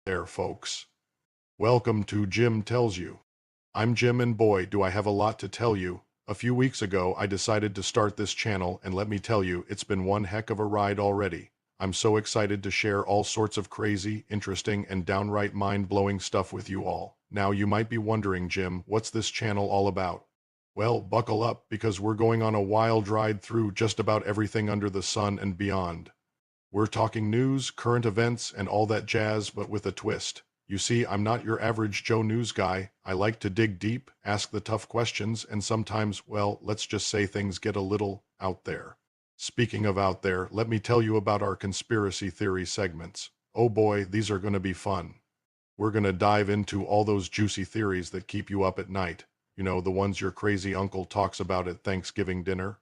There, folks. Welcome to Jim Tells You. I'm Jim, and boy, do I have a lot to tell you. A few weeks ago, I decided to start this channel, and let me tell you, it's been one heck of a ride already. I'm so excited to share all sorts of crazy, interesting, and downright mind-blowing stuff with you all. Now, you might be wondering, Jim, what's this channel all about? Well, buckle up, because we're going on a wild ride through just about everything under the sun and beyond. We're talking news, current events, and all that jazz, but with a twist. You see, I'm not your average Joe news guy. I like to dig deep, ask the tough questions, and sometimes, well, let's just say things get a little out there. Speaking of out there, let me tell you about our conspiracy theory segments. Oh boy, these are going to be fun. We're going to dive into all those juicy theories that keep you up at night. You know, the ones your crazy uncle talks about at Thanksgiving dinner?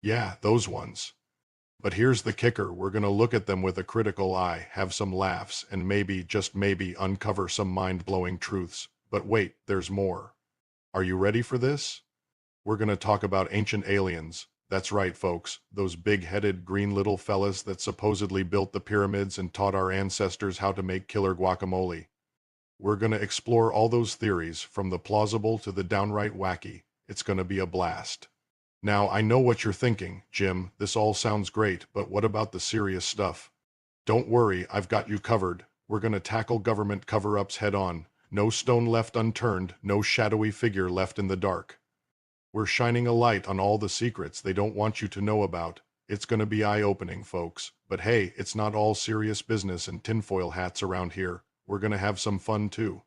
Yeah, those ones. But here's the kicker, we're going to look at them with a critical eye, have some laughs, and maybe, just maybe, uncover some mind-blowing truths. But wait, there's more. Are you ready for this? We're going to talk about ancient aliens. That's right, folks, those big-headed green little fellas that supposedly built the pyramids and taught our ancestors how to make killer guacamole. We're going to explore all those theories, from the plausible to the downright wacky. It's going to be a blast. Now, I know what you're thinking, Jim, this all sounds great, but what about the serious stuff? Don't worry, I've got you covered. We're going to tackle government cover-ups head-on. No stone left unturned, no shadowy figure left in the dark. We're shining a light on all the secrets they don't want you to know about. It's going to be eye-opening, folks. But hey, it's not all serious business and tinfoil hats around here. We're going to have some fun too.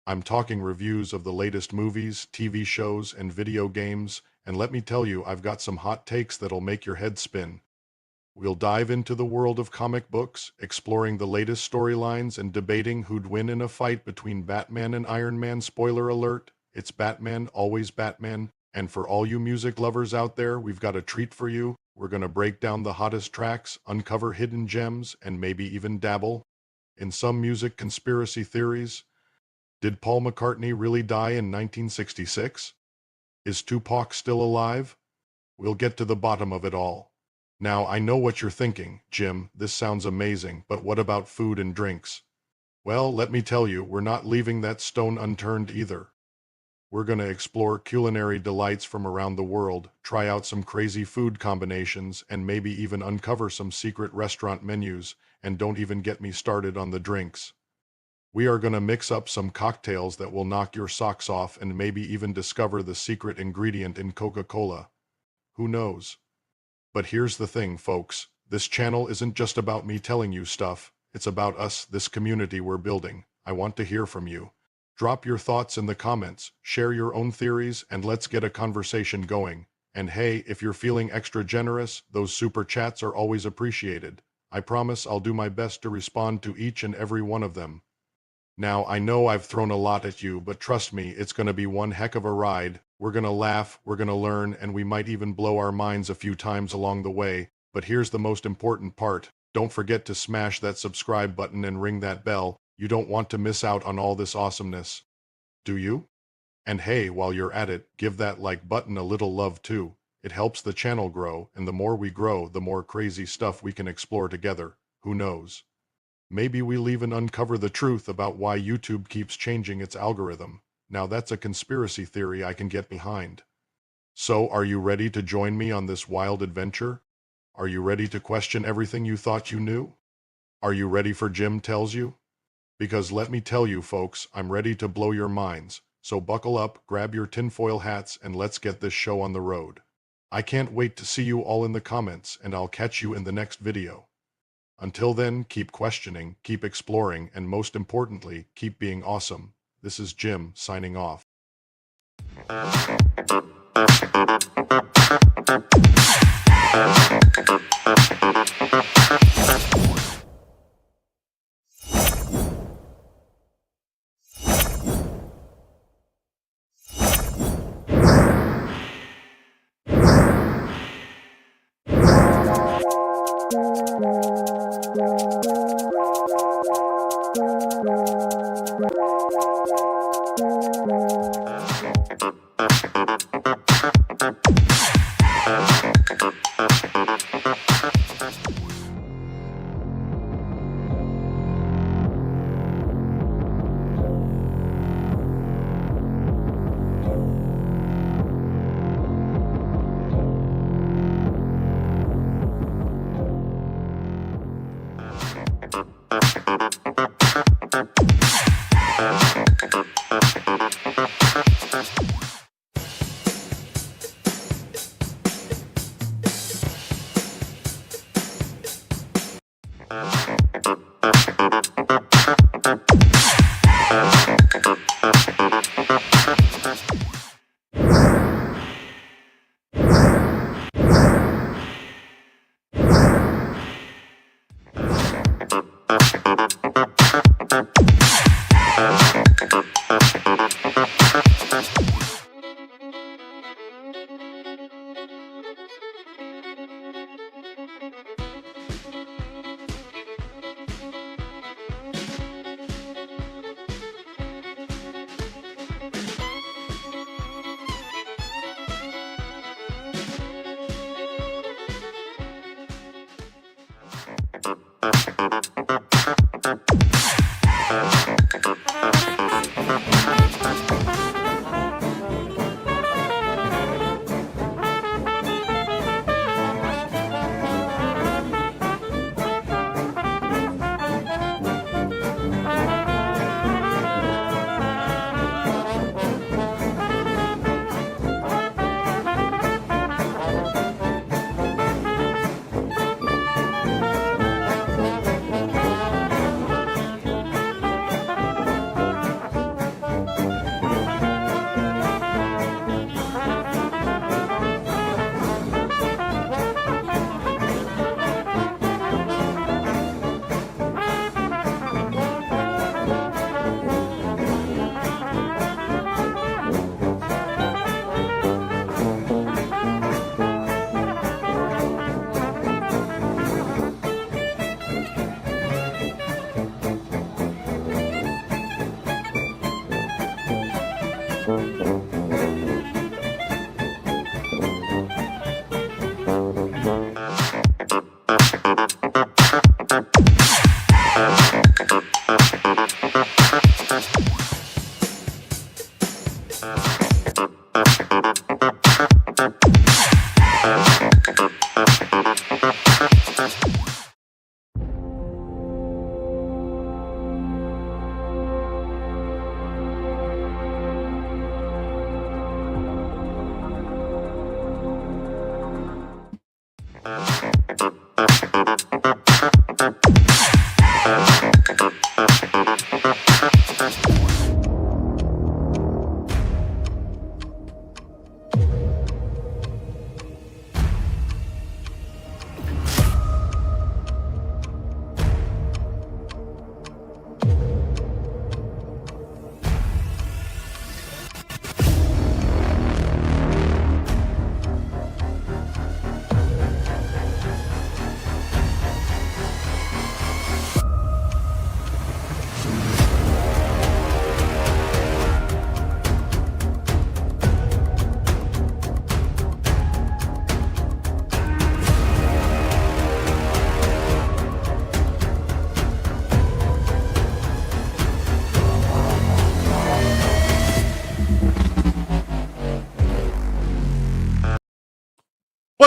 I'm talking reviews of the latest movies, TV shows, and video games, and let me tell you, I've got some hot takes that'll make your head spin. We'll dive into the world of comic books, exploring the latest storylines and debating who'd win in a fight between Batman and Iron Man. Spoiler alert, it's Batman, always Batman. And for all you music lovers out there, we've got a treat for you. We're going to break down the hottest tracks, uncover hidden gems, and maybe even dabble in some music conspiracy theories. Did Paul McCartney really die in 1966? Is Tupac still alive? We'll get to the bottom of it all. Now, I know what you're thinking, Jim, this sounds amazing, but what about food and drinks? Well, let me tell you, we're not leaving that stone unturned either. We're going to explore culinary delights from around the world, try out some crazy food combinations, and maybe even uncover some secret restaurant menus, and don't even get me started on the drinks. We are going to mix up some cocktails that will knock your socks off and maybe even discover the secret ingredient in Coca-Cola. Who knows? But here's the thing, folks. This channel isn't just about me telling you stuff. It's about us, this community we're building. I want to hear from you. Drop your thoughts in the comments, share your own theories, and let's get a conversation going. And hey, if you're feeling extra generous, those super chats are always appreciated. I promise I'll do my best to respond to each and every one of them. Now, I know I've thrown a lot at you, but trust me, it's going to be one heck of a ride. We're going to laugh, we're going to learn, and we might even blow our minds a few times along the way. But here's the most important part. Don't forget to smash that subscribe button and ring that bell. You don't want to miss out on all this awesomeness. Do you? And hey, while you're at it, give that like button a little love too. It helps the channel grow, and the more we grow, the more crazy stuff we can explore together. Who knows? Maybe we'll even uncover the truth about why YouTube keeps changing its algorithm. Now that's a conspiracy theory I can get behind. So, are you ready to join me on this wild adventure? Are you ready to question everything you thought you knew? Are you ready for Jim Tells You? Because let me tell you, folks, I'm ready to blow your minds. So buckle up, grab your tinfoil hats, and let's get this show on the road. I can't wait to see you all in the comments, and I'll catch you in the next video. Until then, keep questioning, keep exploring, and most importantly, keep being awesome. This is Jim, signing off.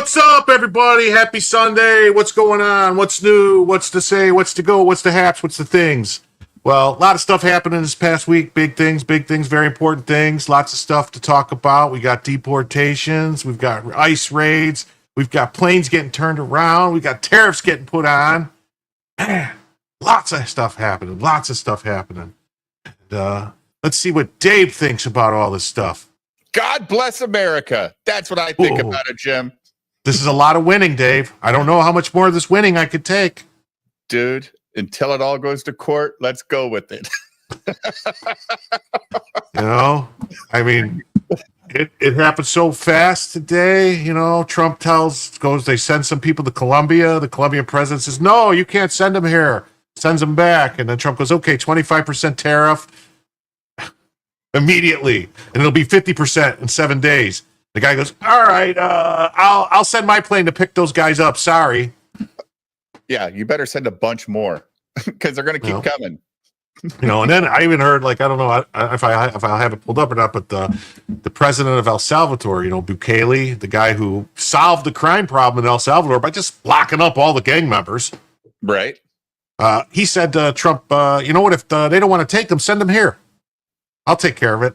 What's up, everybody? Happy Sunday. What's going on? What's new? What's to say? What's to go? What's the haps? What's the things? Well, a lot of stuff happening this past week. Big things, very important things. Lots of stuff to talk about. We got deportations. We've got ICE raids. We've got planes getting turned around. We got tariffs getting put on. Man, lots of stuff happening. And, let's see what Dave thinks about all this stuff. God bless America. That's what I think about it, Jim. This is a lot of winning, Dave. I don't know how much more of this winning I could take. Dude, until it all goes to court, let's go with it. You know, I mean, it happened so fast today. You know, Trump they send some people to Colombia. The Colombian president says, no, you can't send them here. Sends them back. And then Trump goes, okay, 25% tariff immediately. And it'll be 50% in 7 days. The guy goes, all right, I'll send my plane to pick those guys up. Sorry. Yeah, you better send a bunch more because they're going to keep coming. You know, and then I even heard, like, I don't know if I have it pulled up or not, but the president of El Salvador, you know, Bukele, the guy who solved the crime problem in El Salvador by just locking up all the gang members. Right. He said to Trump, you know what, if they don't want to take them, send them here. I'll take care of it.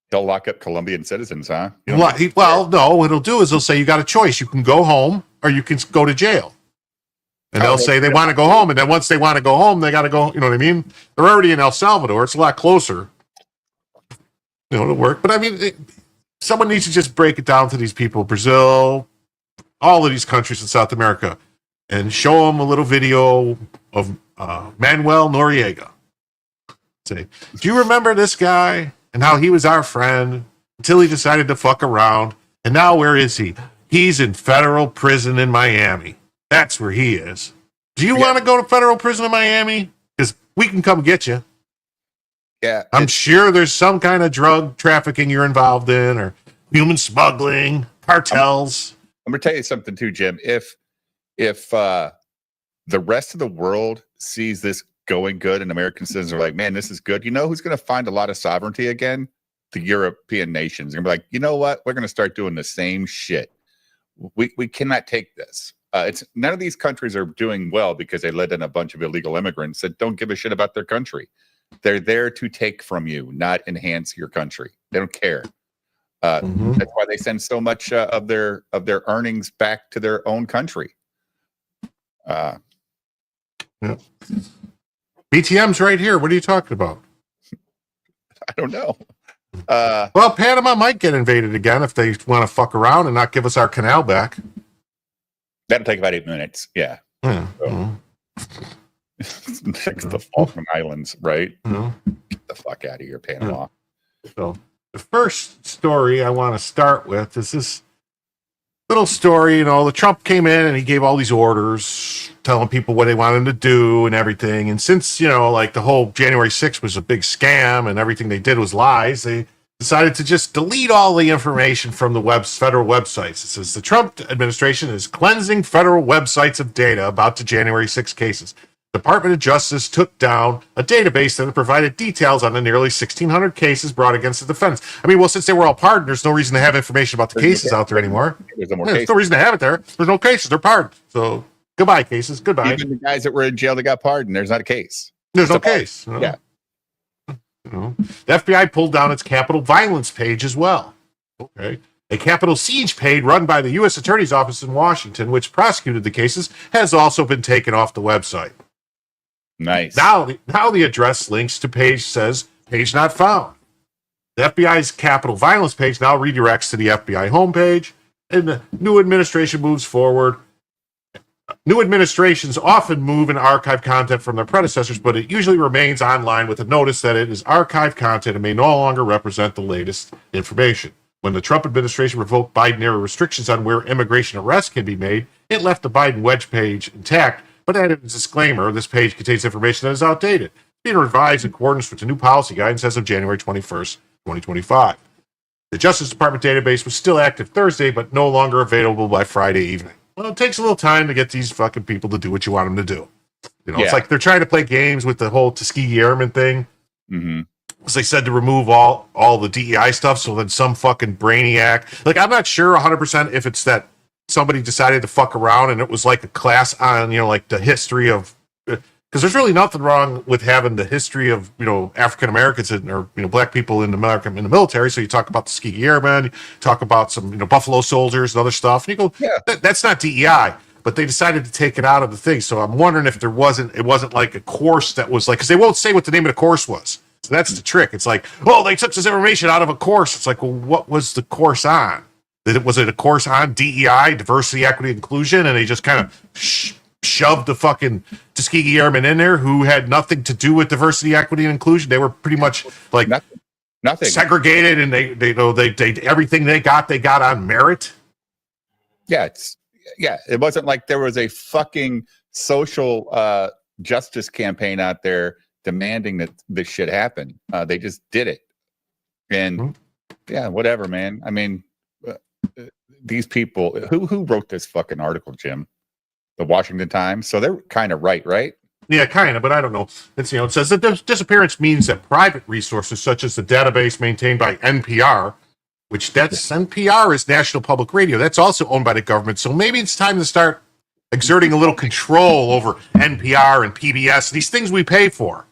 He'll lock up Colombian citizens, huh? Well, no, what he'll do is he'll say, you got a choice. You can go home or you can go to jail. And they'll say they want to go home. And then once they want to go home, they got to go, you know what I mean? They're already in El Salvador. It's a lot closer, you know, to work. But I mean, someone needs to just break it down to these people, Brazil, all of these countries in South America, and show them a little video of Manuel Noriega. Say, do you remember this guy and how he was our friend until he decided to fuck around? And now where is he? He's in federal prison in Miami. That's where he is. Do you want to go to federal prison in Miami? Because we can come get you. Yeah. I'm sure there's some kind of drug trafficking you're involved in, or human smuggling, cartels. I'm going to tell you something too, Jim. If the rest of the world sees this going good and American citizens are like, man, this is good, you know who's going to find a lot of sovereignty again? The European nations. They're going to be like, you know what? We're going to start doing the same shit. We cannot take this. It's none of these countries are doing well because they let in a bunch of illegal immigrants that don't give a shit about their country. They're there to take from you, not enhance your country. They don't care. That's why they send so much of their earnings back to their own country. Yeah. BTM's right here. What are you talking about? I don't know. Well, Panama might get invaded again if they want to fuck around and not give us our canal back. That'll take about 8 minutes. Yeah. Mm-hmm. Next to the Falkland Islands, right? Mm-hmm. Get the fuck out of here, Panama. So the first story I want to start with is this little story. You know, the Trump came in and he gave all these orders telling people what they wanted to do and everything. And since, you know, like the whole January 6th was a big scam and everything they did was lies, they decided to just delete all the information from the federal websites. It says the Trump administration is cleansing federal websites of data about the January 6 cases. The Department of Justice took down a database that provided details on the nearly 1,600 cases brought against the defense. I mean, well, since they were all pardoned, there's no reason to have information about the cases out there anymore. There's no reason to have it there. There's no cases. They're pardoned. So goodbye, cases. Goodbye. Even the guys that were in jail that got pardoned, there's not a case. There's no case. You know? Yeah. You know, the FBI pulled down its Capitol violence page as well. Okay. A Capitol siege page run by the U.S. Attorney's Office in Washington, which prosecuted the cases, has also been taken off the website. Nice. Now the address links to page says, page not found. The FBI's Capitol violence page now redirects to the FBI homepage, and the new administration moves forward. New administrations often move and archive content from their predecessors, but it usually remains online with a notice that it is archived content and may no longer represent the latest information. When the Trump administration revoked Biden-era restrictions on where immigration arrests can be made, it left the Biden wedge page intact, but added a disclaimer: this page contains information that is outdated, being revised in accordance with the new policy guidance as of January 21st, 2025. The Justice Department database was still active Thursday, but no longer available by Friday evening. Well, it takes a little time to get these fucking people to do what you want them to do. You know, It's like they're trying to play games with the whole Tuskegee Airmen thing. Mm-hmm. As they said, to remove all the DEI stuff, so then some fucking brainiac. Like, I'm not sure 100% if it's that somebody decided to fuck around and it was like a class on, you know, like the history of... Because there's really nothing wrong with having the history of, you know, African Americans or, you know, black people in America in the military. So you talk about the Tuskegee Airmen, you talk about some, you know, Buffalo soldiers and other stuff. And you go, that's not DEI. But they decided to take it out of the thing. So I'm wondering if it wasn't like a course that was like, because they won't say what the name of the course was. So that's the trick. It's like, oh, they took this information out of a course. It's like, well, what was the course on? Was it a course on DEI, diversity, equity, inclusion? And they just kind of shoved the fucking Tuskegee Airmen in there who had nothing to do with diversity, equity, and inclusion. They were pretty much like Nothing. segregated, and they everything they got on merit. Yeah, it wasn't like there was a fucking social justice campaign out there demanding that this shit happen. They just did it. And yeah, whatever, man. I mean, these people who wrote this fucking article, Jim, the Washington Times. So they're kind of right? Yeah, kind of, but I don't know. It's, it says that disappearance means that private resources, such as the database maintained by NPR, which NPR is National Public Radio. That's also owned by the government. So maybe it's time to start exerting a little control over NPR and PBS, these things we pay for.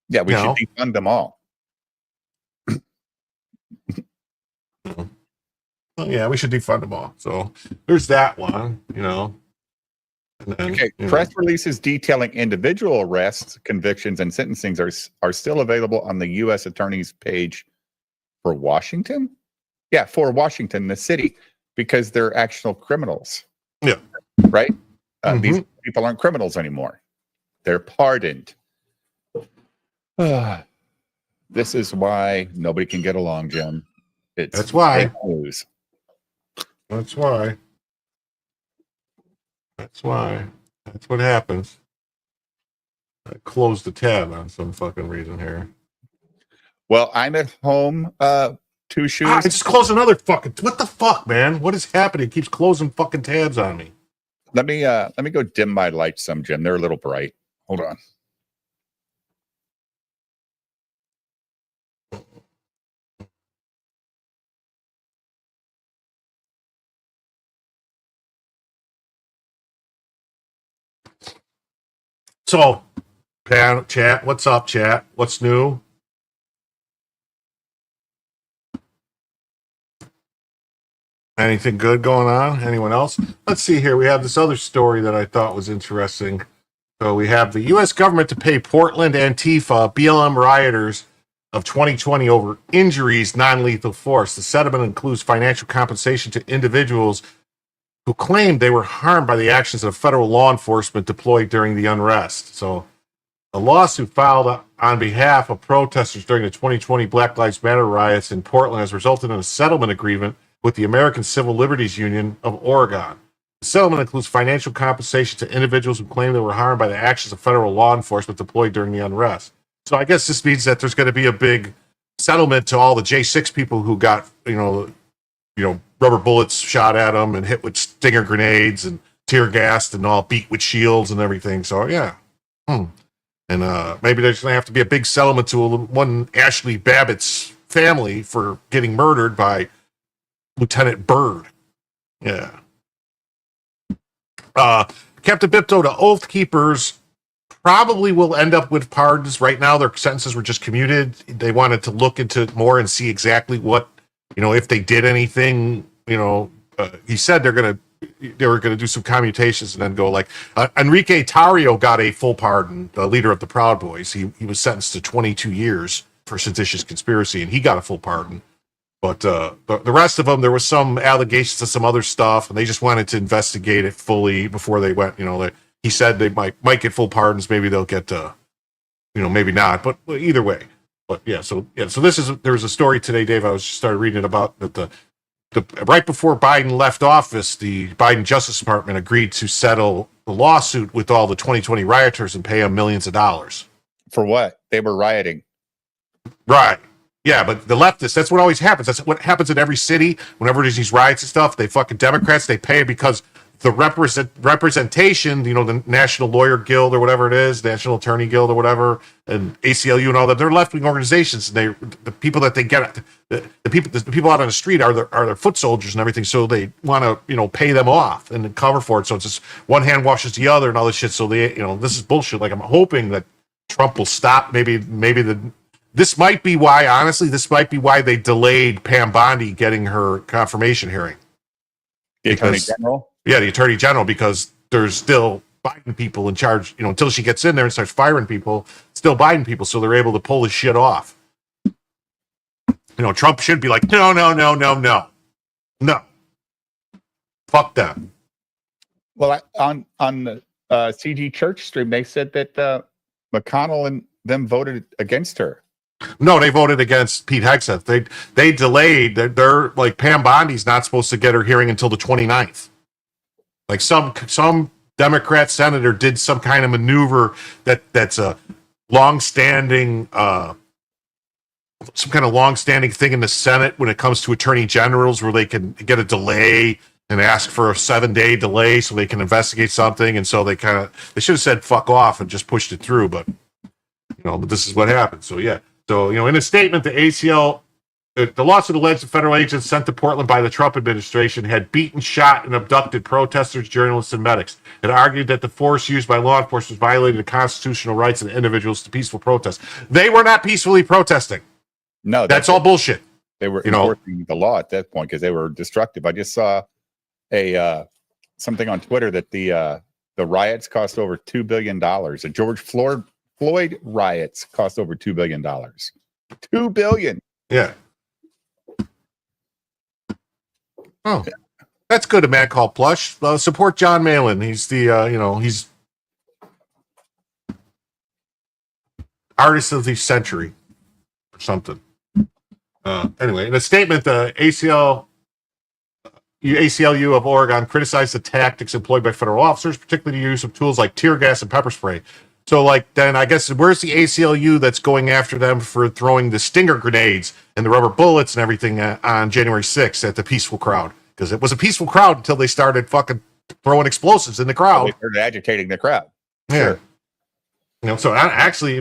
Yeah, we should defund them all. Well, yeah, we should defund them all. So there's that one, And then, press releases detailing individual arrests, convictions, and sentencings are still available on the U.S. Attorney's page for Washington. Yeah, for Washington, the city, because they're actual criminals. Yeah. Right? These people aren't criminals anymore. They're pardoned. This is why nobody can get along, Jim. That's why. Fake news. That's why. That's what happens. I closed the tab on some fucking reason here. Well, I'm at home. Two shoes. I just closed another fucking. What the fuck, man? What is happening? It keeps closing fucking tabs on me. Let me go dim my lights some, Jim. They're a little bright. Hold on. So, chat, what's up, chat? What's new? Anything good going on? Anyone else? Let's see here. We have this other story that I thought was interesting. So we have the U.S. government to pay Portland Antifa BLM rioters of 2020 over injuries, non-lethal force. The settlement includes financial compensation to individuals who claimed they were harmed by the actions of federal law enforcement deployed during the unrest. So a lawsuit filed on behalf of protesters during the 2020 Black Lives Matter riots in Portland has resulted in a settlement agreement with the American Civil Liberties Union of Oregon. The settlement includes financial compensation to individuals who claim they were harmed by the actions of federal law enforcement deployed during the unrest. So I guess this means that there's going to be a big settlement to all the J6 people who got, rubber bullets shot at them and hit with stinger grenades and tear gassed and all beat with shields and everything. So yeah. And maybe there's going to have to be a big settlement to one Ashley Babbitt's family for getting murdered by Lieutenant Byrd. Yeah. Captain Bipto, the Oath Keepers probably will end up with pardons. Right now, their sentences were just commuted. They wanted to look into it more and see exactly what, if they did anything. He said they were going to do some commutations and then go like Enrique Tarrio got a full pardon, the leader of the Proud Boys. He was sentenced to 22 years for seditious conspiracy, and he got a full pardon. But the rest of them, there was some allegations of some other stuff, and they just wanted to investigate it fully before they went. He said they might get full pardons. Maybe they'll get, maybe not. But either way. But so there was a story today, Dave. I started reading about that the right before Biden left office, the Biden Justice Department agreed to settle the lawsuit with all the 2020 rioters and pay them millions of dollars. For what? They were rioting. Right. Yeah, but the leftists, that's what always happens. That's what happens in every city. Whenever there's these riots and stuff, they fucking Democrats, they pay because the representation, the National Lawyer Guild or whatever it is, National Attorney Guild or whatever, and ACLU and all that, they're left-wing organizations. And the people that they get, the people out on the street are their foot soldiers and everything. So they want to, pay them off and cover for it. So it's just one hand washes the other and all this shit. So they, this is bullshit. Like I'm hoping that Trump will stop. This might be why, honestly, they delayed Pam Bondi getting her confirmation hearing. The Attorney General? Yeah, the Attorney General, because there's still Biden people in charge, until she gets in there and starts firing people, still Biden people, so they're able to pull this shit off. Trump should be like, no. Fuck that. Well, on the CG Church stream, they said that McConnell and them voted against her. No, they voted against Pete Hegseth. They delayed. They're like Pam Bondi's not supposed to get her hearing until the 29th. Like some Democrat senator did some kind of maneuver that's a long-standing some kind of long-standing thing in the Senate when it comes to attorney generals, where they can get a delay and ask for a 7-day delay so they can investigate something. And so they should have said fuck off and just pushed it through. But but this is what happened. So yeah. So in a statement, the ACL, the lawsuit alleged the federal agents sent to Portland by the Trump administration had beaten, shot, and abducted protesters, journalists, and medics. It argued that the force used by law enforcement violated the constitutional rights of individuals to peaceful protest. They were not peacefully protesting. No, that's all bullshit. They were enforcing the law at that point because they were destructive. I just saw something on Twitter that the riots cost over $2 billion. The George Floyd riots cost over $2 billion. $2 billion. Yeah. Oh, that's good. A man called Plush. Support John Malin. He's the he's artist of the century or something. Anyway, in a statement, the ACLU of Oregon criticized the tactics employed by federal officers, particularly the use of tools like tear gas and pepper spray. So, then I guess where's the ACLU that's going after them for throwing the stinger grenades and the rubber bullets and everything on January 6th at the peaceful crowd? Because it was a peaceful crowd until they started fucking throwing explosives in the crowd. They started agitating the crowd. Yeah. Sure. So actually,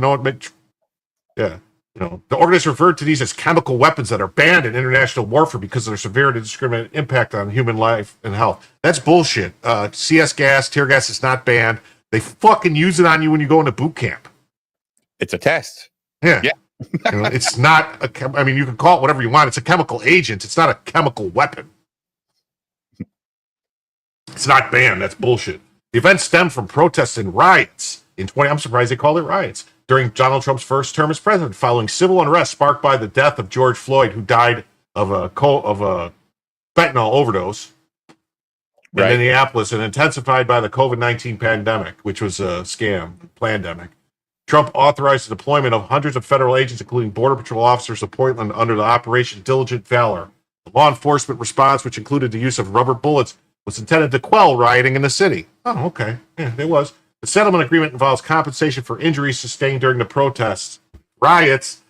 yeah. The organization referred to these as chemical weapons that are banned in international warfare because of their severe and indiscriminate impact on human life and health. That's bullshit. CS gas, tear gas is not banned. They fucking use it on you when you go into boot camp. It's a test. Yeah. Yeah. It's not you can call it whatever you want. It's a chemical agent. It's not a chemical weapon. It's not banned. That's bullshit. The event stemmed from protests and riots I'm surprised they called it riots during Donald Trump's first term as president, following civil unrest sparked by the death of George Floyd, who died of a fentanyl overdose in Minneapolis, and intensified by the COVID-19 pandemic, which was a scam, pandemic. Trump authorized the deployment of hundreds of federal agents, including Border Patrol officers of Portland, under the Operation Diligent Valor. The law enforcement response, which included the use of rubber bullets, was intended to quell rioting in the city. Oh, okay. Yeah, it was. The settlement agreement involves compensation for injuries sustained during the protests. Riots,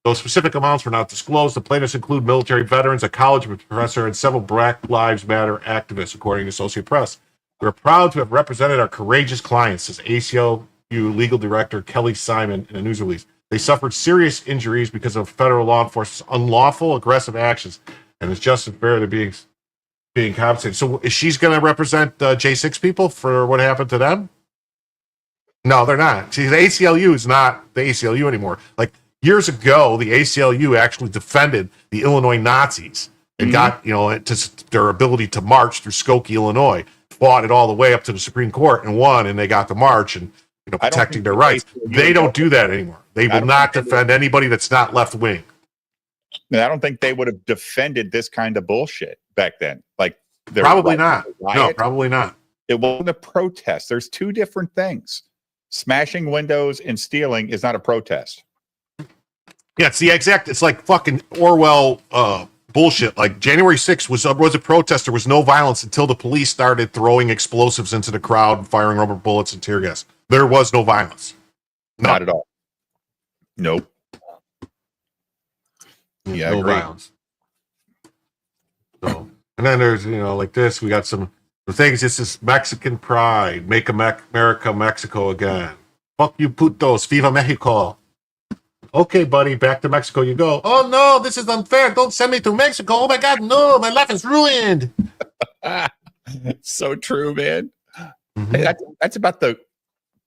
though specific amounts were not disclosed, the plaintiffs include military veterans, a college professor, and several Black Lives Matter activists, according to Associated Press. We're proud to have represented our courageous clients, says ACLU legal director Kelly Simon in a news release. They suffered serious injuries because of federal law enforcement's unlawful, aggressive actions, and it's just and fair to being compensated. So is she's going to represent J6 people for what happened to them? No, they're not. See, the ACLU is not the ACLU anymore. Like years ago, the ACLU actually defended the Illinois Nazis and got, to their ability to march through Skokie, Illinois, fought it all the way up to the Supreme Court and won, and they got the march and protecting their rights. They don't do that anymore. They will not defend anybody that's not left wing. I don't think they would have defended this kind of bullshit back then. Like probably not. No, probably not. It wasn't a protest. There's two different things. Smashing windows and stealing is not a protest. Yeah, it's like fucking Orwell bullshit. Like January 6th was a protest. There was no violence until the police started throwing explosives into the crowd and firing rubber bullets and tear gas. There was no violence. Not at all. Nope. Yeah, no violence. So, and then there's, like this, we got some things. This is Mexican pride. Make America Mexico again. Fuck you putos. Viva Mexico. Okay, buddy, back to Mexico you go. Oh, no, this is unfair. Don't send me to Mexico. Oh, my God, no, my life is ruined. So true, man. Mm-hmm. Hey, that's about the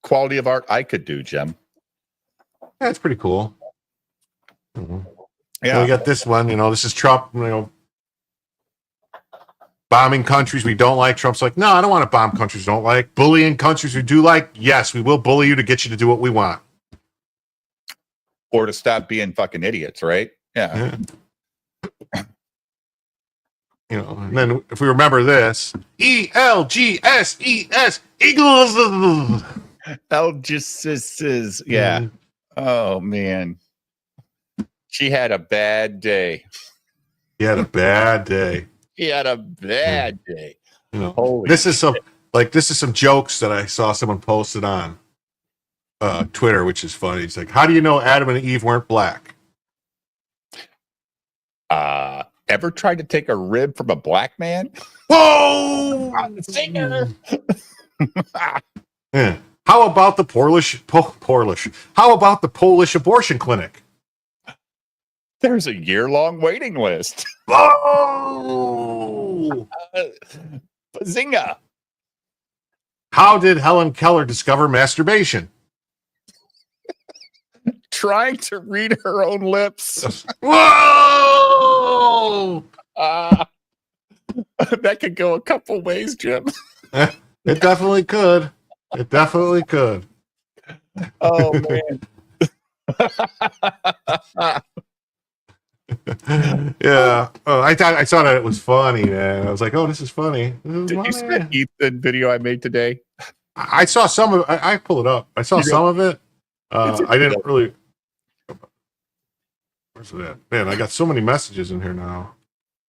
quality of art I could do, Jim. That's pretty cool. Mm-hmm. Yeah. So we got this one, this is Trump, bombing countries we don't like. Trump's like, no, I don't want to bomb countries we don't like. Bullying countries we do like. Yes, we will bully you to get you to do what we want. Or to stop being fucking idiots, right? Yeah. And then if we remember this, ELGSES, Eagles. LGSs, yeah. Oh, man. She had a bad day. He had a bad day. He had a bad day. You know, Holy this is some jokes that I saw someone posted on Twitter, which is funny. It's like, how do you know Adam and Eve weren't black? Ever tried to take a rib from a black man? Whoa! Singer. Yeah. How about the Polish? How about the Polish abortion clinic? There's a year-long waiting list. Whoa! Bazinga. How did Helen Keller discover masturbation? Trying to read her own lips. Whoa! That could go a couple ways, Jim. It definitely could. It definitely could. Oh, man. Yeah. I saw that it was funny, man. I was like, oh, this is funny. Did you see that Ethan video I made today? I saw some of I pulled it up. I saw some of it. I didn't really. Where's that? Man, I got so many messages in here now.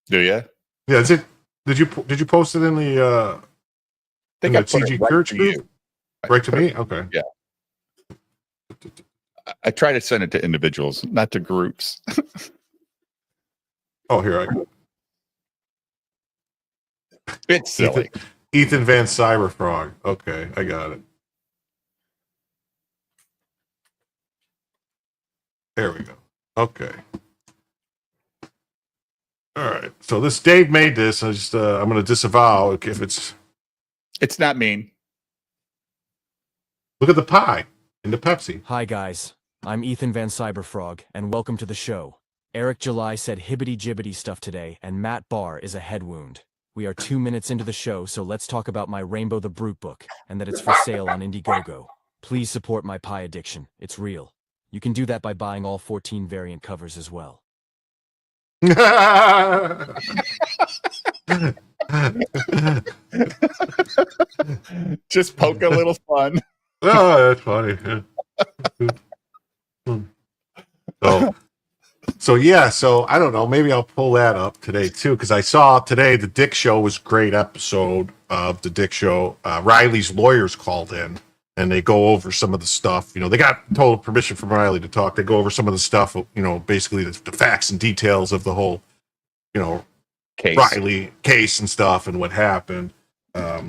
Do you? Yeah, is it? Did you post it in the TG right Church to group? you. Right to me? Okay. Yeah. I try to send it to individuals, not to groups. Oh, here I go. It's silly. Ethan Van Cyberfrog. Okay, I got it. There we go. Okay. All right. So this Dave made this. I'm going to disavow if it's. It's not mean. Look at the pie in the Pepsi. Hi guys, I'm Ethan Van Cyberfrog, and welcome to the show. Eric July said hibbity-jibbity stuff today, and Matt Barr is a head wound. We are 2 minutes into the show, so let's talk about my Rainbow the Brute book, and that it's for sale on Indiegogo. Please support my pie addiction. It's real. You can do that by buying all 14 variant covers as well. Just poke a little fun. Oh, that's funny. So I don't know. Maybe I'll pull that up today too, because I saw today the Dick Show was a great episode of the Dick Show. Riley's lawyers called in and they go over some of the stuff. You know, they got total permission from Riley to talk. They go over some of the stuff. You know, basically the facts and details of the whole, you know, Case. Riley case and stuff and what happened. So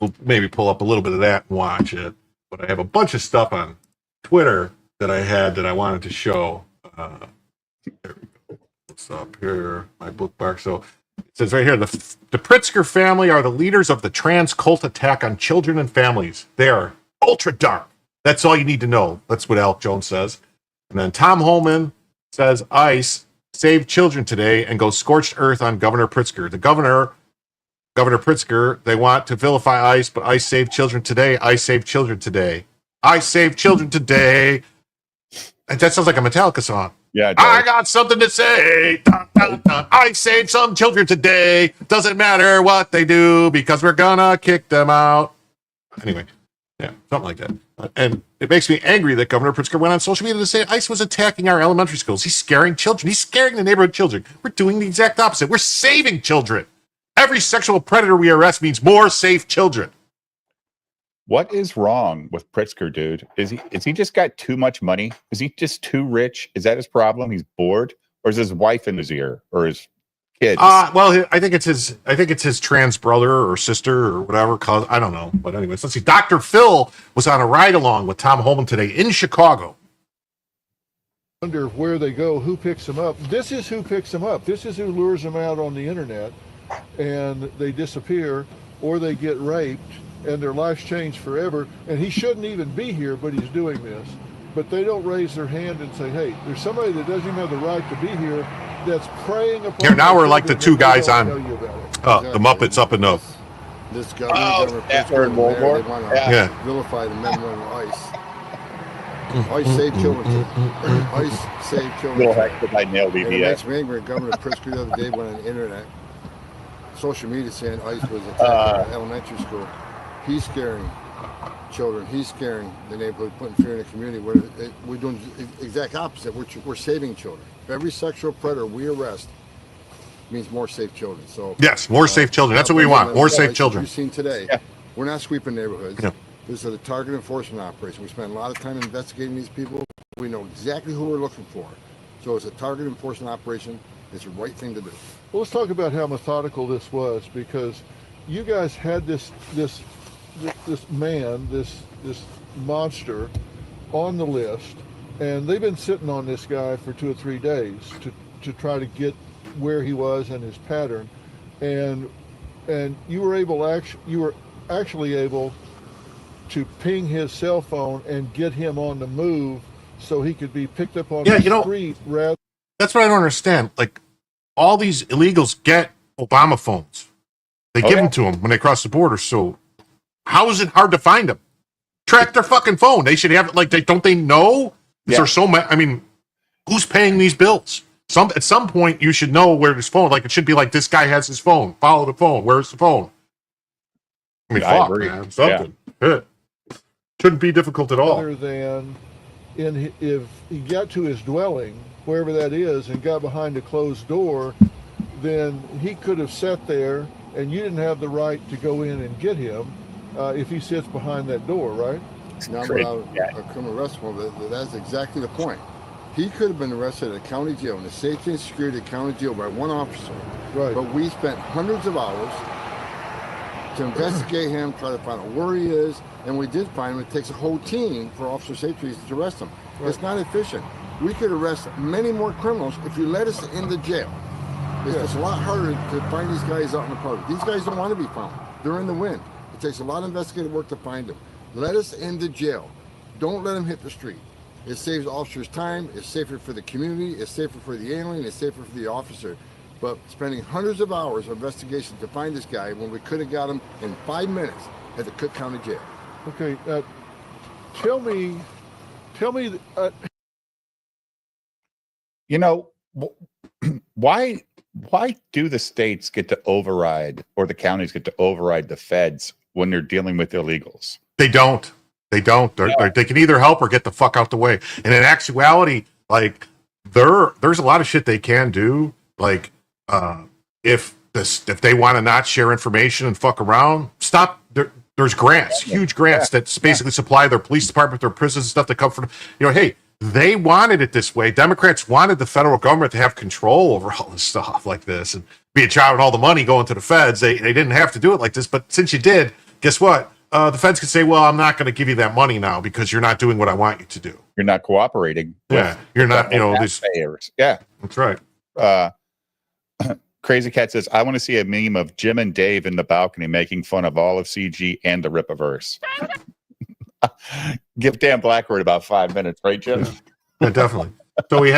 we'll maybe pull up a little bit of that and watch it. But I have a bunch of stuff on Twitter that I had that I wanted to show. There we go. What's up here? My bookmark. So it says right here, the Pritzker family are the leaders of the trans cult attack on children and families. They are ultra dark. That's all you need to know. That's what Alec Jones says. And then Tom Holman says ICE saved children today and goes scorched earth on Governor Pritzker. The Governor Pritzker, they want to vilify ICE, but ICE saved children today. ICE saved children today. I saved children today. And that sounds like a Metallica song. Yeah, it does. I got something to say. Dun, dun, dun. I saved some children today. Doesn't matter what they do because we're gonna kick them out. Anyway, yeah, something like that. And it makes me angry that Governor Pritzker went on social media to say ICE was attacking our elementary schools. He's scaring children. He's scaring the neighborhood children. We're doing the exact opposite. We're saving children. Every sexual predator we arrest means more safe children. What is wrong with Pritzker, dude? Is he just got too much money? Is he just too rich? Is that his problem? He's bored, or is his wife in his ear, or his kids? Well, I think it's his trans brother or sister or whatever. Cause I don't know, but anyways, let's see. Dr. Phil was on a ride along with Tom Holman today in Chicago. Wonder where they go, who picks them up. This is who picks them up. This is who lures them out on the internet, and they disappear or they get raped. And their lives change forever. And he shouldn't even be here, but he's doing this. But they don't raise their hand and say, hey, there's somebody that doesn't even have the right to be here that's preying upon. Here, now we're like the two guys on the Muppets Up and Up. This governor Pritzker and mayor, they want to vilify the men running ICE. ICE saved children. ICE saved children. I nailed it makes me angry. Governor Pritzker the other day went on the internet, social media saying ICE was attacking an elementary school. He's scaring children. He's scaring the neighborhood, putting fear in the community. We're doing the exact opposite. We're saving children. Every sexual predator we arrest means more safe children. So yes, more safe children. That's what we want. More safe children. You've seen today. Yeah. We're not sweeping neighborhoods. Yeah. This is a target enforcement operation. We spend a lot of time investigating these people. We know exactly who we're looking for. So it's a target enforcement operation. It's the right thing to do. Well, let's talk about how methodical this was, because you guys had this monster on the list, and they've been sitting on this guy for 2 or 3 days to try to get where he was and his pattern, and you were actually able to ping his cell phone and get him on the move so he could be picked up on the street. That's what I don't understand. Like, all these illegals get Obama phones. They give them to them when they cross the border. So how is it hard to find them? Track their fucking phone. They should have it. Like, don't they know? Yeah. There's so much. I mean, who's paying these bills? At some point, you should know where his phone. Like, it should be like, this guy has his phone. Follow the phone. Where's the phone? I mean, fuck, man. Something. Yeah. Shouldn't be difficult at all. Other than if he got to his dwelling, wherever that is, and got behind a closed door, then he could have sat there, and you didn't have the right to go in and get him if he sits behind that door, right? Not without a criminal arrest warrant. That's exactly the point. He could have been arrested at a county jail, in the safety and security of county jail, by one officer. Right. But we spent hundreds of hours to investigate him, try to find out where he is, and we did find him. It takes a whole team for officer safety to arrest him. Right. It's not efficient. We could arrest many more criminals if you let us in the jail. It's just a lot harder to find these guys out in the public. These guys don't want to be found. They're in the wind. It takes a lot of investigative work to find them. Let us in the jail. Don't let them hit the street. It saves officers time. It's safer for the community. It's safer for the alien. It's safer for the officer. But spending hundreds of hours of investigation to find this guy when we could have got him in 5 minutes at the Cook County Jail. Okay, tell me. You know, why do the states get to override, or the counties get to override the feds when they're dealing with illegals? They don't. They can either help or get the fuck out the way. And in actuality, like, there's a lot of shit they can do. Like, if they want to not share information and fuck around, stop. There's grants, huge grants that basically supply their police department, their prisons and stuff that come from, hey, they wanted it this way. Democrats wanted the federal government to have control over all this stuff like this and be a child and all the money going to the feds. They didn't have to do it like this. But since you did, guess what? The feds could say, well, I'm not going to give you that money now because you're not doing what I want you to do. You're not cooperating. Yeah. You're not, these payers. Yeah. That's right. Crazy Cat says, I want to see a meme of Jim and Dave in the balcony making fun of all of CG and the Ripaverse. Give Dan Blackwood about 5 minutes, right, Jim? Yeah, definitely. So we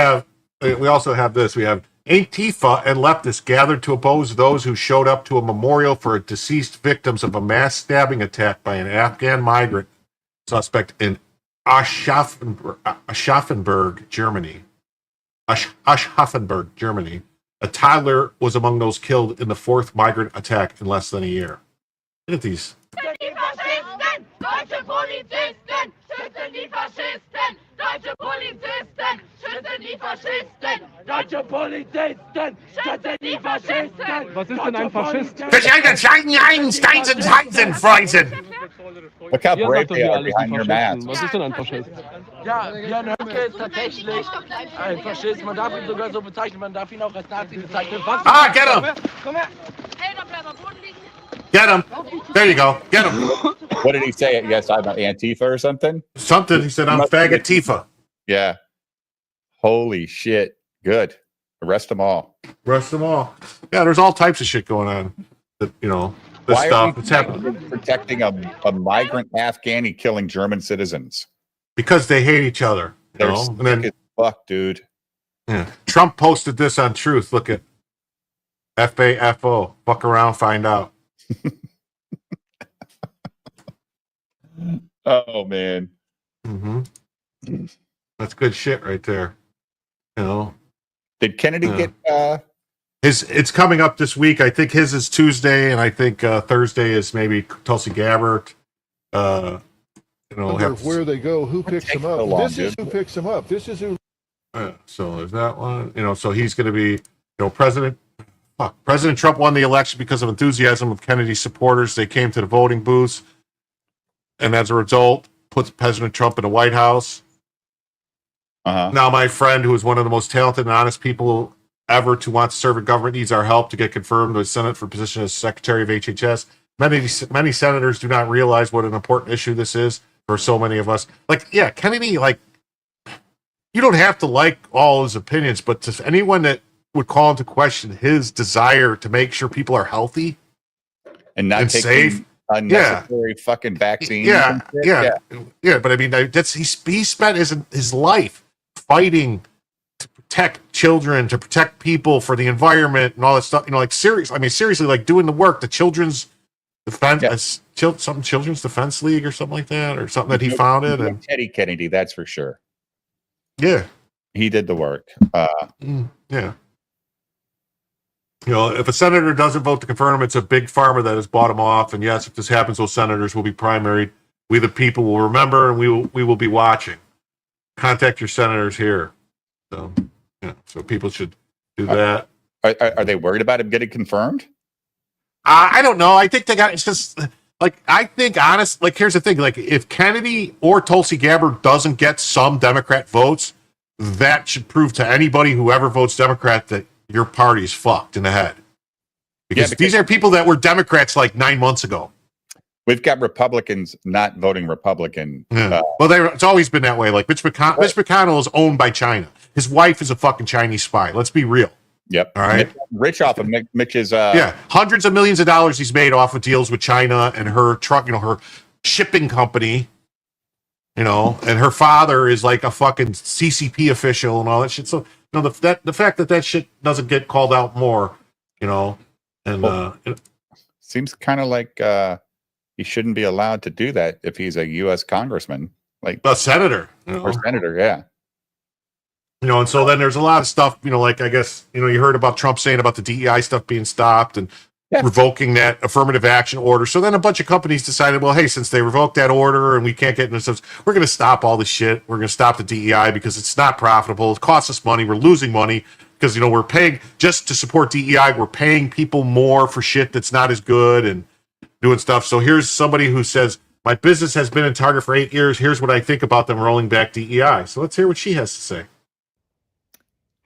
also have this. We have Antifa and leftists gathered to oppose those who showed up to a memorial for deceased victims of a mass stabbing attack by an Afghan migrant suspect in Aschaffenburg, Germany. Aschaffenburg, Germany. A toddler was among those killed in the fourth migrant attack in less than a year. Look at these. Deutsche Polizisten schützen die Faschisten! Deutsche Polizisten schützen die Faschisten! Deutsche Polizisten schützen die Faschisten! Was ist denn ein Faschist? Look how brave they are behind your mask. Was ist denn ein Faschist? Ja, Björn Höcke ist tatsächlich ein Faschist. Man darf ihn sogar so bezeichnen, man darf ihn auch als Nazi bezeichnen. Get him! Komm her! Hey, da bleib am Boden liegen! Get him! There you go. Get him! What did he say? Yes, I'm an Antifa or something? Something. He said, I'm faggot Tifa. Yeah. Holy shit. Good. Arrest them all. Arrest them all. Yeah, there's all types of shit going on. This Why stuff. It's happening. Protecting a migrant Afghani killing German citizens. Because they hate each other. They're sick as fuck, dude. Yeah. Trump posted this on Truth. Look at FAFO. Fuck around, find out. Oh, man. Mm-hmm. That's good shit right there. Did Kennedy get it's coming up this week. I think his is Tuesday, and I think Thursday is maybe Tulsi Gabbard. Wonder where they go, who picks them up. so long, This is who picks them up. This is who. So there's that one. So he's going to be, President Trump won the election because of enthusiasm of Kennedy's supporters. They came to the voting booths, and as a result, puts President Trump in the White House. Now, my friend, who is one of the most talented and honest people ever to want to serve in government, needs our help to get confirmed to the Senate for position as Secretary of HHS. Many senators do not realize what an important issue this is for so many of us. Kennedy, you don't have to like all his opinions, but to anyone that would call into question his desire to make sure people are healthy and not safe, unnecessary fucking vaccines. But I mean, he spent his life fighting to protect children, to protect people, for the environment and all that stuff. Seriously, doing the work, the children's defense, children's defense league or something like that, or something that he founded. And Teddy Kennedy, that's for sure. Yeah, he did the work. Yeah. If a senator doesn't vote to confirm him, it's a big pharma that has bought him off. And yes, if this happens, those senators will be primaried. We, the people, will remember, and we will be watching. Contact your senators here. So, so people should do that. Are they worried about him getting confirmed? I don't know. I think they got. It's just here's the thing. If Kennedy or Tulsi Gabbard doesn't get some Democrat votes, that should prove to anybody who ever votes Democrat that your party's fucked in the head. Because these are people that were Democrats 9 months ago. We've got Republicans not voting Republican. Yeah. It's always been that way. Mitch McConnell is owned by China. His wife is a fucking Chinese spy. Let's be real. Yep. All right. Rich off of Mitch's. Hundreds of millions of dollars he's made off of deals with China and her truck, her shipping company. And her father is a fucking CCP official and all that shit. So the fact that shit doesn't get called out more, seems kind of like he shouldn't be allowed to do that if he's a U.S. congressman, a senator, or senator, yeah. And so then there's a lot of stuff, I guess, you heard about Trump saying about the DEI stuff being stopped and revoking that affirmative action order. So then a bunch of companies decided, well, hey, since they revoked that order and we can't get into this, we're going to stop all this shit. We're going to stop the DEI because it's not profitable. It costs us money. We're losing money because, we're paying just to support DEI. We're paying people more for shit that's not as good and doing stuff. So here's somebody who says, my business has been in Target for 8 years. Here's what I think about them rolling back DEI. So let's hear what she has to say.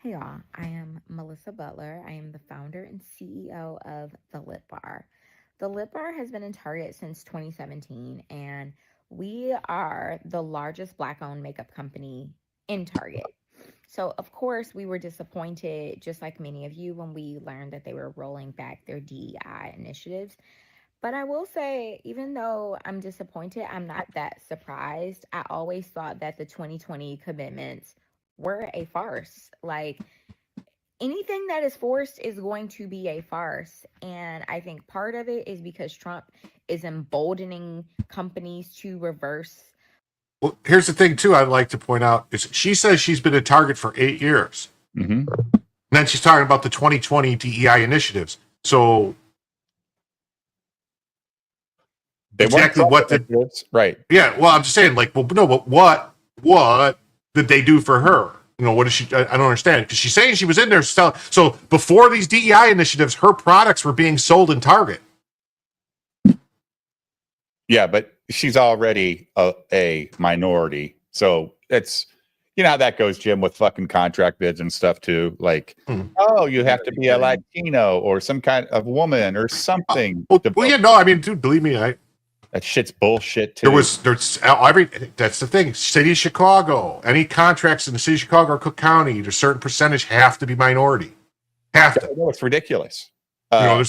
Hey y'all, I am Melissa Butler. I am the founder and CEO of The Lip Bar. The Lip Bar has been in Target since 2017, and we are the largest Black-owned makeup company in Target. So, of course, we were disappointed, just like many of you, when we learned that they were rolling back their DEI initiatives. But I will say, even though I'm disappointed, I'm not that surprised. I always thought that the 2020 commitments were a farce. Anything that is forced is going to be a farce. And I think part of it is because Trump is emboldening companies to reverse. Well, here's the thing, too, I'd like to point out is she says she's been at Target for 8 years. Mm-hmm. And then she's talking about the 2020 DEI initiatives. So they exactly what did right? Yeah, well, I'm just saying, but what did they do for her? What is she? I don't understand, because she's saying she was in there. So before these DEI initiatives, her products were being sold in Target. Yeah, but she's already a minority, so it's how that goes, Jim, with fucking contract bids and stuff too. Oh, you have to be a Latino or some kind of woman or something. Dude, believe me, that shit's bullshit too. That's the thing. City of Chicago, any contracts in the city of Chicago or Cook County, a certain percentage have to be minority. Have to. No, it's ridiculous. And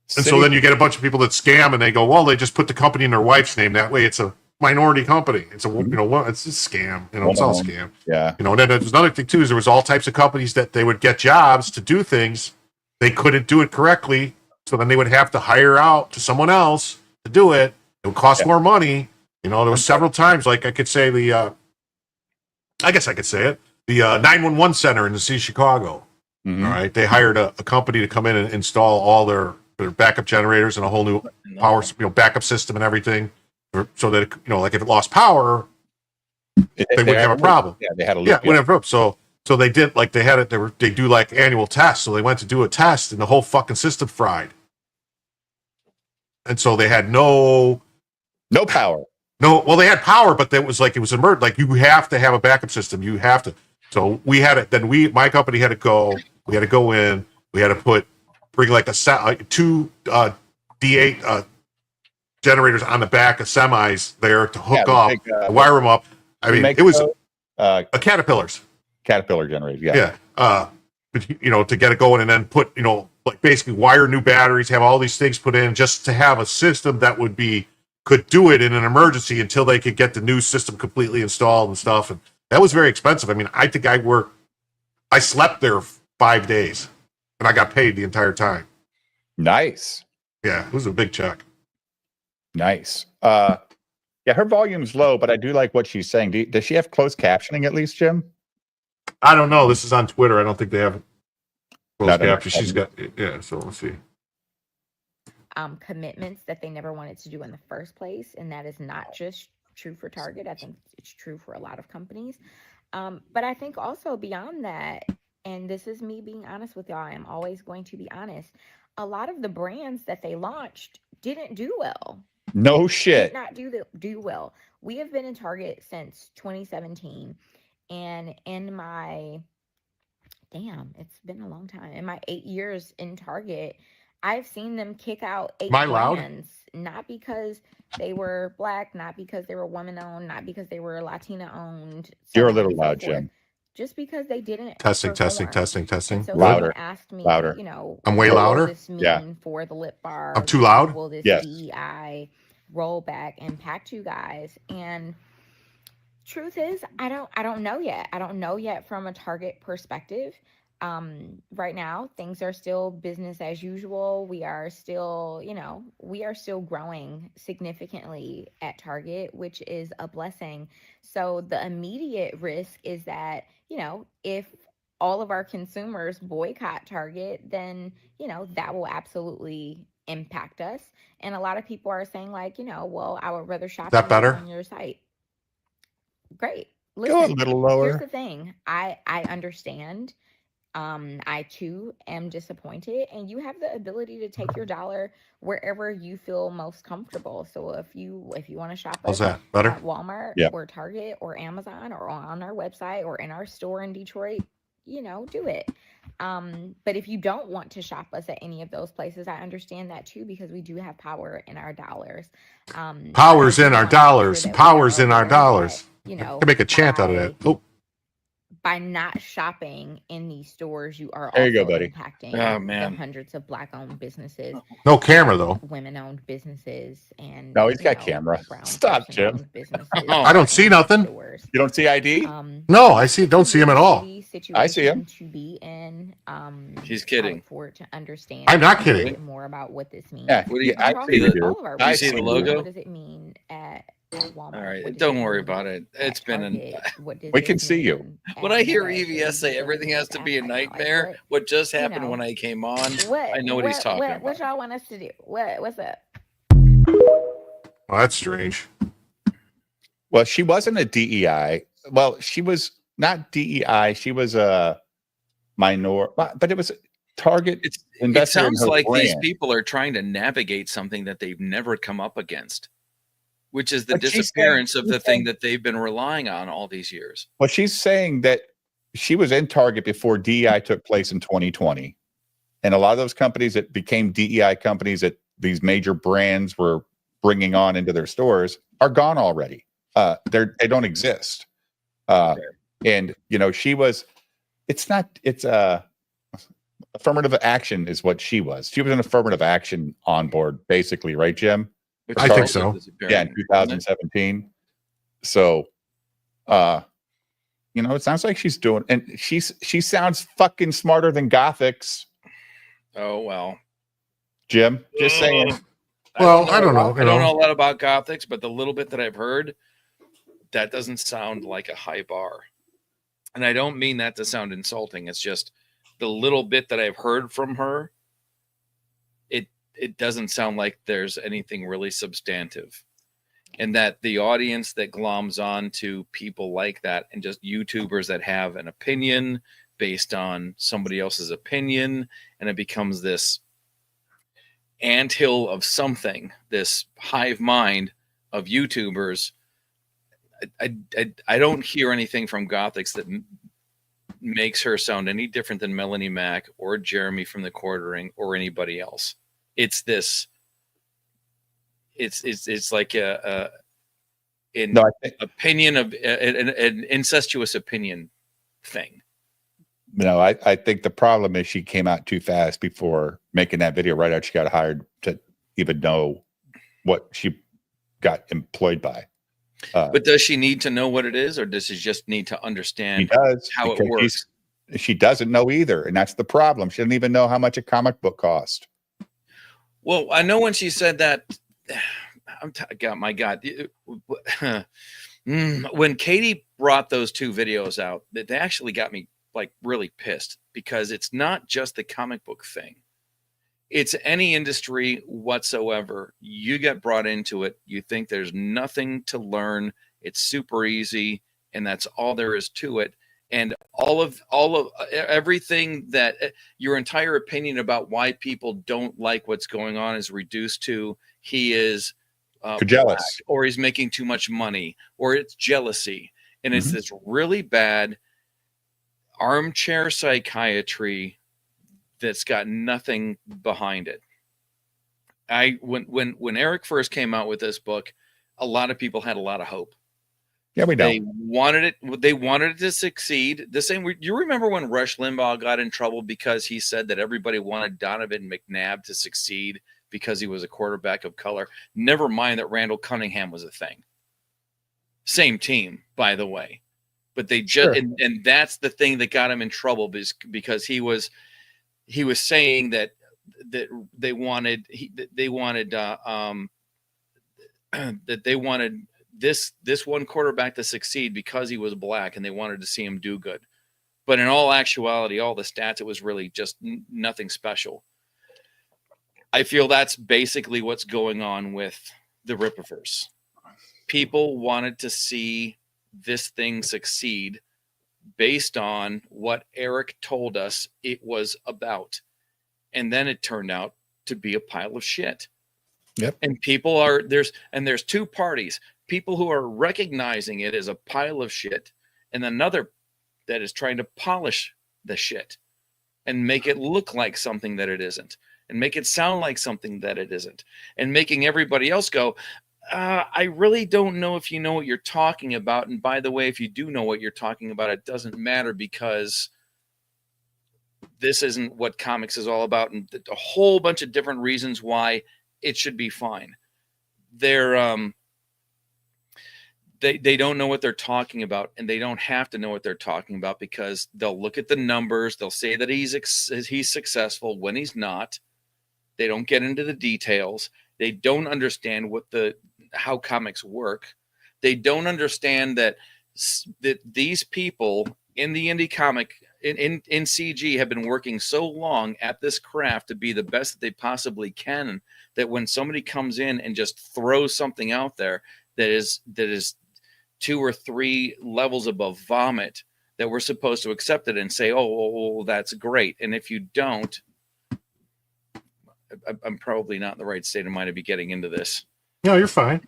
so then you get a bunch of people that scam and they go, well, they just put the company in their wife's name. That way it's a minority company. It's a, it's a scam. It's all a scam. Yeah. And then there's another thing too, is there was all types of companies that they would get jobs to do things. They couldn't do it correctly. So then they would have to hire out to someone else to do it. It would cost more money. There were several times, I could say I guess I could say it, the 911 center in the city of Chicago. Mm-hmm. All right. They hired a company to come in and install all their their backup generators and a whole new power, backup system and everything, so that like if it lost power, they wouldn't have a problem. Yeah, they had a loop. Yeah, wouldn't have a problem. So they did they do like annual tests. So they went to do a test, and the whole fucking system fried. And so they had no power. No, well, they had power, but it was emergent. Like you have to have a backup system. You have to. So we had it. Then my company had to go. We had to go in. We had to bring like two D8 generators on the back of semis there to hook up, wire them up. I mean, it was a Caterpillar generator. Yeah. Yeah. But, to get it going and then put, like basically wire new batteries, have all these things put in just to have a system that could do it in an emergency until they could get the new system completely installed and stuff. And that was very expensive. I mean, I think I slept there 5 days and I got paid the entire time. Nice. Yeah. It was a big check. Nice. Yeah. Her volume's low, but I do like what she's saying. Does she have closed captioning at least, Jim? I don't know. This is on Twitter. I don't think they have closed captioning. She's got, yeah. So let's see. Commitments that they never wanted to do in the first place, and that is not just true for Target. I think it's true for a lot of companies, but I think also beyond that, and this is me being honest with y'all, I am always going to be honest, a lot of the brands that they launched didn't do well. No shit. Did not do well. We have been in Target since 2017, and in my it's been a long time, in my 8 years in Target, I've seen them kick out 8 brands, not because they were Black, not because they were woman-owned, not because they were Latina-owned. You're a little loud, Jim. Just because they didn't testing. So louder. Asked me, louder. I'm way louder. What does this mean for the Lip Bar? I'm too loud. Will this DEI rollback impact you guys? And truth is, I don't know yet. I don't know yet from a Target perspective. Right now things are still business as usual. We are still growing significantly at Target, which is a blessing. So the immediate risk is that, if all of our consumers boycott Target, then, that will absolutely impact us. And a lot of people are saying well, I would rather shop on your site. Great. Listen, go a little lower. Here's the thing. I understand. I too am disappointed, and you have the ability to take your dollar wherever you feel most comfortable. So if you want to shop at Walmart or Target or Amazon or on our website or in our store in Detroit, do it. But if you don't want to shop us at any of those places, I understand that too, because we do have power in our dollars. Powers in our dollars. Powers in our dollars. I can make a chant out of that. Oh. By not shopping in these stores, you are also impacting the hundreds of Black-owned businesses. No camera, though. Women-owned businesses. And no, he's got camera. Stop, Jim. I don't see nothing. You don't see ID? No, don't see him at all. I see him. To be in, he's kidding. For to understand. I'm not kidding. More about what this means. Yeah, I see the logo. What does it mean at Walmart? All right, don't worry about it. It's been we can see you. When I hear EVS say everything has to be a nightmare, what just happened when I came on, I know what he's talking about. What y'all want us to do? What's up? Well, that's strange. Well, she wasn't a DEI. Well, she was not DEI. She was a minor, but it was Target. It sounds like these people are trying to navigate something that they've never come up against, which is the disappearance of the thing that they've been relying on all these years. Well, she's saying that she was in Target before DEI took place in 2020. And a lot of those companies that became DEI companies that these major brands were bringing on into their stores are gone already. They don't exist. And, it's affirmative action is what she was. She was an affirmative action on board, basically, right, Jim? I think so. Yeah, in 2017. So, it sounds like she's doing, and she sounds fucking smarter than Gothics. Oh, well. Jim, just saying. Well, I don't know. I don't know a lot about Gothics, but the little bit that I've heard, that doesn't sound like a high bar. And I don't mean that to sound insulting. It's just the little bit that I've heard from her. it doesn't sound like there's anything really substantive. And that the audience that gloms on to people like that and just YouTubers that have an opinion based on somebody else's opinion, and it becomes this anthill of something, this hive mind of YouTubers. I don't hear anything from Gothics that makes her sound any different than Melanie Mack or Jeremy from the Quartering or anybody else. It's this. It's like opinion of an incestuous opinion thing. No, I think the problem is she came out too fast before making that video. Right after she got hired, to even know what she got employed by. But does she need to know what it is, or does she just need to understand how it works? She doesn't know either, and that's the problem. She doesn't even know how much a comic book cost. Well, I know when she said that. My God. When Katie brought those two videos out, they actually got me like really pissed, because it's not just the comic book thing. It's any industry whatsoever. You get brought into it. You think there's nothing to learn. It's super easy, and that's all there is to it. And all of everything that your entire opinion about why people don't like what's going on is reduced to he is jealous, or he's making too much money, or it's jealousy. And it's this really bad armchair psychiatry that's got nothing behind it. When Eric first came out with this book, a lot of people had a lot of hope. Yeah, we don't. They wanted it to succeed. The same. You remember when Rush Limbaugh got in trouble because he said that everybody wanted Donovan McNabb to succeed because he was a quarterback of color. Never mind that Randall Cunningham was a thing. Same team, by the way. But they just and that's the thing that got him in trouble, because he was saying that they wanted this one quarterback to succeed because he was black, and they wanted to see him do good. But in all actuality, all the stats, it was really just nothing special. I feel that's basically what's going on with the Rippaverse. People wanted to see this thing succeed based on what Eric told us it was about. And then it turned out to be a pile of shit. Yep. And there's two parties. People who are recognizing it as a pile of shit, and another that is trying to polish the shit and make it look like something that it isn't, and make it sound like something that it isn't, and making everybody else go, I really don't know if you know what you're talking about. And by the way, if you do know what you're talking about, it doesn't matter, because this isn't what comics is all about. And a whole bunch of different reasons why it should be fine. They don't know what they're talking about, and they don't have to know what they're talking about, because they'll look at the numbers. They'll say that he's successful when he's not. They don't get into the details. They don't understand how comics work. They don't understand that these people in the indie comic in CG have been working so long at this craft to be the best that they possibly can, that when somebody comes in and just throws something out there that is 2 or 3 levels above vomit, that we're supposed to accept it and say, oh, that's great. And if you don't, I'm probably not in the right state of mind to be getting into this. No, you're fine.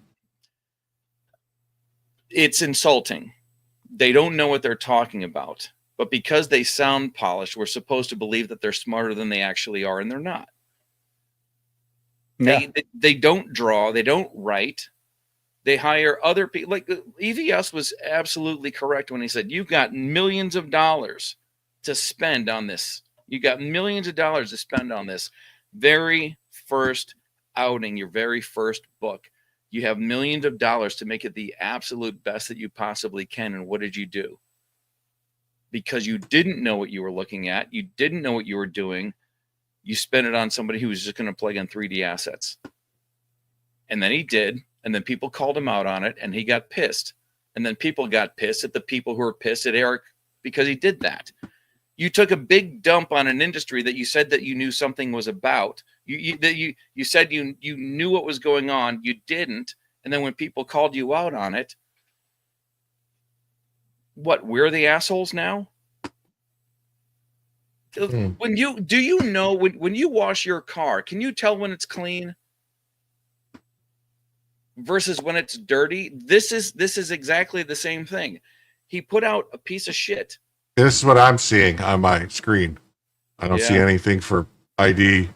It's insulting. They don't know what they're talking about. But because they sound polished, we're supposed to believe that they're smarter than they actually are, and they're not. Yeah. They don't draw. They don't write. They hire other people. Like EVS was absolutely correct when he said, you've got millions of dollars to spend on this. You got millions of dollars to spend on this very first outing, your very first book. You have millions of dollars to make it the absolute best that you possibly can. And what did you do? Because you didn't know what you were looking at. You didn't know what you were doing. You spent it on somebody who was just going to play on 3D assets. And then he did. And then people called him out on it, and he got pissed. And then people got pissed at the people who were pissed at Eric because he did that. You took a big dump on an industry that you said that you knew something was about. You said you knew what was going on. You didn't. And then when people called you out on it, what, we're the assholes now? When you wash your car, can you tell when it's clean versus when it's dirty? This is exactly the same thing. He put out a piece of shit. This is what I'm seeing on my screen. I don't see anything for ID.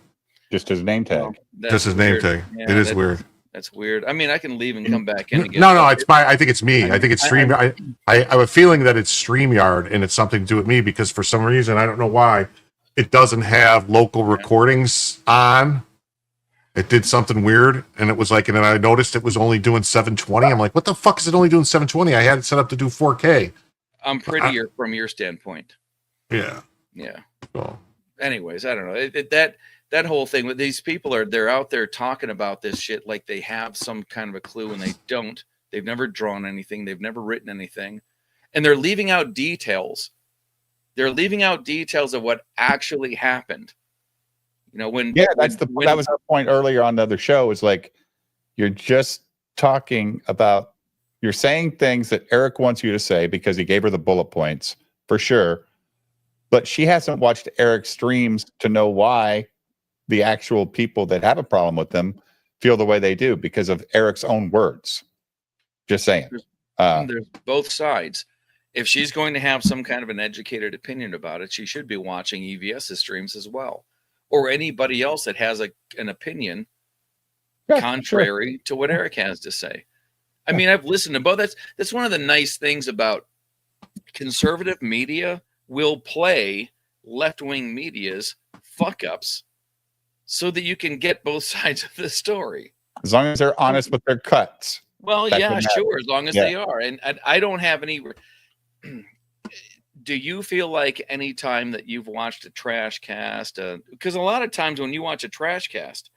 Just his name tag. Just his name tag. Yeah, it is weird. That's weird. I mean, I can leave and come back in again. No, it's I think it's me. I think it's StreamYard. I have a feeling that it's StreamYard, and it's something to do with me because for some reason, I don't know why, it doesn't have local recordings on. It did something weird, and it was like, and then I noticed it was only doing 720. I'm like, what the fuck is it only doing 720? I had it set up to do 4K. I'm prettier from your standpoint. Yeah. Yeah. So. Anyways, I don't know. That whole thing with these people they're out there talking about this shit like they have some kind of a clue, and they don't. They've never drawn anything. They've never written anything, and they're leaving out details. They're leaving out details of what actually happened. You know, that was our point earlier on the other show. Is like you're just talking about, you're saying things that Eric wants you to say because he gave her the bullet points for sure, but she hasn't watched Eric's streams to know why the actual people that have a problem with them feel the way they do because of Eric's own words. Just saying. There's both sides. If she's going to have some kind of an educated opinion about it, she should be watching EVS's streams as well, or anybody else that has an opinion contrary to what Eric has to say. I mean, I've listened to both. That's one of the nice things about conservative media. Will play left-wing media's fuck-ups so that you can get both sides of the story. As long as they're honest with their cuts. Well, yeah, sure. As long as they are. And I don't have any. Do you feel like any time that you've watched a trash cast, because a lot of times when you watch a trash cast,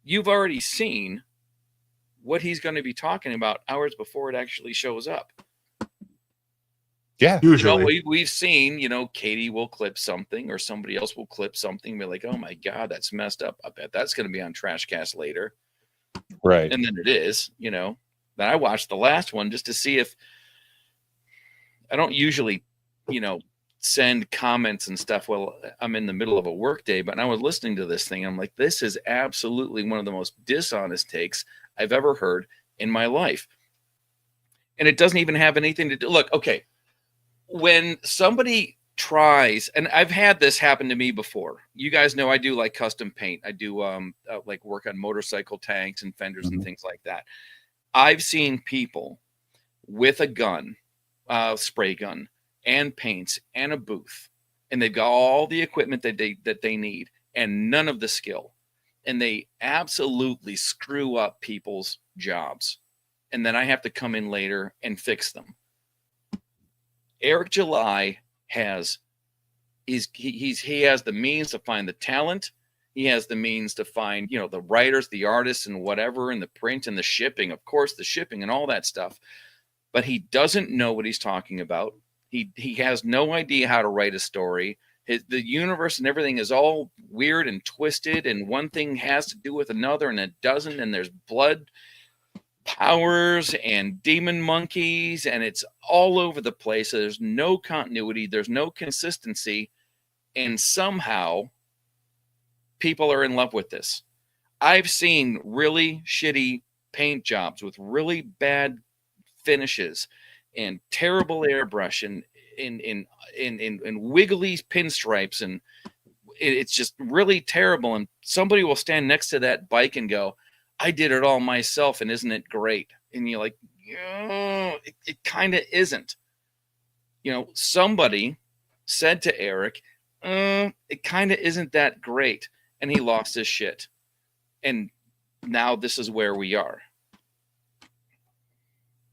you've already seen what he's going to be talking about hours before it actually shows up. Yeah, usually we've seen, Katie will clip something or somebody else will clip something. Be like, oh my God, that's messed up. I bet that's going to be on Trashcast later. Right. And then it is, Then I watched the last one just to see if I don't usually, send comments and stuff while I'm in the middle of a work day, but I was listening to this thing. I'm like, this is absolutely one of the most dishonest takes I've ever heard in my life. And it doesn't even have anything to do. Look, okay. When somebody tries, and I've had this happen to me before. You guys know I do like custom paint. I do like work on motorcycle tanks and fenders and things like that. I've seen people with a gun, spray gun, and paints and a booth, and they've got all the equipment that they need and none of the skill, and they absolutely screw up people's jobs, and then I have to come in later and fix them. Eric July has the means to find the talent. He has the means to find, the writers, the artists, and whatever, and the print and the shipping, of course, the shipping and all that stuff. But he doesn't know what he's talking about. He has no idea how to write a story. The universe and everything is all weird and twisted, and one thing has to do with another, and it doesn't. And there's blood powers and demon monkeys, and it's all over the place. So there's no continuity, there's no consistency, and somehow people are in love with this. I've seen really shitty paint jobs with really bad finishes and terrible airbrush and in wiggly pinstripes, and it's just really terrible. And somebody will stand next to that bike and go, I did it all myself, and isn't it great? And you're like, it kind of isn't. Somebody said to Eric, it kind of isn't that great. And he lost his shit. And now this is where we are.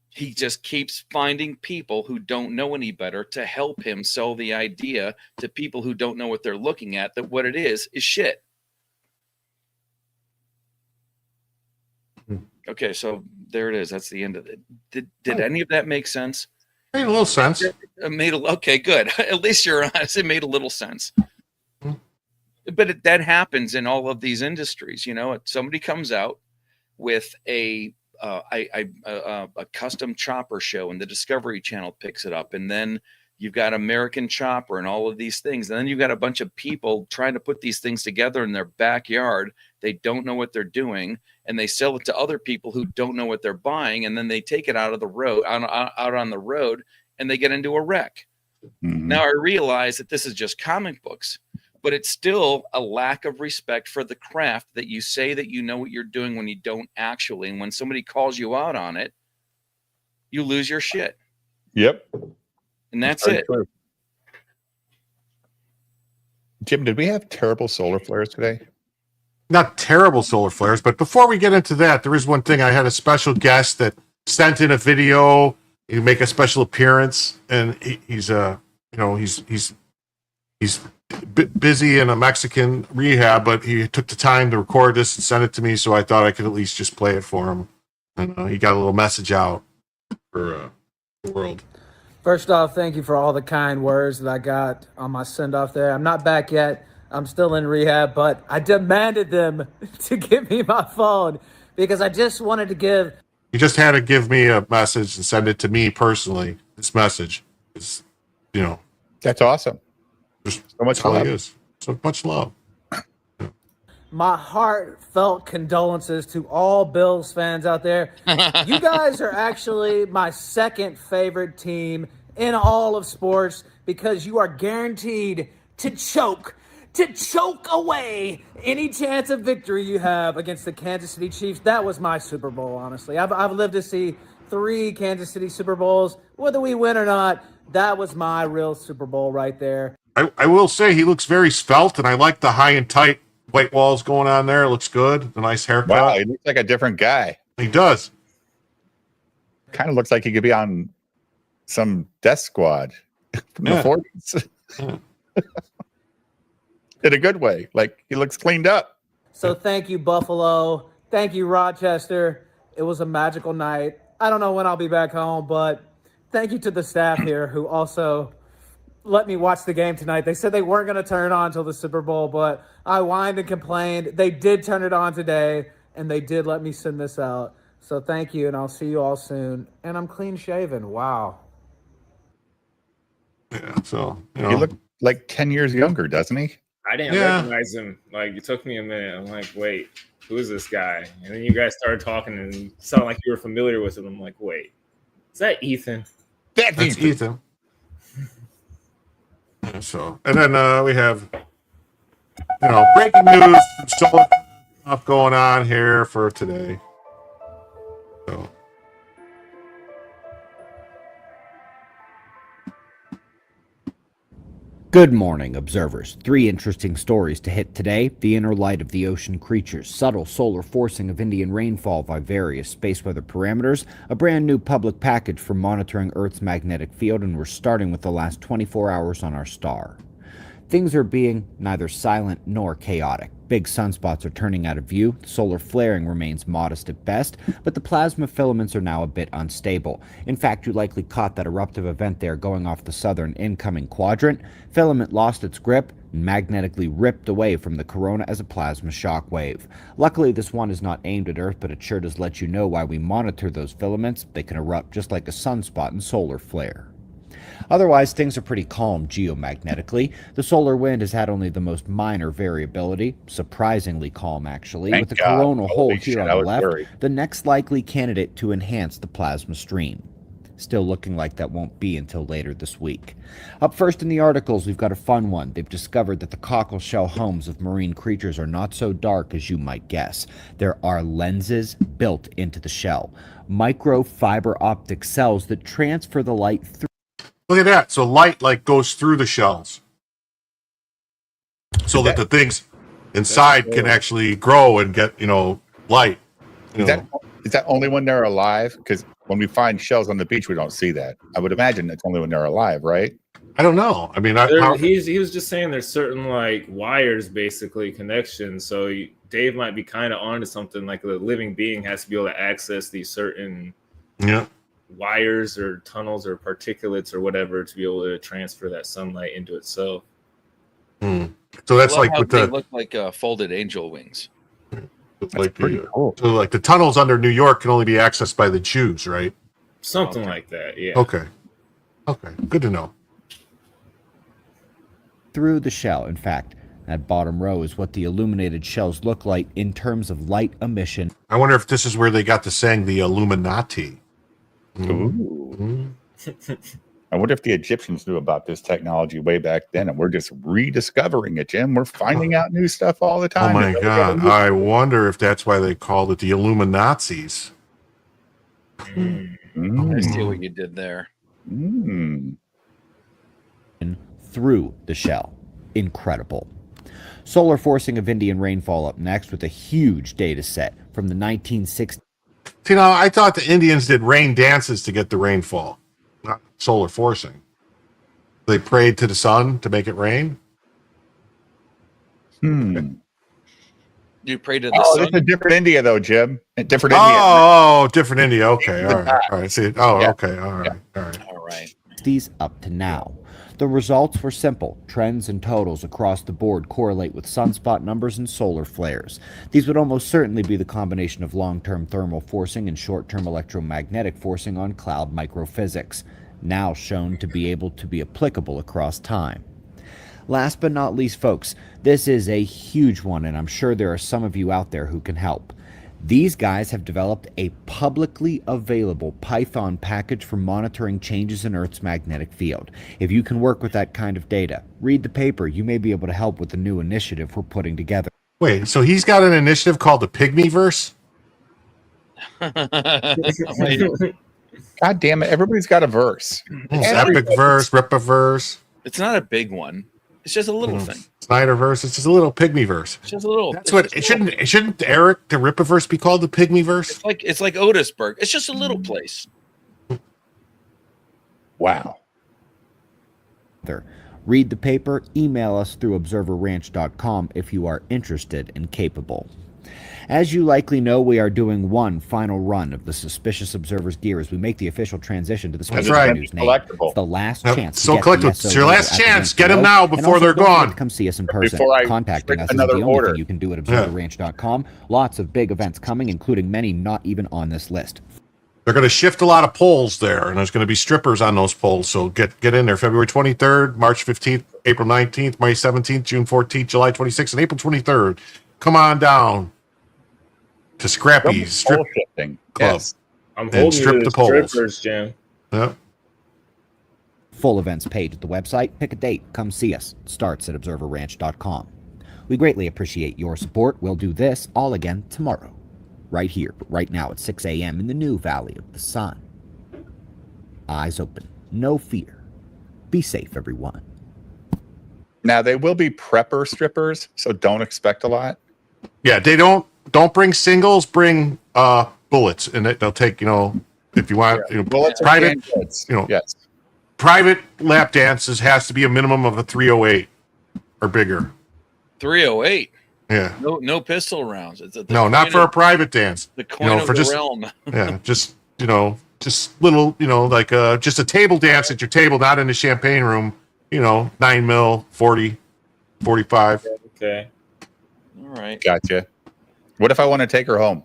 He just keeps finding people who don't know any better to help him sell the idea to people who don't know what they're looking at, that what it is shit. Okay, so there it is. That's the end of it. Did any of that make sense? Made a little sense. Okay, good. At least you're honest. It made a little sense. But that happens in all of these industries. You know, somebody comes out with a custom chopper show, and the Discovery Channel picks it up, and then you've got American Chopper and all of these things, and then you've got a bunch of people trying to put these things together in their backyard. They don't know what they're doing, and they sell it to other people who don't know what they're buying, and then they take it out of the road, out on the road, and they get into a wreck. Mhm. Now I realize that this is just comic books, but it's still a lack of respect for the craft that you say that you know what you're doing when you don't actually. And when somebody calls you out on it, you lose your shit. Yep. And that's Very it. true. Jim, did we have terrible solar flares today? Not terrible solar flares, but before we get into that, there is one thing. I had a special guest that sent in a video. He make a special appearance, and he's busy in a Mexican rehab, but he took the time to record this and send it to me, so I thought I could at least just play it for him. And he got a little message out for the world. First off, thank you for all the kind words that I got on my send-off there. I'm not back yet. I'm still in rehab, but I demanded them to give me my phone because I just wanted to give... He just had to give me a message and send it to me personally. This message is, That's awesome. Just so much all love. it is. So much love. My heartfelt condolences to all Bills fans out there. You guys are actually my second favorite team in all of sports because you are guaranteed to choke away any chance of victory you have against the Kansas City Chiefs. That was my Super Bowl, honestly. I've lived to see 3 Kansas City Super Bowls. Whether we win or not, that was my real Super Bowl right there. I will say he looks very svelte, and I like the high and tight white walls going on there. It looks good. The nice haircut. Wow, he looks like a different guy. He does. Kind of looks like he could be on some death squad from the 40s. In a good way. Like, he looks cleaned up. So thank you, Buffalo. Thank you, Rochester. It was a magical night. I don't know when I'll be back home, but thank you to the staff here who also let me watch the game tonight. They said they weren't going to turn it on until the Super Bowl, but I whined and complained. They did turn it on today, and they did let me send this out. So thank you, and I'll see you all soon. And I'm clean shaven. Wow. Yeah, so, He looked like 10 years younger, doesn't he? I didn't recognize him. Like, it took me a minute. I'm like, wait, who is this guy? And then you guys started talking and you sounded like you were familiar with him. I'm like, wait, is that Ethan? That's Ethan. So, and then we have, breaking news, some stuff going on here for today. So. Good morning, observers. 3 interesting stories to hit today. The inner light of the ocean creatures, subtle solar forcing of Indian rainfall by various space weather parameters, a brand new public package for monitoring Earth's magnetic field, and we're starting with the last 24 hours on our star. Things are being neither silent nor chaotic. Big sunspots are turning out of view, solar flaring remains modest at best, but the plasma filaments are now a bit unstable. In fact, you likely caught that eruptive event there going off the southern incoming quadrant. Filament lost its grip and magnetically ripped away from the corona as a plasma shock wave. Luckily, this one is not aimed at Earth, but it sure does let you know why we monitor those filaments. They can erupt just like a sunspot and solar flare. Otherwise, things are pretty calm geomagnetically. The solar wind has had only the most minor variability, surprisingly calm actually, Thank with the God. coronal hole Holy here shit, on I the was left, worried. the next likely candidate to enhance the plasma stream. Still looking like that won't be until later this week. Up first in the articles, we've got a fun one. They've discovered that the cockle shell homes of marine creatures are not so dark as you might guess. There are lenses built into the shell, microfiber optic cells that transfer the light through. Look at that. So light goes through the shells. So that the things inside can actually grow and get, light. Is that only when they're alive? Because when we find shells on the beach, we don't see that. I would imagine it's only when they're alive, right? I don't know. I mean, he was just saying there's certain wires, basically connections. So Dave might be kind of onto something. Like the living being has to be able to access these certain wires or tunnels or particulates or whatever to be able to transfer that sunlight into itself. So that's like with they look like folded angel wings. Like cool. So like the tunnels under New York can only be accessed by the Jews, right? Something like that, yeah. Okay, good to know. Through the shell, in fact, that bottom row is what the illuminated shells look like in terms of light emission. I wonder if this is where they got the saying the Illuminati. Ooh. I wonder if the Egyptians knew about this technology way back then, and we're just rediscovering it, Jim. We're finding out new stuff all the time. Oh my God! I wonder if that's why they called it the Illuminazis. I see what you did there. Through the shell. Incredible. Solar forcing of Indian rainfall up next with a huge data set from the 1960s. See, now I thought the Indians did rain dances to get the rainfall, not solar forcing. They prayed to the sun to make it rain. You pray to the sun. It's a different India, though, Jim. Different India. Oh, different India. Okay, all right. See, okay, all right. These up to now. The results were simple. Trends and totals across the board correlate with sunspot numbers and solar flares. These would almost certainly be the combination of long-term thermal forcing and short-term electromagnetic forcing on cloud microphysics, now shown to be able to be applicable across time. Last but not least, folks, this is a huge one, and I'm sure there are some of you out there who can help. These guys have developed a publicly available Python package for monitoring changes in Earth's magnetic field. If you can work with that kind of data, read the paper. You may be able to help with the new initiative we're putting together. Wait, so he's got an initiative called the Pygmyverse? God damn it. Everybody's got a verse. Epic verse, Ripiverse. It's not a big one. It's just a little thing. Snyderverse. It's just a little Pygmyverse. It's just a little. That's what it shouldn't. Shouldn't Eric the Ripiverse be called the Pygmyverse? It's like Otisburg. It's just a little place. Wow. Read the paper. Email us through observerranch.com if you are interested and capable. As you likely know, we are doing one final run of the Suspicious Observer's gear as we make the official transition to the Special News name. It's the last chance. So collectible. It's your last chance. Get them now before they're gone. Come see us in person. Contacting us is the only thing you can do at observerranch.com. Lots of big events coming, including many not even on this list. They're going to shift a lot of polls there, and there's going to be strippers on those polls. So get in there. February 23rd, March 15th, April 19th, May 17th, June 14th, July 26th, and April 23rd. Come on down to Scrappy's Strip Club. Yes. I'm holding you to the strippers, Jim. Yep. Full events page at the website. Pick a date. Come see us. Starts at observerranch.com. We greatly appreciate your support. We'll do this all again tomorrow. Right here, but right now at 6 a.m. in the new Valley of the Sun. Eyes open. No fear. Be safe, everyone. Now, they will be prepper strippers, so don't expect a lot. Yeah, they don't bring singles, bring bullets, and they'll take, if you want, bullets, private, yes, private lap dances has to be a minimum of a 308 or bigger. 308. Yeah. No pistol rounds. No, not for a private dance. The coin of for the realm. Yeah, just little, like just a table dance at your table, not in the champagne room. 9mm, 40, 45. Okay. All right. Gotcha. What if I want to take her home?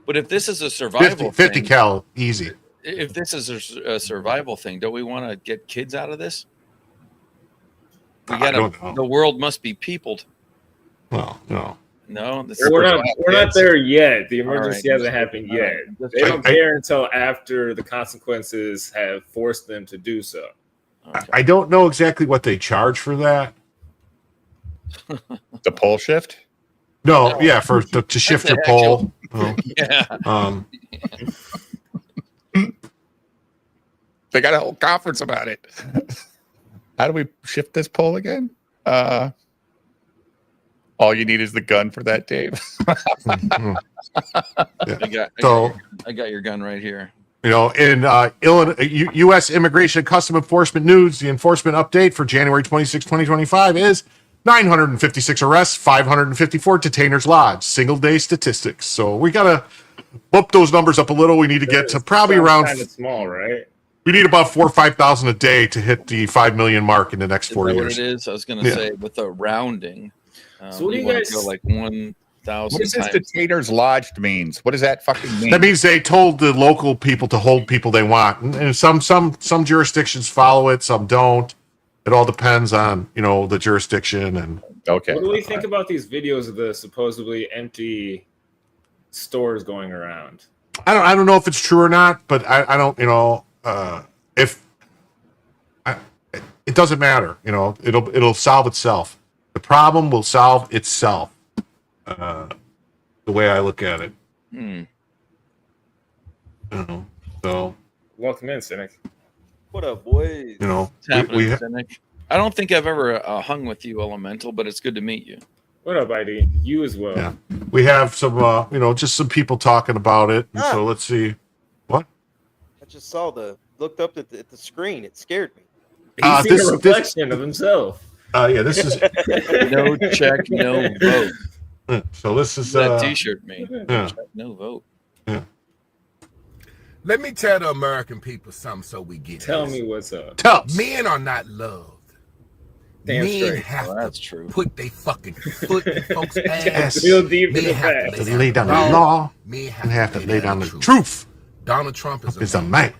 But if this is a survival 50 thing, cal, easy. If this is a survival thing, don't we want to get kids out of this? The world must be peopled. Well, no. No, we're not there yet. The emergency hasn't happened yet. They don't care until after the consequences have forced them to do so. Okay. I don't know exactly what they charge for that. The pole shift? No, yeah, to shift your pole. Yeah. They got a whole conference about it. How do we shift this pole again? All you need is the gun for that, Dave. I got your gun right here. In Illinois, U.S. Immigration and Custom Enforcement News, the enforcement update for January 26, 2025 is 956 arrests, 554 detainers lodged. Single day statistics. So we got bump those numbers up a little. We need to get to probably around. Kind of small, right? We need about 4,000 or 5,000 a day to hit the 5 million mark in the next 4 years. What it is? I was going to say with a rounding. So what do you guys go like 1,000? What does this detainers lodged means? What does that fucking mean? That means they told the local people to hold people they want, and some jurisdictions follow it, some don't. It all depends on the jurisdiction and. Okay. What do we think about these videos of the supposedly empty stores going around? I don't know if it's true or not, but I don't it doesn't matter. It'll solve itself. The problem will solve itself. The way I look at it. So welcome in, Cynic. What up, boys? What's happening, Cynic? I don't think I've ever hung with you, Elemental, but it's good to meet you. What up, ID? You as well. Yeah. We have some, just some people talking about it. And so let's see. What? I just looked up at the screen. It scared me. He's seen a reflection of himself. Yeah, this is no check, no vote. So this is that T-shirt made. Yeah. Check, no vote. Yeah. Let me tell the American people something so we get Tell me what's up. Men are not loved. Damn Men straight. have to put their fucking foot in folks' ass. Real deep Men in the have facts. to lay down the law. Men And have to lay down the truth. truth. Donald Trump Is a man.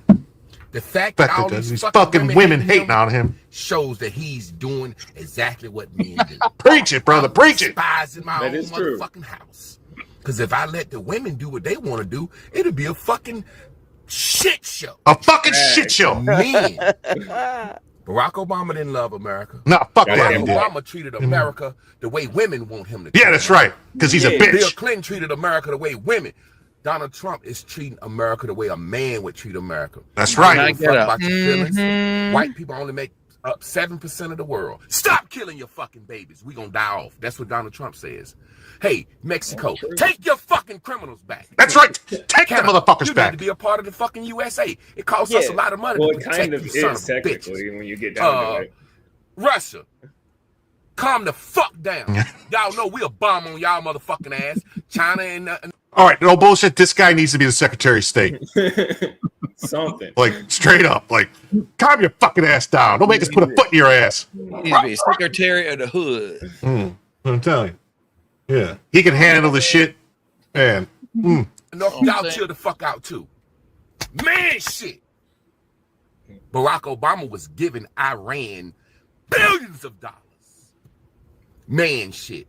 The fact that all These these fucking women hating on him shows that he's doing exactly what men do. Preach it, brother. Preach it. Spies in my That own is true. motherfucking house. Because if I let the women do what they want to do, it'll be a fucking shit show. A fucking shit show. Men. Barack Obama didn't love America. No, fuck Barack that. He did. Obama treated America the way women want him to. Yeah, that's right. Because he's a Bill bitch. Clinton treated America the way women. Donald Trump is treating America the way a man would treat America. That's right. I don't give a fuck about your feelings. White people only make up 7% of the world. Stop killing your fucking babies. We gonna die off. That's what Donald Trump says. Hey, Mexico, take your fucking criminals back. That's right. Take the motherfuckers you back. need to be a part of the fucking USA. It costs us a lot of money Well, to it protect kind of you, son is of a bitch. technically when you get down to it. Russia, calm the fuck down. Y'all know we'll bomb on y'all motherfucking ass. China and All right, no bullshit. This guy needs to be the Secretary of State. Something. Like, straight up. Like, calm your fucking ass down. Don't make us put a foot in your ass. He needs to be Secretary of the Hood. I'm telling you. Yeah. He can handle the shit. Man. No, y'all chill the fuck out too. Man, shit. Barack Obama was giving Iran billions of dollars. Man, shit.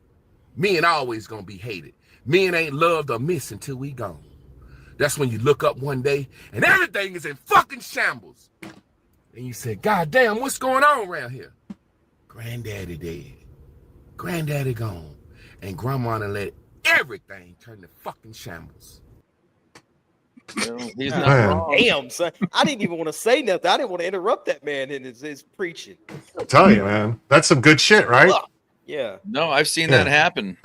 Men always gonna be hated. Men ain't loved or missed until we gone. That's when you look up one day and everything is in fucking shambles. And you say, God damn, what's going on around here? Granddaddy dead. Granddaddy gone. And grandma done let everything turn to fucking shambles. He's not wrong. Damn, son. I didn't even want to say nothing. I didn't want to interrupt that man in his preaching. I'm telling you, man. That's some good shit, right? Yeah. No, I've seen that happen.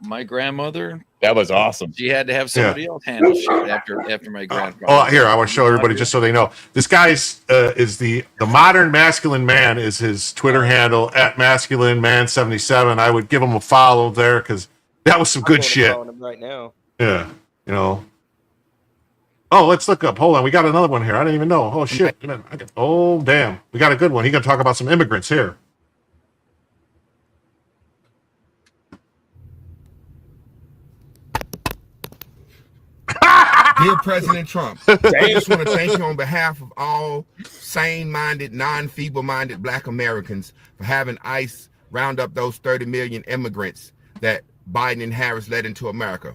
My grandmother. That was awesome. She had to have somebody else handle shit after my grandfather. Oh, here, I want to show everybody just so they know. This guy is the modern masculine man is his Twitter handle at masculineman77. I would give him a follow there because that was some good shit. Him right now. Yeah, Oh, let's look up. Hold on, we got another one here. I didn't even know. Oh shit! Oh damn, we got a good one. He's gonna talk about some immigrants here. Dear President Trump, I just want to thank you on behalf of all sane-minded, non-feeble-minded Black Americans for having ICE round up those 30 million immigrants that Biden and Harris led into America.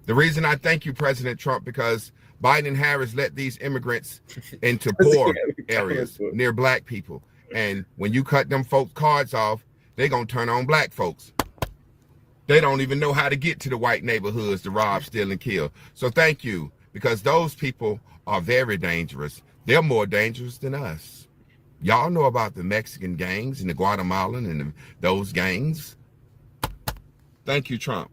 The reason I thank you, President Trump, because Biden and Harris let these immigrants into poor areas near Black people. And when you cut them folks' cards off, they're going to turn on Black folks. They don't even know how to get to the white neighborhoods to rob, steal, and kill. So thank you, because those people are very dangerous. They're more dangerous than us. Y'all know about the Mexican gangs and the Guatemalan and those gangs. Thank you, Trump.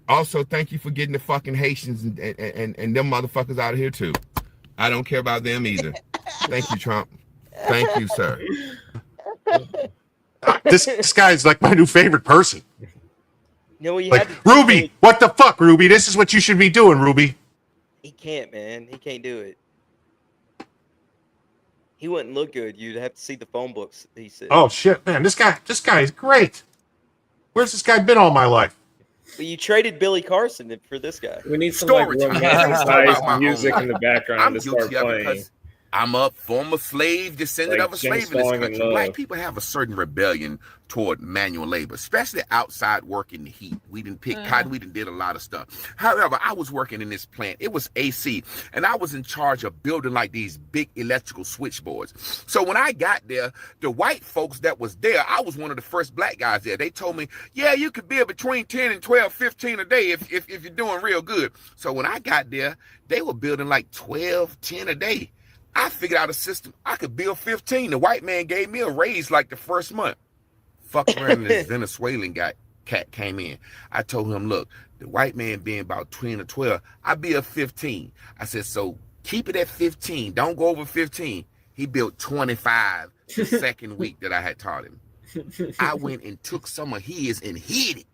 Also, thank you for getting the fucking Haitians and them motherfuckers out of here, too. I don't care about them either. Thank you, Trump. Thank you, sir. This guy's like my new favorite person. No, he Like, had to Ruby, what the fuck, Ruby? This is what you should be doing, Ruby. He can't, man. He can't do it. He wouldn't look good. You'd have to see the phone books. He said. Oh shit, man, this guy is great. Where's this guy been all my life? But you traded Billy Carson for this guy. We need some like romanticized music in the background I'm to start guilty of it playing. because I'm a former slave, descendant Like of a Jim slave in this falling in country. love. Black people have a certain rebellion toward manual labor, especially outside work in the heat. We didn't pick cotton, we didn't did a lot of stuff. However, I was working in this plant. It was AC, and I was in charge of building like these big electrical switchboards. So when I got there, the white folks that was there, I was one of the first black guys there. They told me, yeah, you could build between 10 and 12, 15 a day if you're doing real good. So when I got there, they were building like 12, 10 a day. I figured out a system. I could build 15. The white man gave me a raise like the first month. Fuck around, and this Venezuelan cat came in. I told him, look, the white man being about 20 or 12, I build 15. I said, so keep it at 15. Don't go over 15. He built 25 the second week that I had taught him. I went and took some of his and hid it.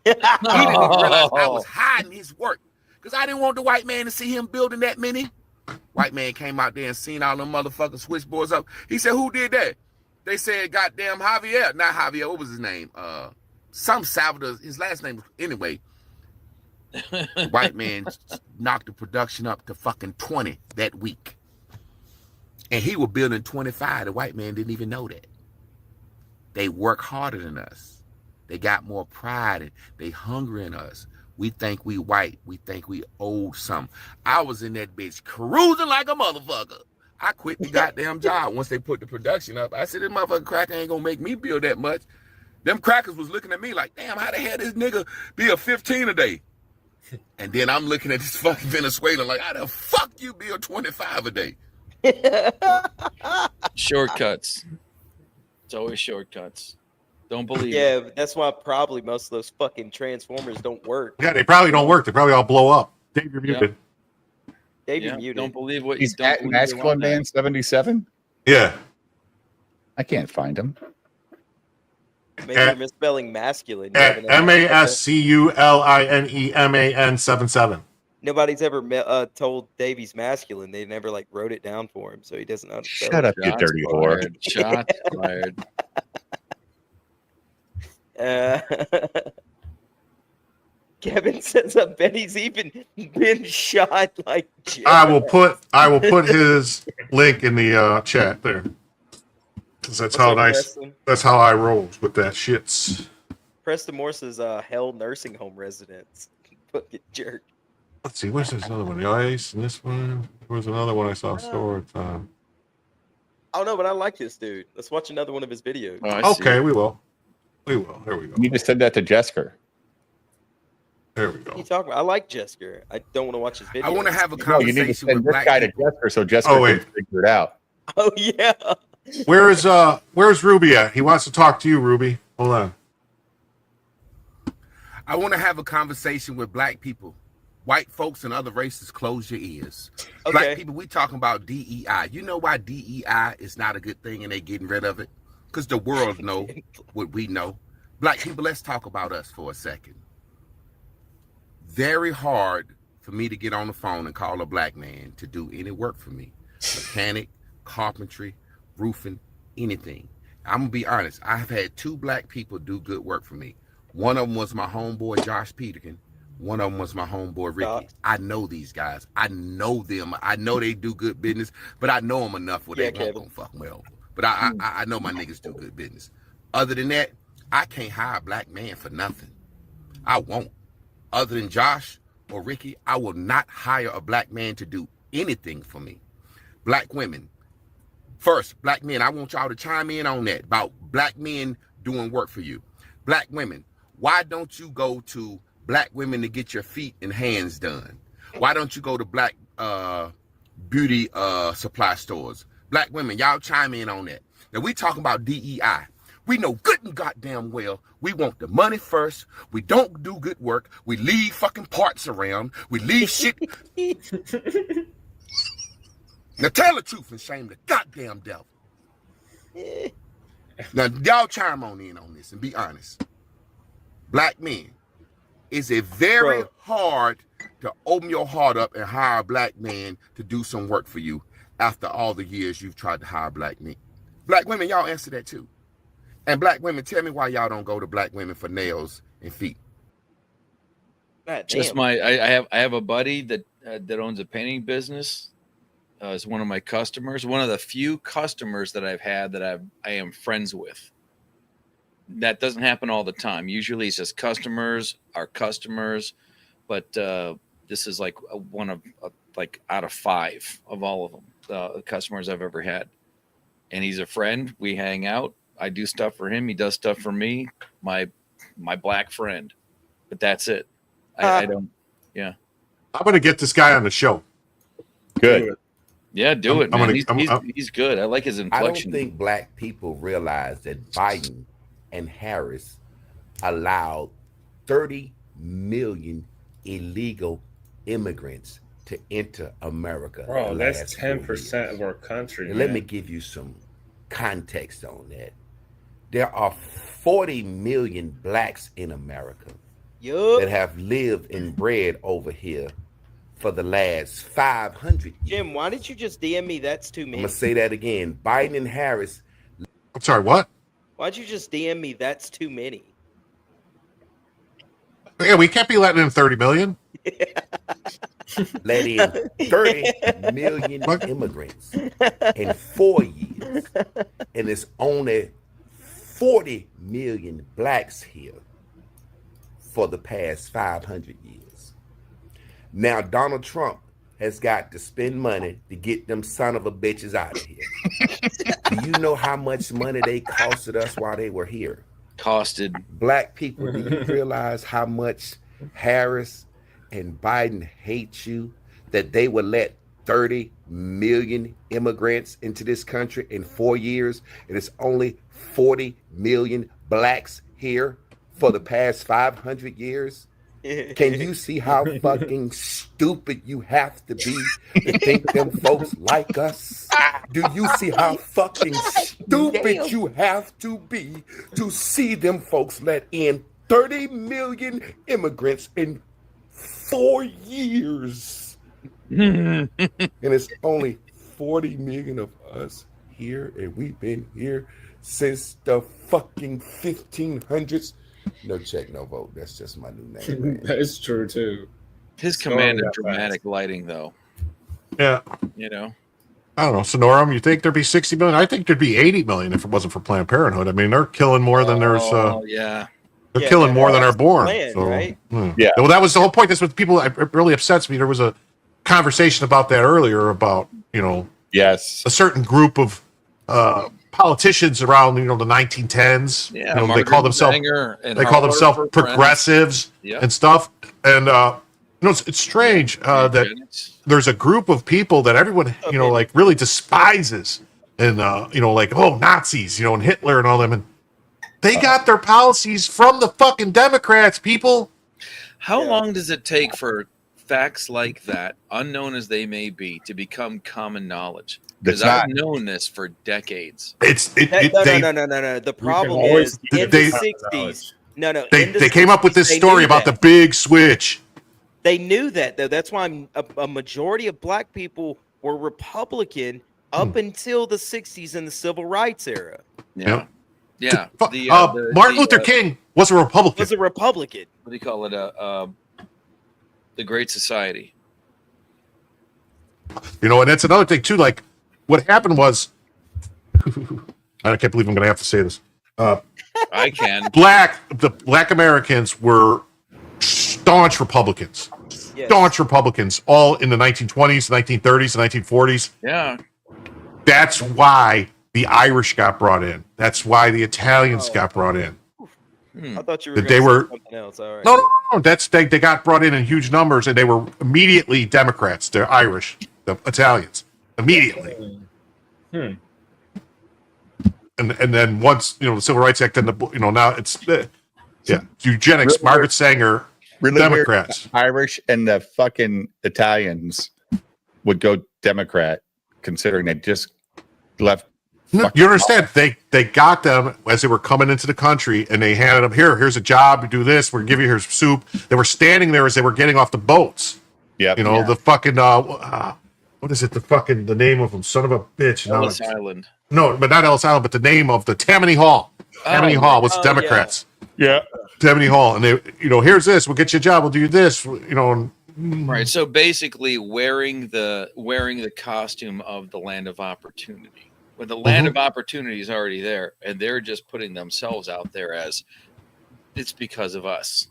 He didn't even realize I was hiding his work because I didn't want the white man to see him building that many. White man came out there and seen all them motherfucking switchboards up. He said, who did that? They said, goddamn Javier. Not Javier, what was his name? Some Salvador, his last name. Anyway, the white man knocked the production up to fucking 20 that week. And he was building 25. The white man didn't even know that. They work harder than us. They got more pride and they hungry in us. We think we white. We think we old something. I was in that bitch cruising like a motherfucker. I quit the goddamn job once they put the production up. I said, this motherfucking cracker ain't gonna make me build that much. Them crackers was looking at me like, damn, how the hell this nigga be a 15 a day? And then I'm looking at this fucking Venezuelan like, how the fuck you be a 25 a day? Shortcuts. It's always shortcuts. Don't believe Yeah, it. but that's why probably most of those fucking transformers don't work. Yeah, they probably don't work. They probably all blow up. Dave, you're muted. Dave, Yeah, you're muted. don't believe what He's don't at believe Masculine you're on Man 77. Yeah. I can't find him. Maybe you're misspelling masculine. At MASCULINEMAN77. Nobody's ever told Dave he's masculine. They never like wrote it down for him, so he doesn't understand. Shut up, you dirty whore. Shots fired. Kevin says, I bet he's even been shot like Jim. I will put his link in the chat there. 'Cause that's how nice. That's how I roll with that shits. Preston Moore says, hell nursing home residents. Fucking jerk. Let's see, where's this other one? The ice and this one. There was another one I saw stored. I don't know, but I like this dude. Let's watch another one of his videos. Okay, we will. We will. There we go. You need to send that to Jessica. There we go. You talk about, I like Jessica. I don't want to watch his video. I want to have a No, you need to conversation send with this black guy to people. Jessica so Jessica Oh, wait. can figure it out. Oh yeah. Where's Ruby at? He wants to talk to you, Ruby. Hold on. I want to have a conversation with black people. White folks and other races, close your ears. Okay. Black people, we talking about DEI. You know why DEI is not a good thing and they getting rid of it? Because the world know what we know. Black people, let's talk about us for a second. Very hard for me to get on the phone and call a black man to do any work for me. Mechanic, carpentry, roofing, anything. I'm gonna be honest. I've had 2 black people do good work for me. One of them was my homeboy, Josh Peterkin. One of them was my homeboy, Ricky. I know these guys. I know them. I know they do good business, but I know them enough where they won't gonna fuck me over. But I know my niggas do good business. Other than that, I can't hire a black man for nothing. I won't. Other than Josh or Ricky, I will not hire a black man to do anything for me. Black women. First, black men, I want y'all to chime in on that about black men doing work for you. Black women, why don't you go to black women to get your feet and hands done? Why don't you go to black beauty supply stores? Black women, y'all chime in on that. Now we talking about DEI. We know good and goddamn well we want the money first. We don't do good work. We leave fucking parts around. We leave shit. Now tell the truth and shame the goddamn devil. Now y'all chime on in on this and be honest. Black men, is it very hard to open your heart up and hire a black man to do some work for you after all the years you've tried to hire black men? Black women, y'all answer that too. And black women, tell me why y'all don't go to black women for nails and feet. Just I have a buddy that owns a painting business. Is one of my customers, one of the few customers that I've had that I am friends with. That doesn't happen all the time. Usually it's just customers are customers, but this is like one of like out of 5 of all of them, the customers I've ever had. And he's a friend. We hang out. I do stuff for him. He does stuff for me. My black friend, but that's it. I don't. Yeah. I'm going to get this guy on the show. Good. Yeah, do it, man. He's good. I like his inflection. I don't think black people realize that Biden and Harris allowed 30 million illegal immigrants to enter America. Bro, that's 10% of our country. And let me give you some context on that. There are 40 million blacks in America that have lived and bred over here for the last 500 years. Jim, why didn't you just DM me? That's too many. I'm going to say that again. Biden and Harris. I'm sorry, what? Why'd you just DM me? That's too many. Yeah, we can't be letting in 30 million. Let in 30 million immigrants in 4 years. And it's only 40 million blacks here for the past 500 years. Now, Donald Trump has got to spend money to get them son of a bitches out of here. Do you know how much money they costed us while they were here? Costed. Black people, do you realize how much Harris and Biden hate you, that they would let 30 million immigrants into this country in 4 years, and it's only 40 million blacks here for the past 500 years? Can you see how fucking stupid you have to be to think them folks like us? Do you see how fucking stupid you have to be to see them folks let in 30 million immigrants in 4 years? And it's only 40 million of us here, and we've been here since the fucking 1500s. No check, no vote. That's just my new name. Man. That's true too. His command of dramatic lighting, though. Yeah. You know. I don't know, Sonorum, you think there'd be 60 million? I think there'd be 80 million if it wasn't for Planned Parenthood. I mean, they're killing more than there's. Yeah. They're killing more than are born. Plan, so, right? Yeah. Well, that was the whole point. That's what people. It really upsets me. There was a conversation about that earlier about yes, a certain group of politicians around the 1910s. Yeah, they call themselves progressives and stuff. And it's strange that there's a group of people that everyone like really despises, and like Nazis, and Hitler and all them, and they got their policies from the fucking Democrats, people. How long does it take for facts like that, unknown as they may be, to become common knowledge? Because I've known this for decades. No. The problem is in the 60s. They came up with this story about the big switch. They knew that, though. That's why a majority of black people were Republican up until the 60s and the Civil Rights era. Yeah. Yeah. Martin Luther King was a Republican. What do you call it? The Great Society. And that's another thing, too. Like, what happened was, I can't believe I'm going to have to say this. I can. The black Americans were staunch Republicans. Yes. Staunch Republicans, all in the 1920s, 1930s, 1940s. Yeah. That's why the Irish got brought in. That's why the Italians got brought in. I thought you were going to say something else. All right. No. They got brought in huge numbers, and they were immediately Democrats. They're Irish, the Italians, immediately. And then once the Civil Rights Act, and now it's eugenics. Margaret Sanger, Democrats, Irish, and the fucking Italians would go Democrat, considering they just left No, you understand? They got them as they were coming into the country, and they handed them here's a job. You do this. We're giving you here's soup. They were standing there as they were getting off the boats. Yeah, you know the fucking what is it? The name of them, son of a bitch. Ellis Island. No, but not Ellis Island, but the name of the Tammany Hall. Tammany Hall was Democrats. Yeah. Tammany Hall, and they, here's this. We'll get you a job. We'll do this. Right. So basically, wearing the costume of the land of opportunity, when the land of opportunity is already there, and they're just putting themselves out there as it's because of us,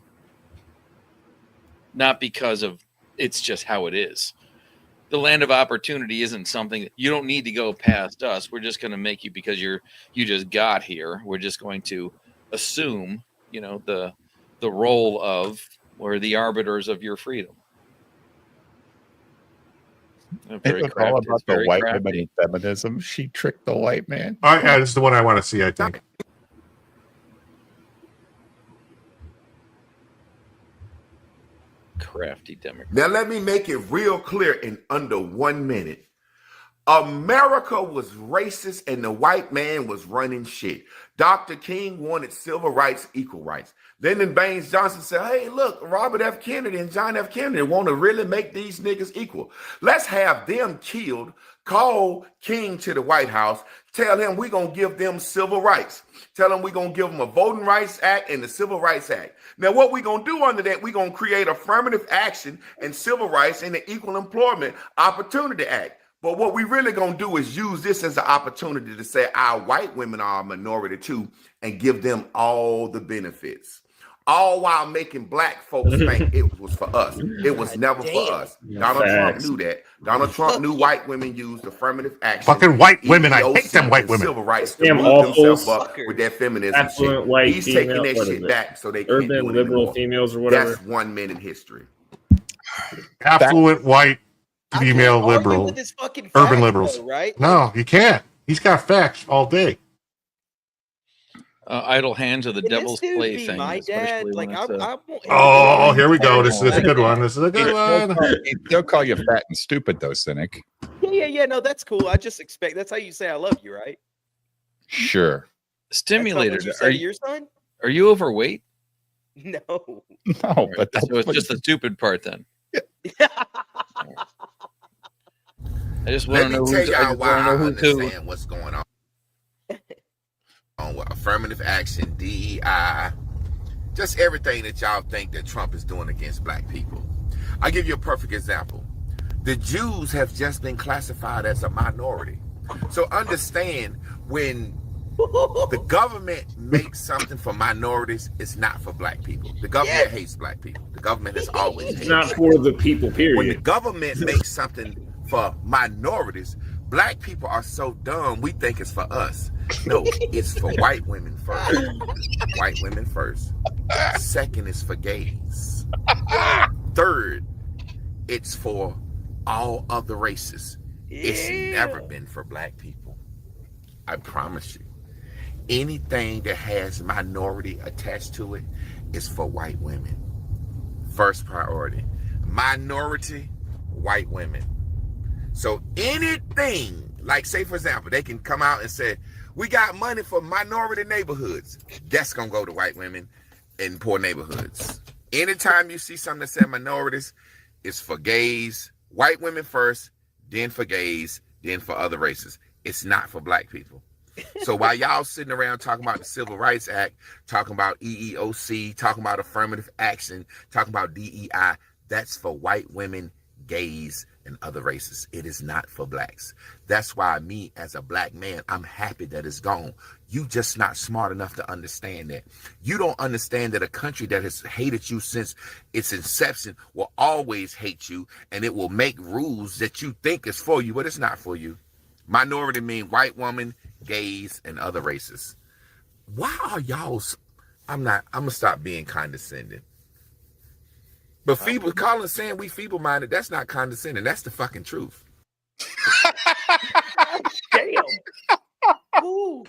not because of it's just how it is. The land of opportunity isn't something that you don't need to go past us. We're just going to make you because you just got here. We're just going to assume, the role of or the arbiters of your freedom. Very all about the white women and feminism. She tricked the white man. All right, this is the one I want to see, I think. Crafty Democrat. Now let me make it real clear in under 1 minute. America was racist and the white man was running shit. Dr. King wanted civil rights, equal rights. Lyndon Baines Johnson said, hey, look, Robert F. Kennedy and John F. Kennedy want to really make these niggas equal. Let's have them killed, call King to the White House, tell him we're going to give them civil rights. Tell him we're going to give them a Voting Rights Act and the Civil Rights Act. Now, what we're going to do under that, we're going to create affirmative action and civil rights and the Equal Employment Opportunity Act. But what we really going to do is use this as an opportunity to say our white women are a minority too and give them all the benefits. All while making black folks think it was for us. It was never for us. Donald Trump knew that. Donald Trump knew white women used affirmative action. Fucking white women. I hate them white women. Civil rights to move themselves up with their feminism shit. White He's female, taking that shit back so they urban can't do it liberal anymore. females or whatever. That's 1 minute history. Affluent white female liberal, urban liberals. Though, right? No, you can't. He's got facts all day. Idle hands are the devil's plaything. My dad, like Oh, here we go. This is a good one. This is a good one. They'll call you fat and stupid, though, cynic. Yeah. No, that's cool. I just expect that's how you say I love you, right? Sure. Stimulated. Are you your son? Are you overweight? No. No, but so it's just the stupid part then. I just want to know Let me tell y'all why I who. understand what's going on. With affirmative action, DEI, just everything that y'all think that Trump is doing against black people. I'll give you a perfect example. The Jews have just been classified as a minority. So understand, when the government makes something for minorities, it's not for black people. The government hates black people. The government has always hated It's not black for people. the people, period. When the government makes something for minorities, black people are so dumb, we think it's for us. No, it's for white women first. White women first. Second is for gays. Third, it's for all other races. It's never been for black people. I promise you. Anything that has minority attached to it is for white women. First priority. Minority, white women. So anything, like say for example, they can come out and say, we got money for minority neighborhoods. That's gonna go to white women in poor neighborhoods. Anytime you see something that says minorities, it's for gays, white women first, then for gays, then for other races. It's not for black people. So while y'all sitting around talking about the Civil Rights Act, talking about EEOC, talking about affirmative action, talking about DEI, that's for white women, gays, and other races. It is not for blacks. That's why me as a black man, I'm happy that it's gone. You just not smart enough to understand that. You don't understand that a country that has hated you since its inception will always hate you, and it will make rules that you think is for you, but it's not for you. Minority mean white woman, gays, and other races. Why are y'all? I'm gonna stop being condescending. But feeble, Colin saying we feeble-minded, that's not condescending. That's the fucking truth. Damn. Ooh.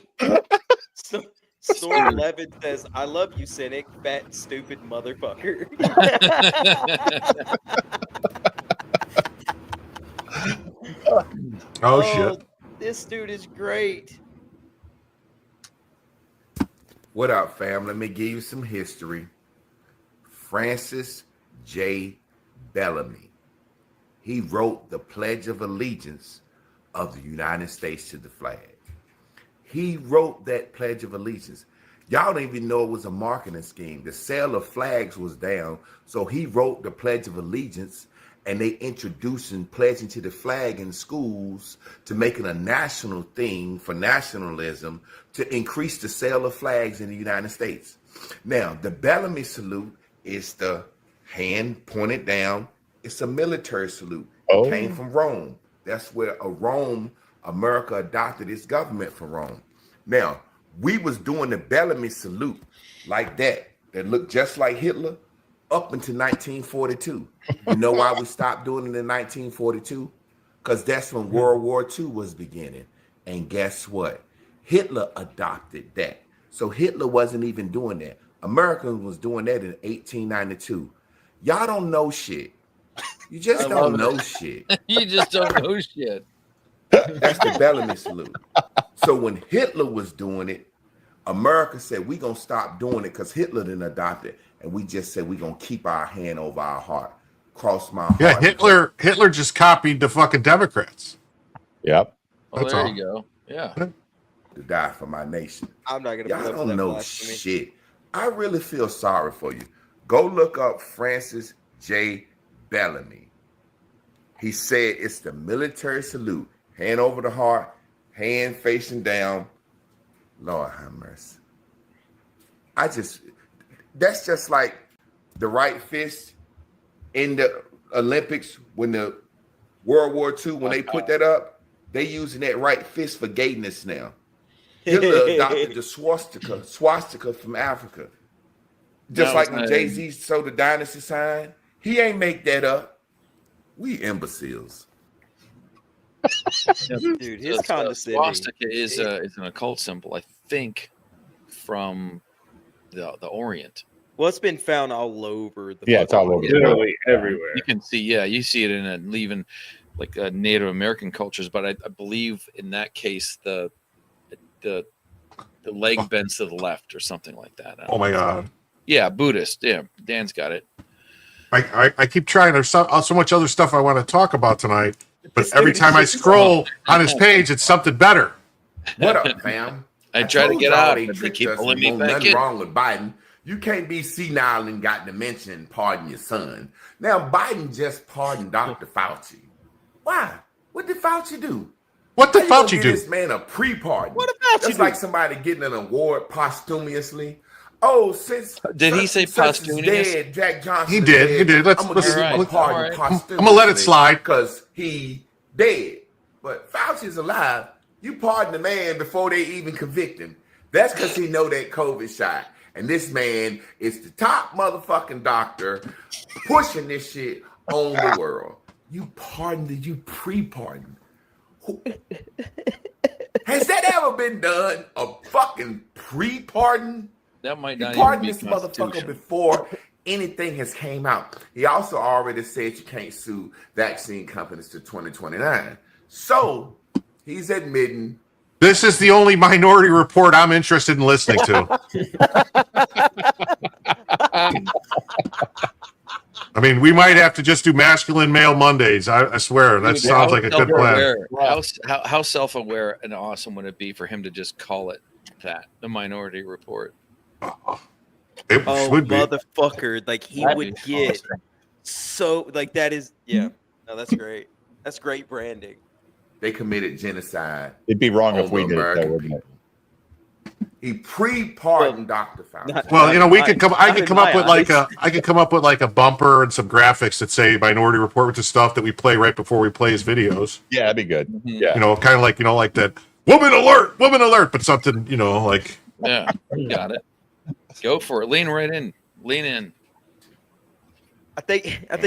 Snort 11 says, I love you, cynic, fat, stupid motherfucker. Oh, shit. This dude is great. What up, fam? Let me give you some history. Francis J. Bellamy. He wrote the Pledge of Allegiance of the United States to the flag. He wrote that Pledge of Allegiance. Y'all don't even know it was a marketing scheme. The sale of flags was down, so he wrote the Pledge of Allegiance, and they introducing pledging to the flag in schools to make it a national thing for nationalism to increase the sale of flags in the United States. Now, the Bellamy salute is the hand pointed down. It's a military salute. It came from Rome. That's where America adopted its government from Rome. Now, we was doing the Bellamy salute like that looked just like Hitler up until 1942. You know why we stopped doing it in 1942? Because that's when World War II was beginning. And guess what? Hitler adopted that. So Hitler wasn't even doing that. Americans was doing that in 1892. Y'all don't know shit. You just don't know shit. You just don't know shit. That's the Bellamy salute. So when Hitler was doing it, America said, we're going to stop doing it because Hitler didn't adopt it. And we just said, we're going to keep our hand over our heart. Cross my heart. Yeah, Hitler just copied the fucking Democrats. Yep. Oh, there you go. Yeah. To die for my nation. I'm not going to. Y'all don't know shit. I really feel sorry for you. Go look up Francis J. Bellamy. He said it's the military salute. Hand over the heart, hand facing down. Lord have mercy. That's just like the right fist in the Olympics when the World War II, when they put that up, they using that right fist for gayness now. Hitler adopted the swastika from Africa. Just like when Jay-Z sold the dynasty sign, he ain't make that up. We imbeciles. Dude, his condescending. Swastika is an occult symbol, I think, from the Orient. Well, it's been found all over the. Yeah, it's all over. Literally everywhere. You can see, you see it in even like Native American cultures, but I believe in that case the leg bends to the left or something like that. Oh my God. Yeah, Buddhist. Yeah, Dan's got it. I keep trying. There's so much other stuff I want to talk about tonight, but every time I scroll on his page, it's something better. What up, fam? I try to get out, but they keep pulling me back nothing in. wrong with Biden. You can't be senile and got dementia and pardon your son. Now, Biden just pardoned Dr. Fauci. Why? What did Fauci do? What did Fauci do? This man a pre-pardon. What did Fauci That's do? like somebody getting an award posthumously. Oh, since did he say posthumous? Dead, Jack Johnson. He did. He did. Let's I'm gonna let it slide because he dead. But Fauci's alive. You pardon the man before they even convict him. That's because he know that COVID shot. And this man is the top motherfucking doctor pushing this shit on the world. You pardoned, you pre-pardoned. Has that ever been done? A fucking pre-pardon? That might You not pardon even this be motherfucker before anything has came out. He also already said you can't sue vaccine companies to 2029. So he's admitting. This is the only Minority Report I'm interested in listening to. I mean, we might have to just do Masculine Male Mondays. I swear, that sounds like a good plan. How self-aware and awesome would it be for him to just call it that, the Minority Report? It would be. Motherfucker, like he That'd would be get awesome. so like that is no, that's great. That's great branding. They committed genocide. It'd be wrong on if we the did it, American though, wouldn't it? He pre-pardoned Dr. Fauci. Well, you know, we could come. I could come up with like a bumper and some graphics that say Minority Report with the stuff that we play right before we play his videos. Yeah, that'd be good. Yeah, you know, kind of like like that woman alert, but something like. Yeah, got it. Go for it. Lean right in. Lean in. I think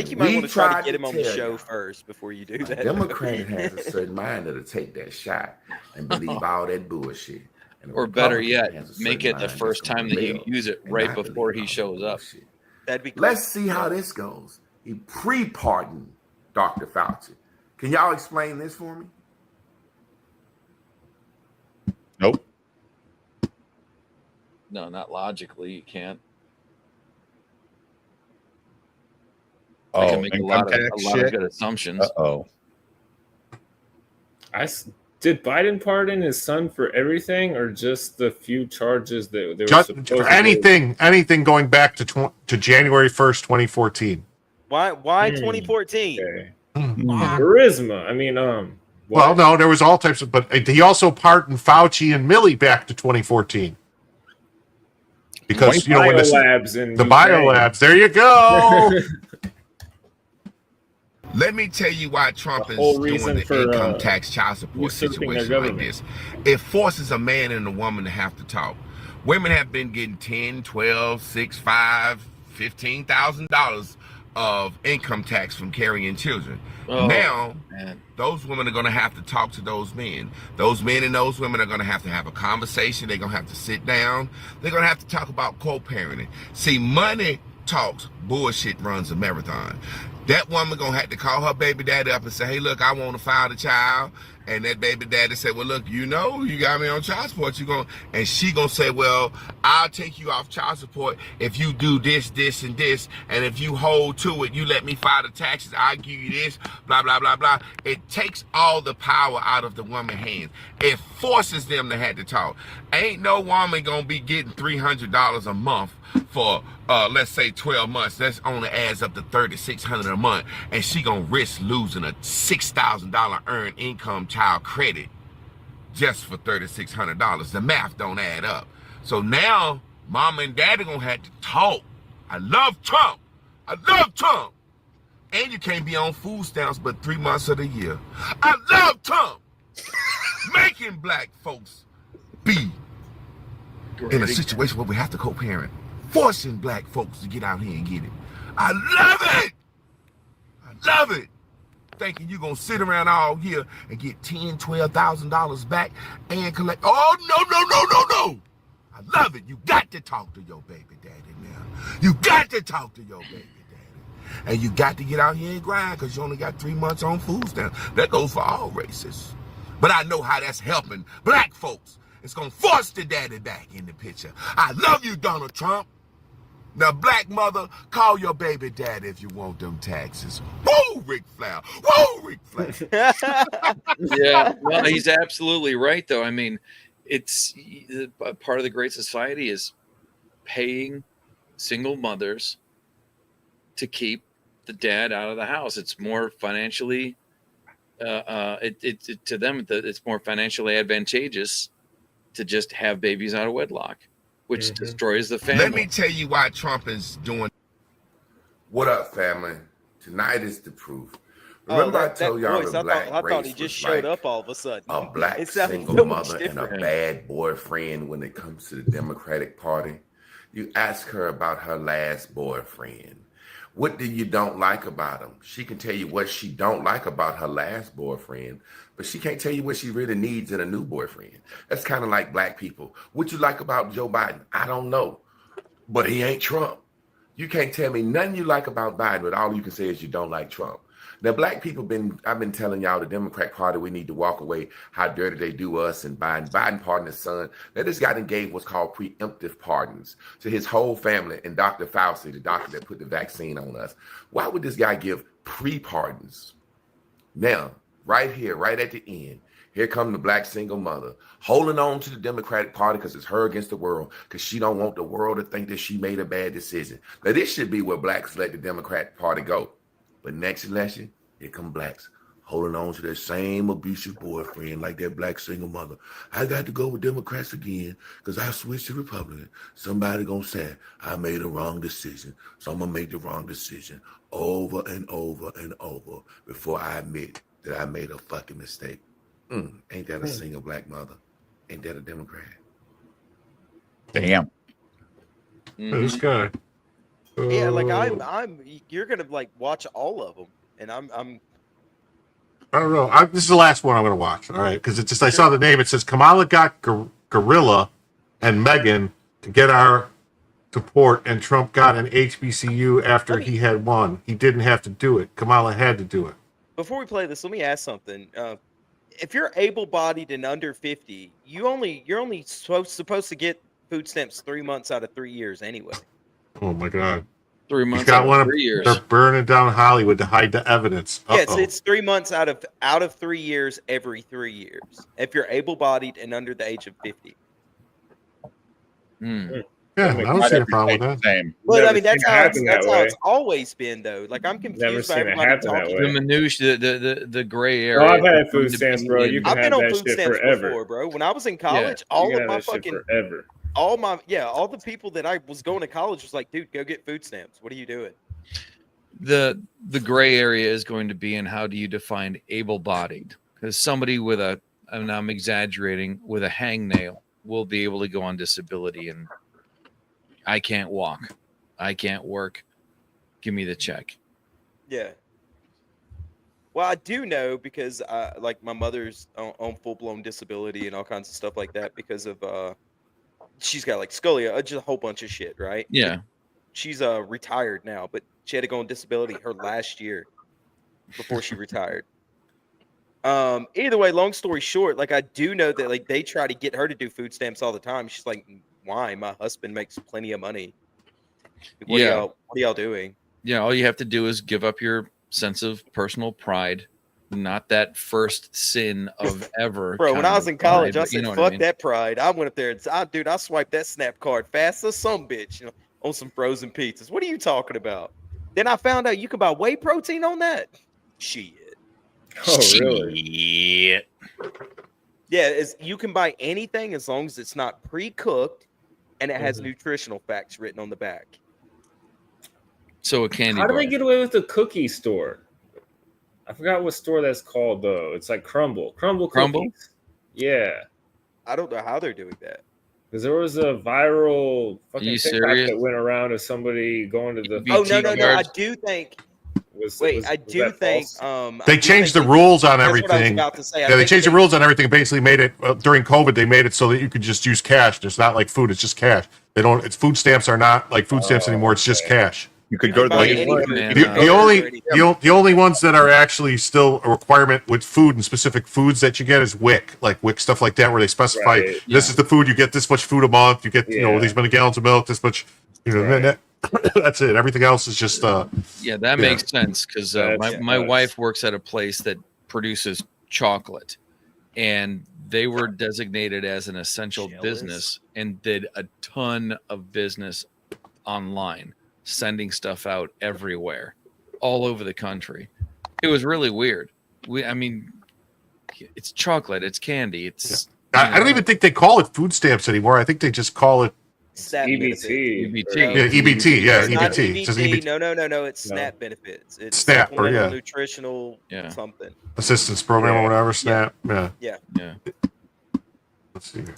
you might want to try to get him on the show first before you do that. Democrat has a certain mind that'll take that shot and believe all that bullshit. Or better yet, make it the first time that you use it right before he shows up. That'd be cool. Let's see how this goes. He pre-pardoned Dr. Fauci. Can y'all explain this for me? Nope. No, not logically. You can't. I can make a lot of good assumptions. Uh-oh. Did Biden pardon his son for everything, or just the few charges that they were Just supposed for anything going back to January 1st, 2014. Why 2014? Charisma. I mean, well, no, there was all types of, but he also pardoned Fauci and Milley back to 2014. Because, you know, when the biolabs, there you go. Let me tell you why Trump is doing the income tax child support situation like this. It forces a man and a woman to have to talk. Women have been getting $10, $12, $6, $5, $15,000 of income tax from carrying children. Now, those women are going to have to talk to those men. Those men and those women are going to have a conversation. They're going to have to sit down. They're going to have to talk about co-parenting. See, money talks, bullshit runs a marathon. That woman gonna have to call her baby daddy up and say, hey, look, I want to file the child. And that baby daddy said, well, look, you know, you got me on child support. And she gonna say, well, I'll take you off child support if you do this, this, and this. And if you hold to it, you let me file the taxes, I'll give you this, blah, blah, blah, blah. It takes all the power out of the woman's hands. It forces them to have to talk. Ain't no woman gonna be getting $300 a month for let's say 12 months. That's only adds up to $3,600 a month, and she gonna risk losing a $6,000 earned income child credit just for $3,600. The math don't add up. So now mom and daddy gonna have to talk. I love Trump. And you can't be on food stamps but 3 months of the year. I love Trump. Making black folks be in a situation where we have to co-parent. Forcing black folks to get out here and get it. I love it. Thinking you're going to sit around all here and get $10,000, $12,000 back and collect. Oh, no. I love it. You got to talk to your baby daddy now. You got to talk to your baby daddy. And you got to get out here and grind because you only got 3 months on food stamps. That goes for all races. But I know how that's helping black folks. It's going to force the daddy back in the picture. I love you, Donald Trump. Now, black mother, call your baby daddy if you want them taxes. Woo, Ric Flair. Yeah, well, he's absolutely right, though. I mean, it's part of the Great Society is paying single mothers to keep the dad out of the house. It's more financially, to them, it's more financially advantageous to just have babies out of wedlock, which destroys the family. Let me tell you why Trump is doing. What up, family? Tonight is the proof. Remember I told y'all the black race thought he just showed up all of a sudden. A black single mother and a bad boyfriend when it comes to the Democratic Party. You ask her about her last boyfriend. What do you don't like about him? She can tell you what she don't like about her last boyfriend, but she can't tell you what she really needs in a new boyfriend. That's kind of like black people. What you like about Joe Biden? I don't know, but he ain't Trump. You can't tell me nothing you like about Biden, but all you can say is you don't like Trump. Now, black people I've been telling y'all the Democrat Party, we need to walk away, how dirty they do us, and Biden pardoned his son. Now, this guy then gave what's called preemptive pardons to his whole family and Dr. Fauci, the doctor that put the vaccine on us. Why would this guy give pre-pardons? Now, right here, right at the end, here come the black single mother holding on to the Democratic Party because it's her against the world, because she don't want the world to think that she made a bad decision. Now, this should be where blacks let the Democratic Party go. But next election, here come blacks holding on to their same abusive boyfriend like that black single mother. I got to go with Democrats again because I switched to Republican. Somebody gonna say I made a wrong decision. So I'm gonna make the wrong decision over and over and over before I admit that I made a fucking mistake. Ain't that a single black mother? Ain't that a Democrat? Damn. This guy. Yeah, like you're gonna like watch all of them, and I'm I don't know. This is the last one I'm going to watch. All right, because it's just I saw the name. It says Kamala got Gorilla and Meghan to get our support, and Trump got an HBCU after he had won. He didn't have to do it. Kamala had to do it. Before we play this, let me ask something. If you're able-bodied and under 50, you're only supposed to get food stamps 3 months out of 3 years anyway. Oh my God. 3 He's months got out one of of 3 years. they're burning down Hollywood to hide the evidence. Yeah, it's 3 months out of 3 years every 3 years. If you're able-bodied and under the age of 50. Yeah, I don't see a problem with that. Same. Well, I mean, Never that's seen it how happen that it's way. always been, though. Like, I'm Never confused by seen it everybody happen that talking. way. The minutiae, the gray Oh, area. I've had food stamps, bro. You can I've been have on that food shit stamps forever. before, bro. When I was in college, You all can of have my that shit fucking forever. all the people that I was going to college was like, dude, go get food stamps. What are you doing? The gray area is going to be in how do you define able-bodied? Because somebody with a, and I'm exaggerating, with a hangnail will be able to go on disability, and I can't walk, I can't work. Give me the check. Yeah. Well, I do know because like my mother's on full-blown disability and all kinds of stuff like that because of she's got like scoliosis, just a whole bunch of shit, right? Yeah. She's retired now, but she had to go on disability her last year before she retired. Either way, long story short, like I do know that like they try to get her to do food stamps all the time. She's like, why? My husband makes plenty of money. Like, what are y'all doing? Yeah, all you have to do is give up your sense of personal pride, not that first sin of ever. Bro, when I was in college, pride, I but you said, know what fuck I mean. that pride. I went up there and I swiped that snap card fast as some bitch, you know, on some frozen pizzas. What are you talking about? Then I found out you can buy whey protein on that. Shit. Oh, really? Shit. Yeah, you can buy anything as long as it's not pre-cooked and it has nutritional facts written on the back. So a candy How do bar. they get away with the cookie store? I forgot what store that's called though. It's like Crumble cookies. Yeah, I don't know how they're doing that. because there was a viral fucking you TikTok serious? that went around of somebody going to the. Oh no! I do think. I do that think. false? They changed the rules on That's what I was everything. about to say. I Yeah, they think changed the rules on everything and basically made it during COVID. They made it so that you could just use cash. It's not like food; it's just cash. They don't. It's food stamps are not like food stamps anymore. It's just cash. You could go to the only ones that are actually still a requirement with food and specific foods that you get is WIC, like WIC stuff like that, where they specify this is the food you get, this much food a month, you get these many gallons of milk, this much, that's it. Everything else is just Yeah, that makes sense because my wife works at a place that produces chocolate, and they were designated as an essential business and did a ton of business online, sending stuff out everywhere, all over the country. It was really weird. I mean, it's chocolate, it's candy, it's. I don't even think they call it food stamps anymore. I think they just call it EBT. EBT. Yeah, EBT. Yeah, It's not EBT. It's just EBT. No. It's SNAP benefits. It's SNAP, or supplemental nutritional something. Assistance program or whatever. SNAP. Yeah. Let's see here.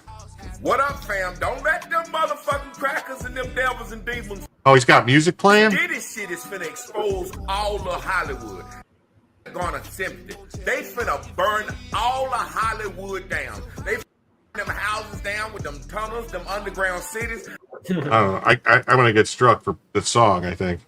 What up, fam? Don't let them motherfucking crackers and them devils and demons. Oh, he's got music playing. This shit is finna expose all of Hollywood. Gonna attempt it. They finna burn all of Hollywood down. They finna them houses down with them tunnels, them underground cities. I don't know. I'm gonna get struck for the song. I think.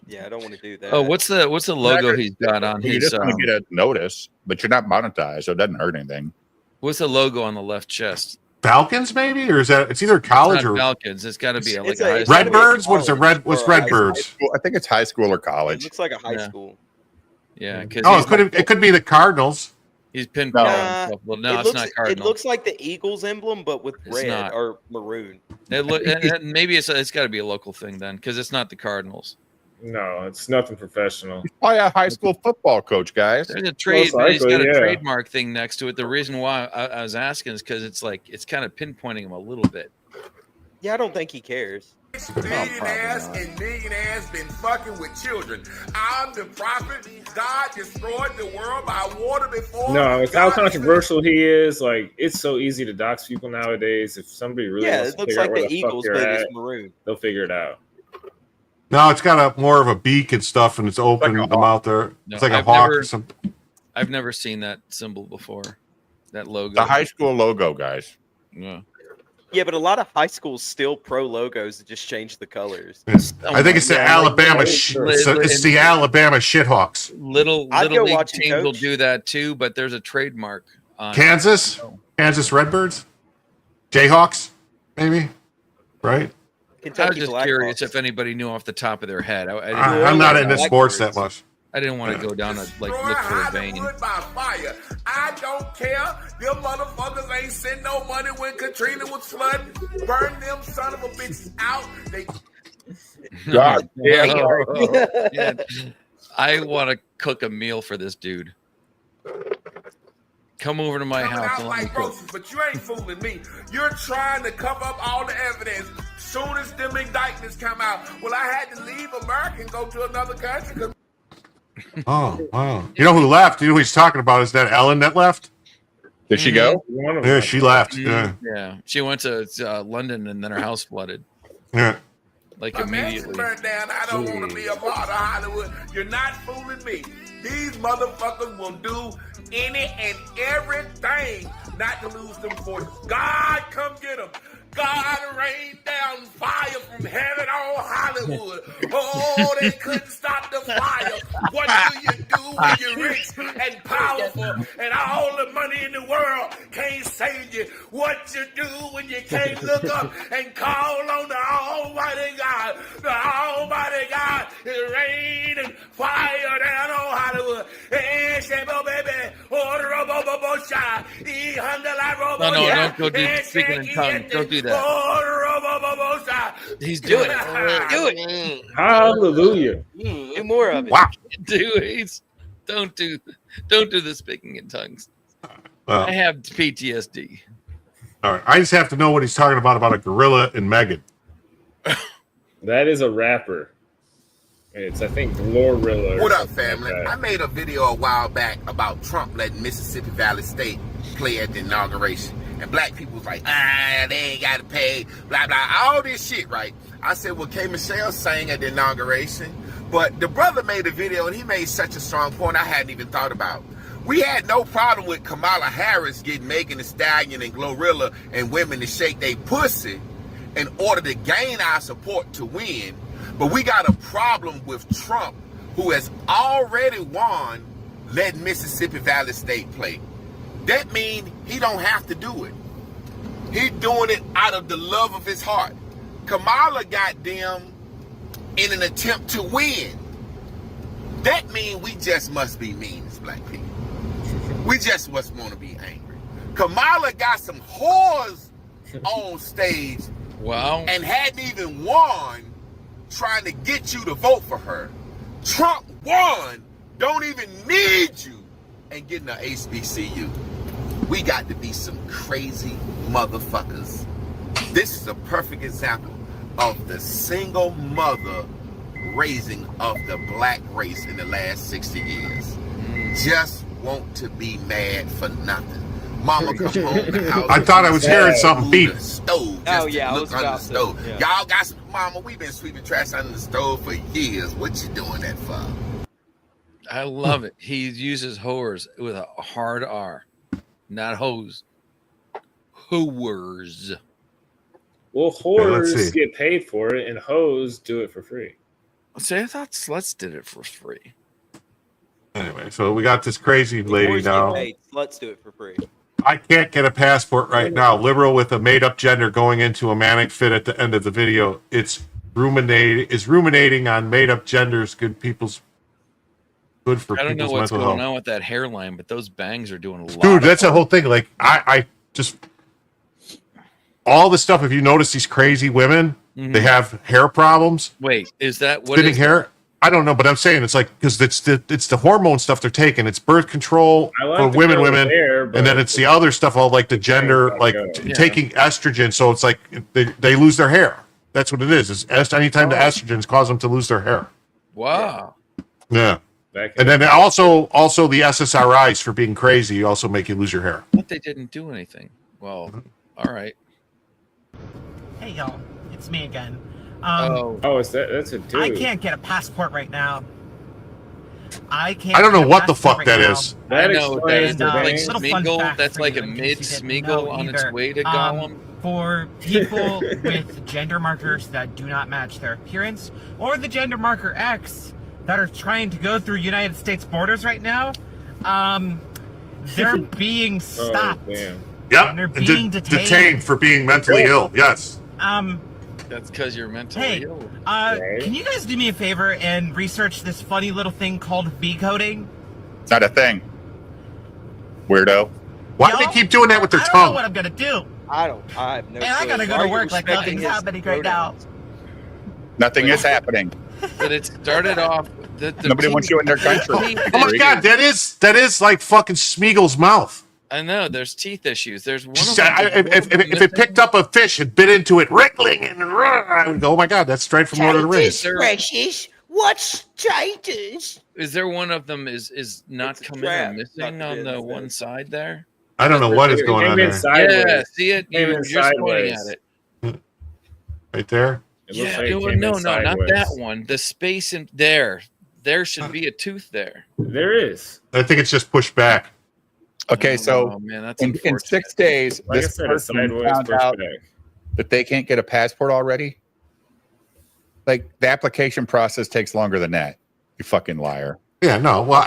Yeah, I don't want to do that. Oh, what's the logo he's got on You his? just want to get a notice, but you're not monetized, so it doesn't hurt anything. What's the logo on the left chest? Falcons, maybe, or is that? It's either college Not or Falcons. It's got to be like It's a high school. Redbirds. What is it? What's Redbirds? I think it's high school or It college. looks like a high school. Yeah, because Oh, it could be the Cardinals. he's pinpointing himself. Well, no, it's not It Cardinal. looks like the Eagles emblem, but with It's red not. or maroon. And maybe it's got to be a local thing then, because it's not the Cardinals. No, it's nothing professional. Probably a high school football coach, guys. There's a trade. Most He's got likely, a yeah. trademark thing next to it. The reason why I was asking is because it's like it's kind of pinpointing him a little bit. Yeah, I don't think he cares. Billionaires and millionaires been fucking with children. I'm the prophet. God destroyed the world by water before. No, it's how controversial he is. Like, it's so easy to dox people nowadays. If somebody really Yeah, wants it to looks figure like out where the the Eagles, fuck but you're it's at, maroon. they'll figure it out. No, it's got more of a beak and stuff, and it's open Like a the mouth there. No, It's like a I've hawk never- or something. I've never seen that symbol before. That logo. The high school logo, guys. Yeah. Yeah, but a lot of high schools still pro logos that just change the colors. I think it's the Alabama. It's the Alabama Shithawks. Little I'd go league watch teams him will coach. do that too, but there's a trademark on Kansas Redbirds, Jayhawks. maybe, right? I was Kentucky just Blackhawks. curious if anybody knew off the top of their head. I'm not into sports that much. I didn't want to go down and like look for a vein. By fire. I don't care. Them motherfuckers ain't send no money when Katrina was flooding. Burn them son of a bitches out. They God Yeah. I want to cook a meal for this dude. Come over to my coming house. out And let me like cook. roaches, but you ain't fooling me. You're trying to cover up all the evidence. Soon as them indictments come out, well, I had to leave America and go to another country. 'Cause Oh, wow. You know who left? You know who he's talking about? Is that Ellen that left? Did she go? Yeah, she left. Yeah. Yeah, she went to London and then her house flooded. Yeah. Like my mansion immediately. burned down. I don't want to be a part of Hollywood. You're not fooling me. These motherfuckers will do any and everything not to lose them forces. God, come get them. God rained down fire from heaven on Hollywood. Oh, they couldn't stop the fire. What do you do when you're rich and powerful and all the money in the world can't save you? What you do when you can't look up and call on the Almighty God? The Almighty God is raining fire down on Hollywood. Hey, Shabo, baby. No, don't go do speaking in tongues. Don't do that. He's doing it. Do it. Hallelujah. Do more of it. Wow. Do it. Don't do the speaking in tongues. Well, I have PTSD. all right. I just have to know what he's talking about a gorilla and Megan. That is a rapper. It's, I think, Glorilla. What up, family? I made a video a while back about Trump letting Mississippi Valley State play at the inauguration. And black people was like, they ain't got to pay, blah, blah, all this shit, right? I said, well, K. Michelle sang at the inauguration. But the brother made a video, and he made such a strong point I hadn't even thought about. We had no problem with Kamala Harris getting Megan Thee Stallion and Glorilla and women to shake their pussy in order to gain our support to win. But we got a problem with Trump, who has already won, letting Mississippi Valley State play. That means he don't have to do it. He's doing it out of the love of his heart. Kamala got them in an attempt to win. That means we just must be mean as black people. We just must want to be angry. Kamala got some whores on stage. Wow. And hadn't even won, trying to get you to vote for her. Trump won, don't even need you, and getting an HBCU. We got to be some crazy motherfuckers. This is a perfect example of the single mother raising of the black race in the last 60 years. Just want to be mad for nothing. Mama come home the house. I thought I was hearing something beep. Stove, Oh, just yeah, to I look was under about the to, stove. yeah. Y'all got some, Mama, we've been sweeping trash under the stove for years. What you doing that for? I love it. He uses whores with a hard R, not hose. Whores. Well, let's whores see. get paid for it, and hoes do it for free. See, I thought sluts did it for free. Anyway, so we got this crazy lady Whores get now. paid. Let's do it for free. I can't get a passport right now. Liberal with a made-up gender going into a manic fit at the end of the video. It's ruminating on made-up genders. Good for I don't know people's what's mental going health. on with that hairline, but those bangs are doing a lot. Dude, that's a whole thing. Like I just all the stuff. If you notice, these crazy women, they have hair problems. Wait, is that what Thinning is hair? I don't know, but I'm saying it's like because it's the hormone stuff they're taking. It's birth control I like for the women, girl with hair, but and then it's the other stuff, all like the gender, like Yeah. taking estrogen. So it's like they lose their hair. That's what it is. It's anytime the estrogens cause them to lose their hair. Wow. Yeah. And then also the SSRIs for being crazy also make you lose your hair. But they didn't do anything. Well, all right. Hey y'all, it's me again. That's a dude. I can't get a passport right now. I don't know what the fuck that is. I know that is And, like little fun Smeagol. fact That's for like you a in mid case you didn't Smeagol know on its either. way to Gollum. For people with gender markers that do not match their appearance, or the gender marker X that are trying to go through United States borders right now, they're being stopped Yep. And they're being detained. Detained for being mentally ill. Yes. That's because you're mentally Hey, ill. can you guys do me a favor and research this funny little thing called V-coding? It's not a thing. Weirdo. Why do they keep doing that with their I don't tongue? know what I'm gonna do. I have no And I clue. gotta go Why to are you work like respecting nothing's his happening right now. pronouns? Nothing is happening. But it started off. Nobody wants you in their country. Oh my God, that is like fucking Smeagol's mouth. I know there's teeth issues. There's one. If it picked up a fish and bit into it, wriggling and I would go, oh my God, that's straight from Lord of the Rings. Precious, what's traitors? Is there one of them is not coming or missing on the one side there? I don't know what is going on there. Yeah, see it? You're just pointing at it. Right there? Yeah, no, not that one. The space in there. There should be a tooth there. There is. I think it's just pushed back. Okay, so Oh, man, that's in 6 days, Like I this said, person sideways found out pushback. that they can't get a passport already. Like the application process takes longer than that. You fucking liar. Yeah, no. Well,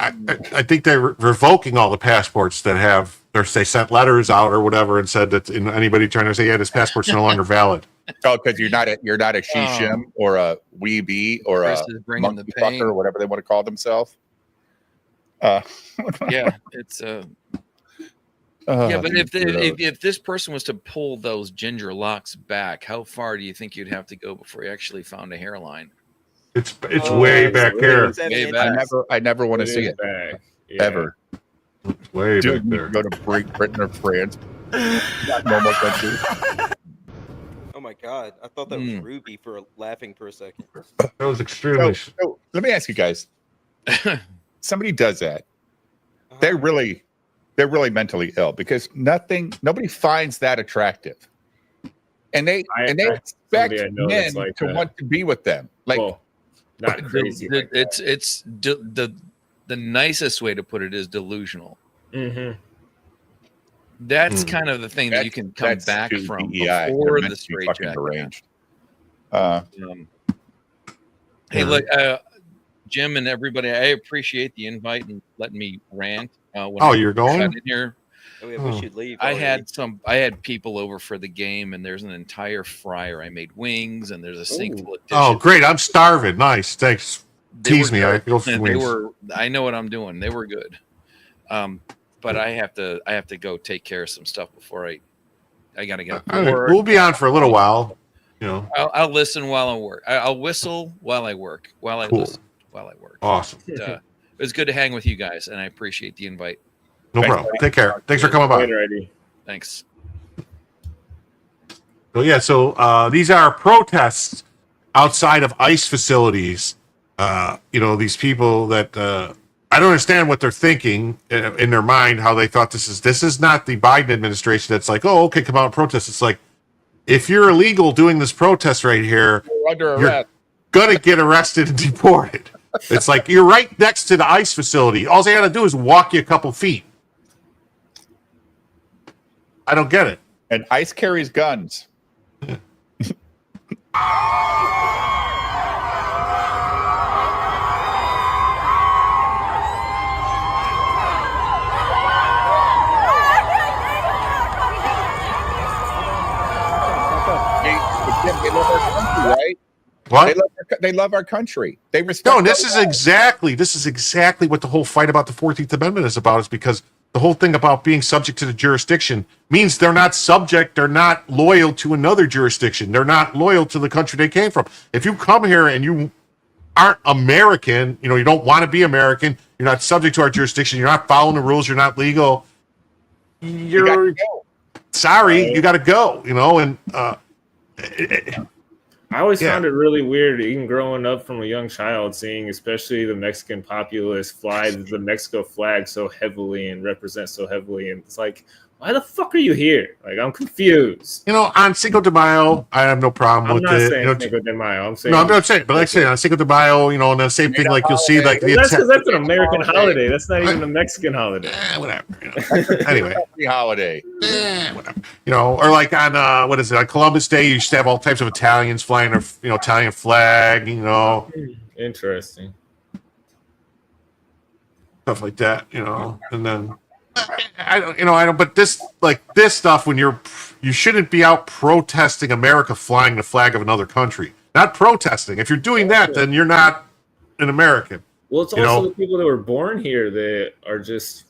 I think they're revoking all the passports that have, or they sent letters out or whatever and said that anybody trying to say, yeah, this passport's no longer valid. Oh, because you're not a shishim or a weebie or Chris a is bringing the monkey pain. fucker or whatever they want to call themselves. Yeah, it's yeah, but if this person was to pull those ginger locks back, how far do you think you'd have to go before you actually found a hairline? It's way back here. Way back. I never want to see it ever. Way Dude, back there. go to Britain or France. Not normal country. Oh my God! I thought that was Ruby laughing for a second. That was extremely. So, let me ask you guys. Somebody does that. They're really mentally ill because nobody finds that attractive, and they expect men like to that. want to be with them. Like, not crazy. It's the nicest way to put it is delusional. Mm-hmm. That's kind of the thing that you can come back from before the straight jacket. Arranged. Hey, look, Jim and everybody, I appreciate the invite and letting me rant. You're going? In here. We should leave. I had people over for the game, and there's an entire fryer. I made wings, and there's a sink full of dishes. Oh, great! I'm starving. Nice, thanks. Tease me. I go for wings. I know what I'm doing. They were good. But I have to go take care of some stuff before I gotta get. All right, we'll be on for a little while. You know, I'll listen while I work. I'll whistle while I work. While I listen while I work. Awesome. It was good to hang with you guys, and I appreciate the invite. No problem. Take care. Thanks for coming by. Thanks. So yeah, these are protests outside of ICE facilities. These people that I don't understand what they're thinking in their mind, how they thought this is not the Biden administration that's like, oh, okay, come out and protest. It's like, if you're illegal doing this protest right here, You're under you're arrest. gonna get arrested and deported. It's like you're right next to the ICE facility. All they gotta do is walk you a couple feet. I don't get it. And ICE carries guns. They love our country, right? What? They love our country. They respect. No, and this is exactly what the whole fight about the 14th Amendment is about, is because the whole thing about being subject to the jurisdiction means they're not loyal to another jurisdiction. They're not loyal to the country they came from. If you come here and you aren't American, you don't want to be American, you're not subject to our jurisdiction, you're not following the rules, you're not legal, you got to go, and I always found it really weird, even growing up from a young child, seeing especially the Mexican populace fly the Mexico flag so heavily and represent so heavily. And it's like, why the fuck are you here? Like, I'm confused. On Cinco de Mayo, I have no problem with it. I'm not saying Cinco de Mayo. I'm saying but like I say, on Cinco de Mayo, and the same thing, like you'll see, like that's because that's an American holiday. That's not even a Mexican holiday. Whatever. Anyway, holiday. Whatever. Or like on on Columbus Day, you used to have all types of Italians flying their Italian flag. Interesting. Stuff like that. And then I don't, but this stuff when you shouldn't be out protesting America flying the flag of another country. Not protesting. If you're doing that, then you're not an American. Well, it's also the people that were born here that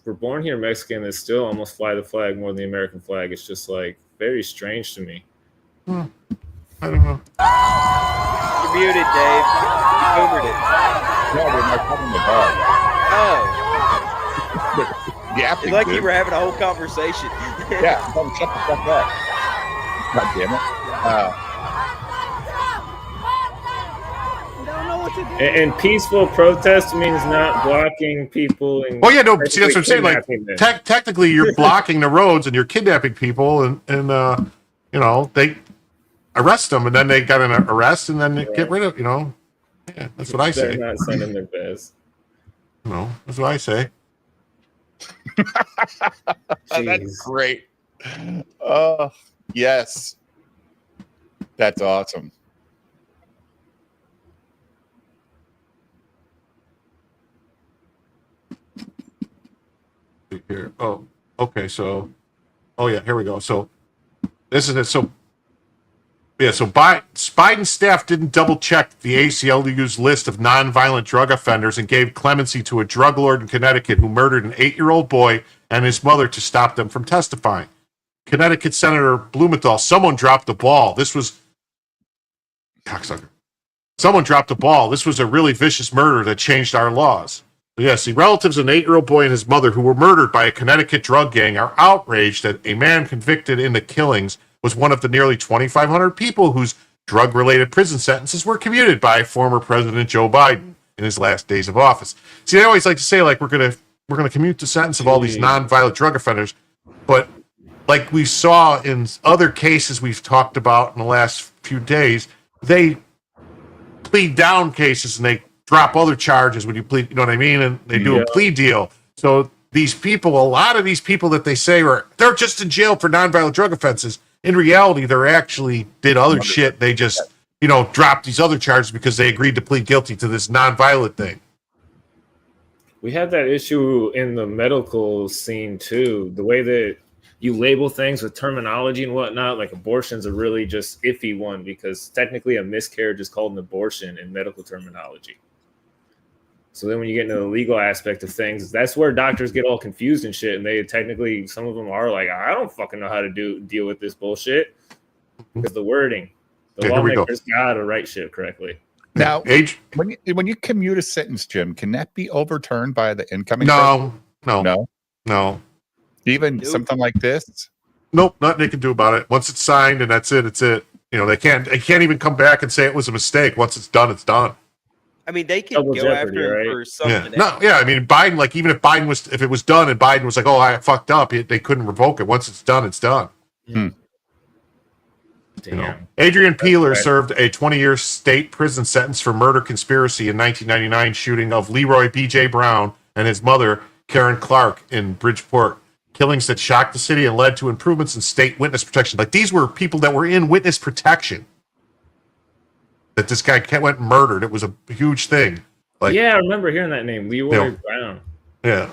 were born here Mexican that still almost fly the flag more than the American flag. It's just like very strange to me. I don't know. You're muted, Dave. You covered it. No, we're not talking about. Oh. Yeah, it's like you were having a whole conversation. Yeah, shut the fuck up. God damn it. And peaceful protest means not blocking people. And see, that's what I'm saying. Like, technically, you're blocking the roads and you're kidnapping people, and they arrest them, and then they got an arrest, and then get rid of, Yeah, that's what I say. They're not sending their best. That's what I say. That's great. Yes. That's awesome. Here. Oh, okay. So, here we go. So, this is it. So, Biden's staff didn't double check the ACLU's list of nonviolent drug offenders and gave clemency to a drug lord in Connecticut who murdered an 8-year-old boy and his mother to stop them from testifying. Connecticut Senator Blumenthal, someone dropped the ball. This was cocksucker. Someone dropped the ball. This was a really vicious murder that changed our laws. Yes, the relatives of an 8-year-old boy and his mother who were murdered by a Connecticut drug gang are outraged that a man convicted in the killings was one of the nearly 2,500 people whose drug-related prison sentences were commuted by former President Joe Biden in his last days of office. See, I always like to say, like, we're gonna commute the sentence of all these nonviolent drug offenders, but like we saw in other cases we've talked about in the last few days, they plead down cases and they drop other charges when you plead, you know what I mean? And they do a plea deal. So these people, a lot of these people that they say they're just in jail for nonviolent drug offenses. In reality, they actually did other shit. They just, dropped these other charges because they agreed to plead guilty to this nonviolent thing. We have that issue in the medical scene too. The way that you label things with terminology and whatnot, like abortion's a really just iffy one because technically a miscarriage is called an abortion in medical terminology. So then when you get into the legal aspect of things, that's where doctors get all confused and shit. And they technically, some of them are like, I don't fucking know how to deal with this bullshit. Because the wording, the lawmakers got to write shit correctly. Now, when you commute a sentence, Jim, can that be overturned by the incoming? No. Even something like this? Nope, nothing they can do about it. Once it's signed and that's it, it's it. They can't even come back and say it was a mistake. Once it's done, it's done. I mean, they can go after him for something. I mean, Biden, like, even if it was done and Biden was like, oh, I fucked up, they couldn't revoke it. Once it's done, it's done. Damn. Adrian Peeler served a 20-year state prison sentence for murder conspiracy in 1999 shooting of Leroy B.J. Brown and his mother, Karen Clark, in Bridgeport. Killings that shocked the city and led to improvements in state witness protection. Like, these were people that were in witness protection. That this guy went and murdered. It was a huge thing. Like, I remember hearing that name, Leroy Brown. Yeah.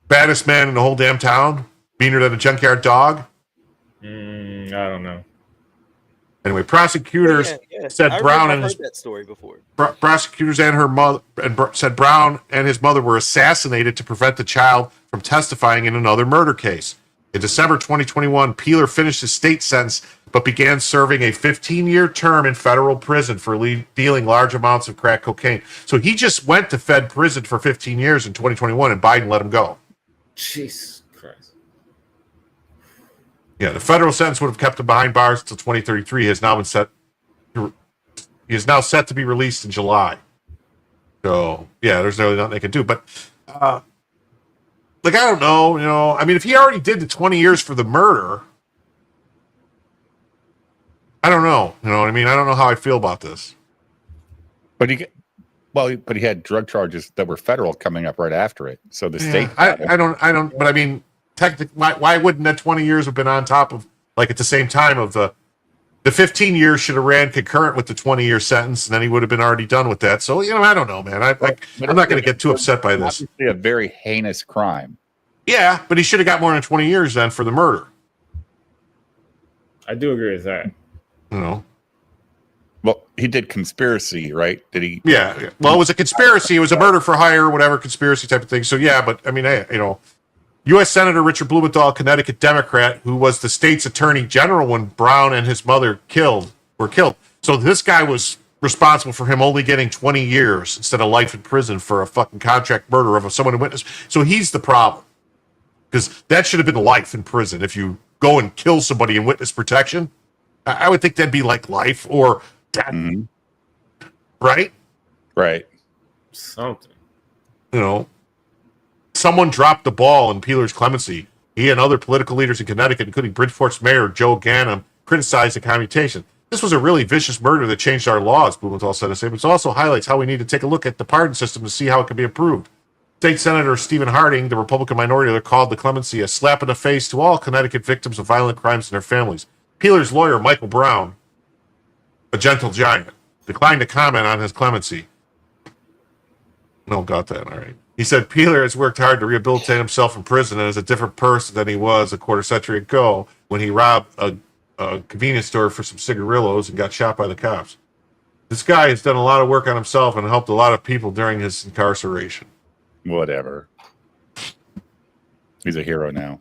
Baddest man in the whole damn town. Meaner than a junkyard dog. I don't know. Anyway, prosecutors said Brown and his that story before. Prosecutors and her mother said Brown and his mother were assassinated to prevent the child from testifying in another murder case. In December 2021, Peeler finished his state sentence but began serving a 15-year term in federal prison for dealing large amounts of crack cocaine. So he just went to Fed prison for 15 years in 2021, and Biden let him go. Jesus Christ. Yeah, the federal sentence would have kept him behind bars until 2033. He is now set to be released in July. So, there's really nothing they can do. But, I don't know, I mean, if he already did the 20 years for the murder, I don't know. You know what I mean? I don't know how I feel about this. But he had drug charges that were federal coming up right after it. So the state. I don't. But I mean, technically, why wouldn't that 20 years have been on top of, like, at the same time of the 15 years should have ran concurrent with the 20-year sentence, and then he would have been already done with that. So, I don't know, man. I'm not going to get too upset by this. Obviously a very heinous crime. Yeah, but he should have got more than 20 years then for the murder. I do agree with that. You know. Well, he did conspiracy, right? Did he? Yeah. Well, it was a conspiracy. It was a murder for hire, whatever, conspiracy type of thing. So, yeah, but, I mean, you know, U.S. Senator Richard Blumenthal, Connecticut Democrat, who was the state's attorney general when Brown and his mother were killed. So this guy was responsible for him only getting 20 years instead of life in prison for a fucking contract murder of someone who witnessed. So he's the problem. Because that should have been life in prison. If you go and kill somebody in witness protection, I would think that'd be like life or death. Mm-hmm. Right? Right. Something. You know, someone dropped the ball in Peeler's clemency. He and other political leaders in Connecticut, including Bridgeport's mayor, Joe Ganim, criticized the commutation. This was a really vicious murder that changed our laws, Blumenthal said. But it also highlights how we need to take a look at the pardon system to see how it can be improved. State Senator Stephen Harding, the Republican minority leader, called the clemency a slap in the face to all Connecticut victims of violent crimes and their families. Peeler's lawyer, Michael Brown, a gentle giant, declined to comment on his clemency. No, got that. All right. He said Peeler has worked hard to rehabilitate himself from prison and is a different person than he was a quarter century ago when he robbed a convenience store for some cigarillos and got shot by the cops. This guy has done a lot of work on himself and helped a lot of people during his incarceration. Whatever. He's a hero now.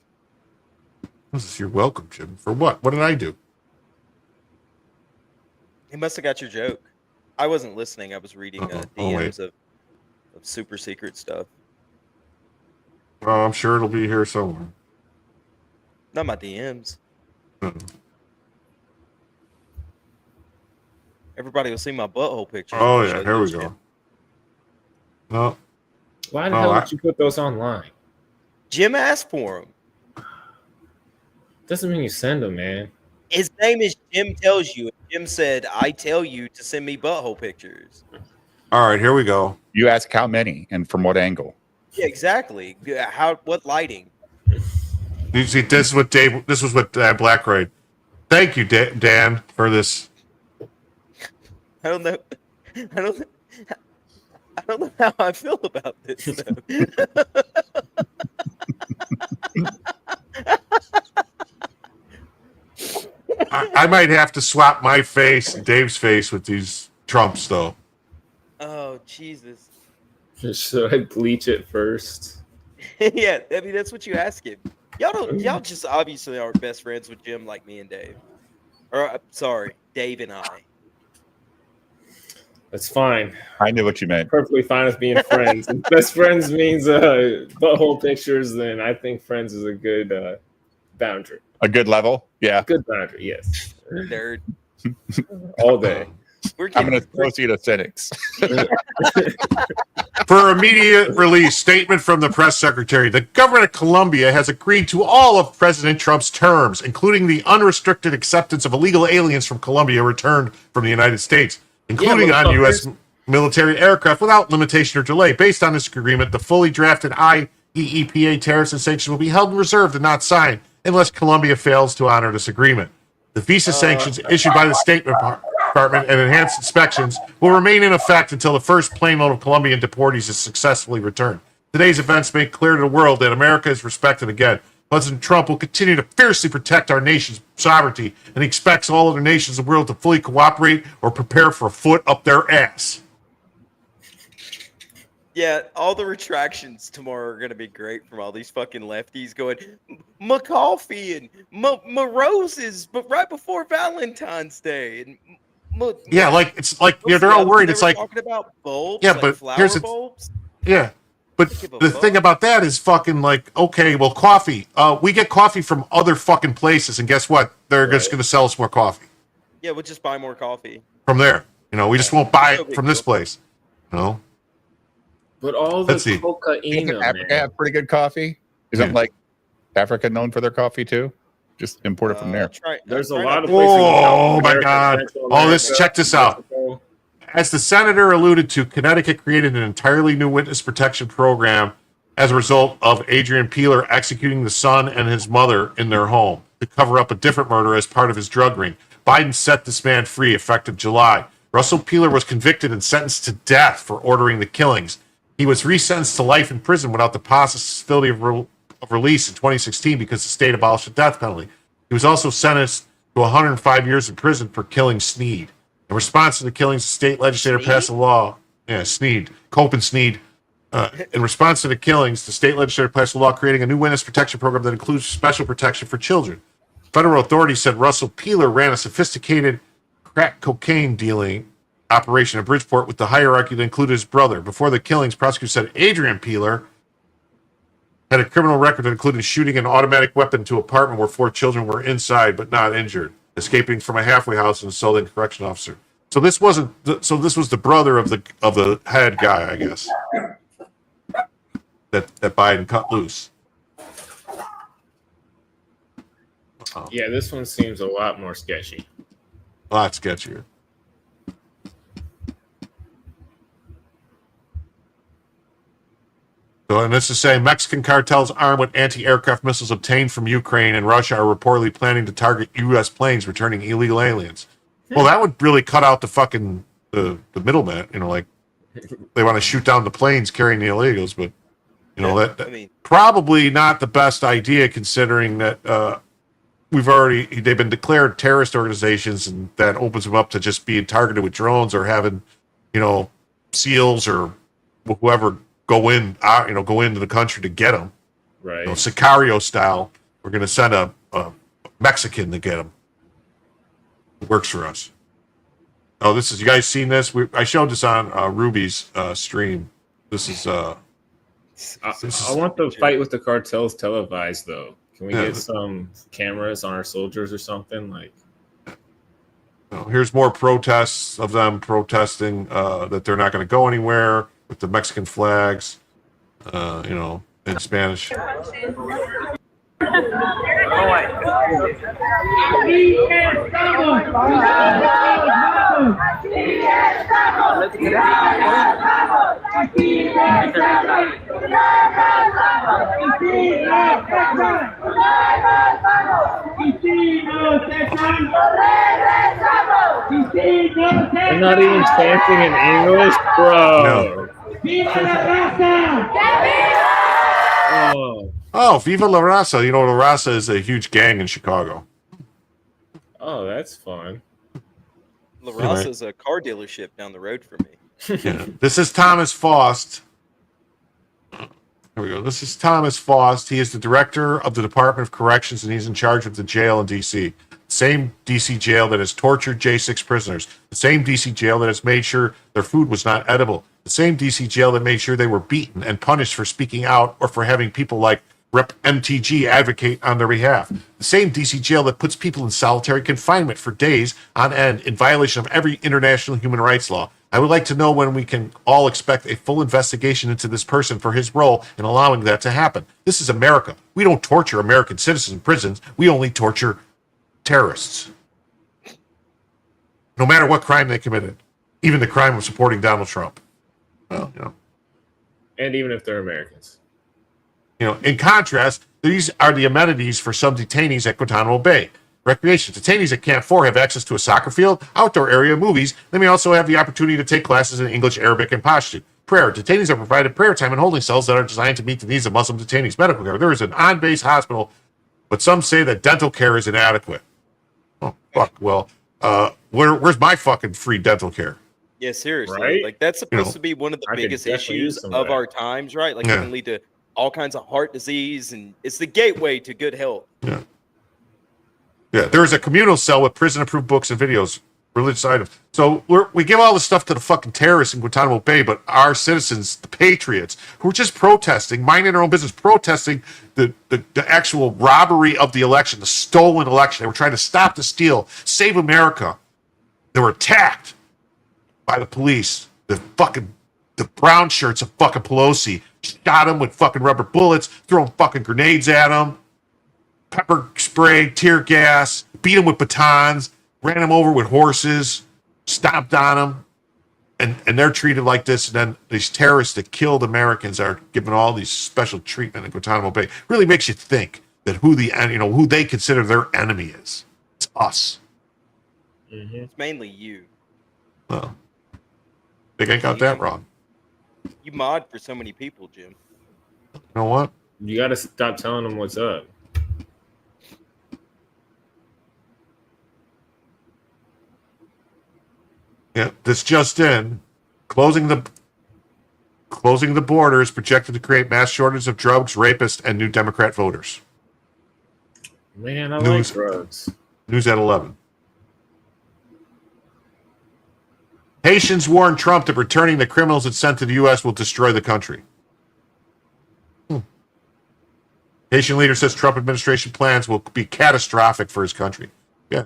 You're welcome, Jim. For what? What did I do? He must have got your joke. I wasn't listening. I was reading DMs of super secret stuff. Oh, I'm sure it'll be here somewhere. Not my DMs. Everybody will see my butthole picture. Oh, yeah. Here we go. No. Why the hell would you put those online? Jim asked for them. Doesn't mean you send them, man. His name is Jim Tells You. Jim said, I tell you to send me butthole pictures. All right, here we go. You ask how many and from what angle? Yeah, exactly. What lighting? You see, this was what Black Raid. Thank you, Dan, for this. I don't know how I feel about this, though. I might have to swap my face and Dave's face with these Trumps, though. Oh, Jesus. Should I bleach it first? Yeah, I mean, that's what you ask him. Y'all just obviously are best friends with Jim like me and Dave. Or, sorry, Dave and I. That's fine. I knew what you meant. Perfectly fine with being friends. If best friends means butthole pictures, then I think friends is a good boundary. A good level? Yeah. Good boundary, yes. Nerd. All day. I'm an associate of cynics. For immediate release, statement from the press secretary. The government of Colombia has agreed to all of President Trump's terms, including the unrestricted acceptance of illegal aliens from Colombia returned from the United States, including on U.S. military aircraft without limitation or delay. Based on this agreement, the fully drafted IEEPA tariffs and sanctions will be held in reserve and not signed unless Colombia fails to honor this agreement. The visa sanctions issued by the State Department and enhanced inspections will remain in effect until the first plane load of Colombian deportees is successfully returned. Today's events make clear to the world that America is respected again. President Trump will continue to fiercely protect our nation's sovereignty, and he expects all other nations of the world to fully cooperate or prepare for a foot up their ass. Yeah, all the retractions tomorrow are going to be great from all these fucking lefties going, McCoffee and roses, but right before Valentine's Day. And yeah, like it's like they're all worried. It's like talking about bulbs, yeah, like but flower here's bulbs. Yeah, but the thing about that is fucking like okay, well, coffee. We get coffee from other fucking places, and guess what? They're just going to sell us more coffee. Yeah, we'll just buy more coffee from there. You know, we just won't buy it from this place. You know. But all the cocaine. Doesn't Africa have pretty good coffee? Isn't like Africa known for their coffee too? Just import it from there. There's a lot of places. Oh my God! Oh, check this out. As the senator alluded to, Connecticut created an entirely new witness protection program as a result of Adrian Peeler executing the son and his mother in their home to cover up a different murder as part of his drug ring. Biden set this man free effective July. Russell Peeler was convicted and sentenced to death for ordering the killings. He was resentenced to life in prison without the possibility of release in 2016 because the state abolished the death penalty. He was also sentenced to 105 years in prison for killing Sneed. In response to the killings, the state legislature passed a law. Yeah, Sneed, Cope and Sneed. In response to the killings, the state legislature passed a law creating a new witness protection program that includes special protection for children. Federal authorities said Russell Peeler ran a sophisticated crack cocaine dealing operation in Bridgeport with the hierarchy that included his brother. Before the killings, prosecutors said Adrian Peeler had a criminal record that included shooting an automatic weapon to an apartment where 4 children were inside but not injured, escaping from a halfway house and assaulting a correction officer. So this wasn't. So this was the brother of the head guy, I guess, that Biden cut loose. Yeah, this one seems a lot more sketchy. A lot sketchier. So, and this is saying Mexican cartels armed with anti-aircraft missiles obtained from Ukraine and Russia are reportedly planning to target U.S. planes returning illegal aliens. Well, that would really cut out the fucking the middleman. You know, like they want to shoot down the planes carrying the illegals, but you know that probably not the best idea considering that they've been declared terrorist organizations, and that opens them up to just being targeted with drones or having, you know, SEALs or whoever go into the country to get them. Right. You know, Sicario style. We're going to send a Mexican to get them. It works for us. Oh, this is, you guys seen this? I showed this on Ruby's stream. This is. I want the fight with the cartels televised, though. Can we get some cameras on our soldiers or something? Like, here's more protests of them protesting that they're not going to go anywhere with the Mexican flags, you know, in Spanish. They're not even chanting in English, bro. No. Oh, Viva la Raza. You know, La Raza is a huge gang in Chicago. Oh, that's fun. La Raza is a car dealership down the road from me. Yeah. This is Thomas Faust. Here we go. This is Thomas Faust. He is the director of the Department of Corrections, and he's in charge of the jail in D.C. Same D.C. jail that has tortured J6 prisoners. The same D.C. jail that has made sure their food was not edible. The same D.C. jail that made sure they were beaten and punished for speaking out or for having people like Rep. MTG advocate on their behalf. The same D.C. jail that puts people in solitary confinement for days on end in violation of every international human rights law. I would like to know when we can all expect a full investigation into this person for his role in allowing that to happen. This is America. We don't torture American citizens in prisons. We only torture terrorists. No matter what crime they committed. Even the crime of supporting Donald Trump. Well, you know. And even if they're Americans. You know, in contrast, these are the amenities for some detainees at Guantanamo Bay. Recreation. Detainees at Camp 4 have access to a soccer field, outdoor area, movies. They may also have the opportunity to take classes in English, Arabic, and Pashto. Prayer. Detainees are provided prayer time in holding cells that are designed to meet the needs of Muslim detainees. Medical care. There is an on-base hospital, but some say that dental care is inadequate. Oh, fuck. Well, where's my fucking free dental care? Yeah, seriously. Right? Like, that's supposed to be one of the biggest issues of our times, right? Like, it can lead to all kinds of heart disease, and it's the gateway to good health. Yeah, there is a communal cell with prison-approved books and videos, religious items. So we give all this stuff to the fucking terrorists in Guantanamo Bay, but our citizens, the patriots, who are just protesting, minding their own business, protesting the actual robbery of the election, the stolen election. They were trying to stop the steal, save America. They were attacked by the police. The brown shirts of fucking Pelosi shot them with fucking rubber bullets, throwing fucking grenades at them. Pepper spray, tear gas, beat them with batons, ran them over with horses, stomped on them, and they're treated like this. And then these terrorists that killed Americans are given all these special treatment in Guantanamo Bay. Really makes you think that who they consider their enemy is. It's us. Mm-hmm. It's mainly you. Well, I think I got that wrong. You mod for so many people, Jim. You know what? You got to stop telling them what's up. Yeah, this just in. Closing the border is projected to create mass shortage of drugs, rapists, and new Democrat voters. Man, I News. like drugs. News at 11. Haitians warn Trump that returning the criminals it sent to the U.S. will destroy the country. Haitian leader says Trump administration plans will be catastrophic for his country. Yeah.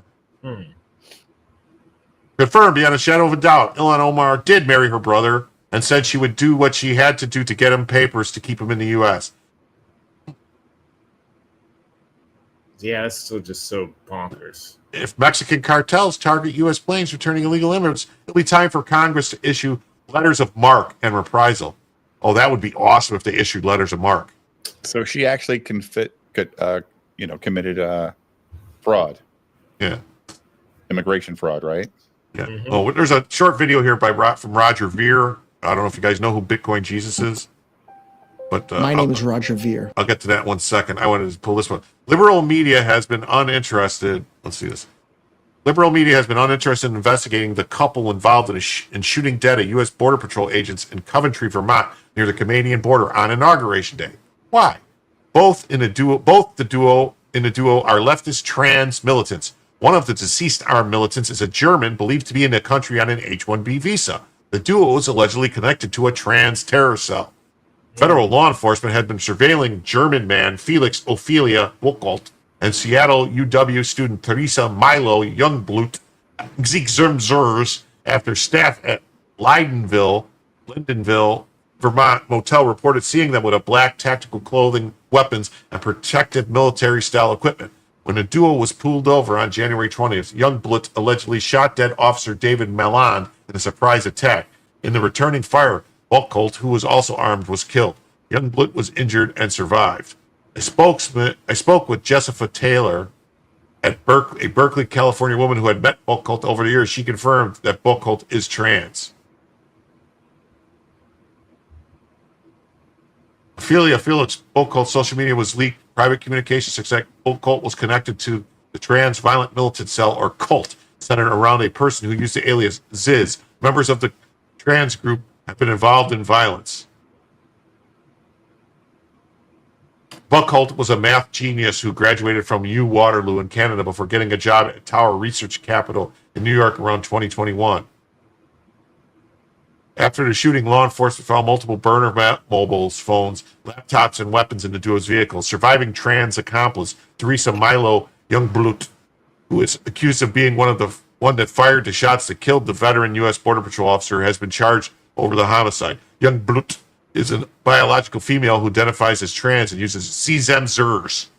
Confirmed beyond a shadow of a doubt, Ilhan Omar did marry her brother and said she would do what she had to do to get him papers to keep him in the U.S. Yeah, that's still just so bonkers. If Mexican cartels target U.S. planes returning illegal immigrants, it'll be time for Congress to issue letters of marque and reprisal. Oh, that would be awesome if they issued letters of marque. So she actually committed fraud. Yeah. Immigration fraud, right? Yeah. Oh, there's a short video here from Roger Veer. I don't know if you guys know who Bitcoin Jesus is. But my name is Roger Veer. I'll get to that in 1 second. I wanted to pull this one. Liberal media has been uninterested. Let's see this. Liberal media has been uninterested in investigating the couple involved in shooting dead a U.S. Border Patrol agents in Coventry, Vermont, near the Canadian border on Inauguration Day. Why? Both the duo are leftist trans militants. One of the deceased armed militants is a German believed to be in the country on an H-1B visa. The duo is allegedly connected to a trans terror cell. Federal law enforcement had been surveilling German man Felix Ophelia Buchholz and Seattle UW student Teresa Milo Youngblut Zigzermzers after staff at Lindenville, Vermont motel reported seeing them with a black tactical clothing, weapons, and protective military-style equipment. When the duo was pulled over on January 20th, Youngblut allegedly shot dead Officer David Malan in a surprise attack. In the returning fire, Buchholz, who was also armed, was killed. Youngblut was injured and survived. I spoke with Jessica Taylor, a Berkeley, California woman who had met Buchholz over the years. She confirmed that Buchholz is trans. Ophelia Felix Buchholz's social media was leaked. Private communications suspect Buchholz was connected to the Trans Violent Militant Cell, or cult, centered around a person who used the alias Ziz. Members of the trans group have been involved in violence. Buchholz was a math genius who graduated from U Waterloo in Canada before getting a job at Tower Research Capital in New York around 2021. After the shooting, law enforcement found multiple burner mobiles, phones, laptops, and weapons in the duo's vehicles. Surviving trans accomplice Teresa Milo Youngblut, who is accused of being one that fired the shots that killed the veteran U.S. Border Patrol officer, has been charged over the homicide. Youngblut is a biological female who identifies as trans and uses Zers.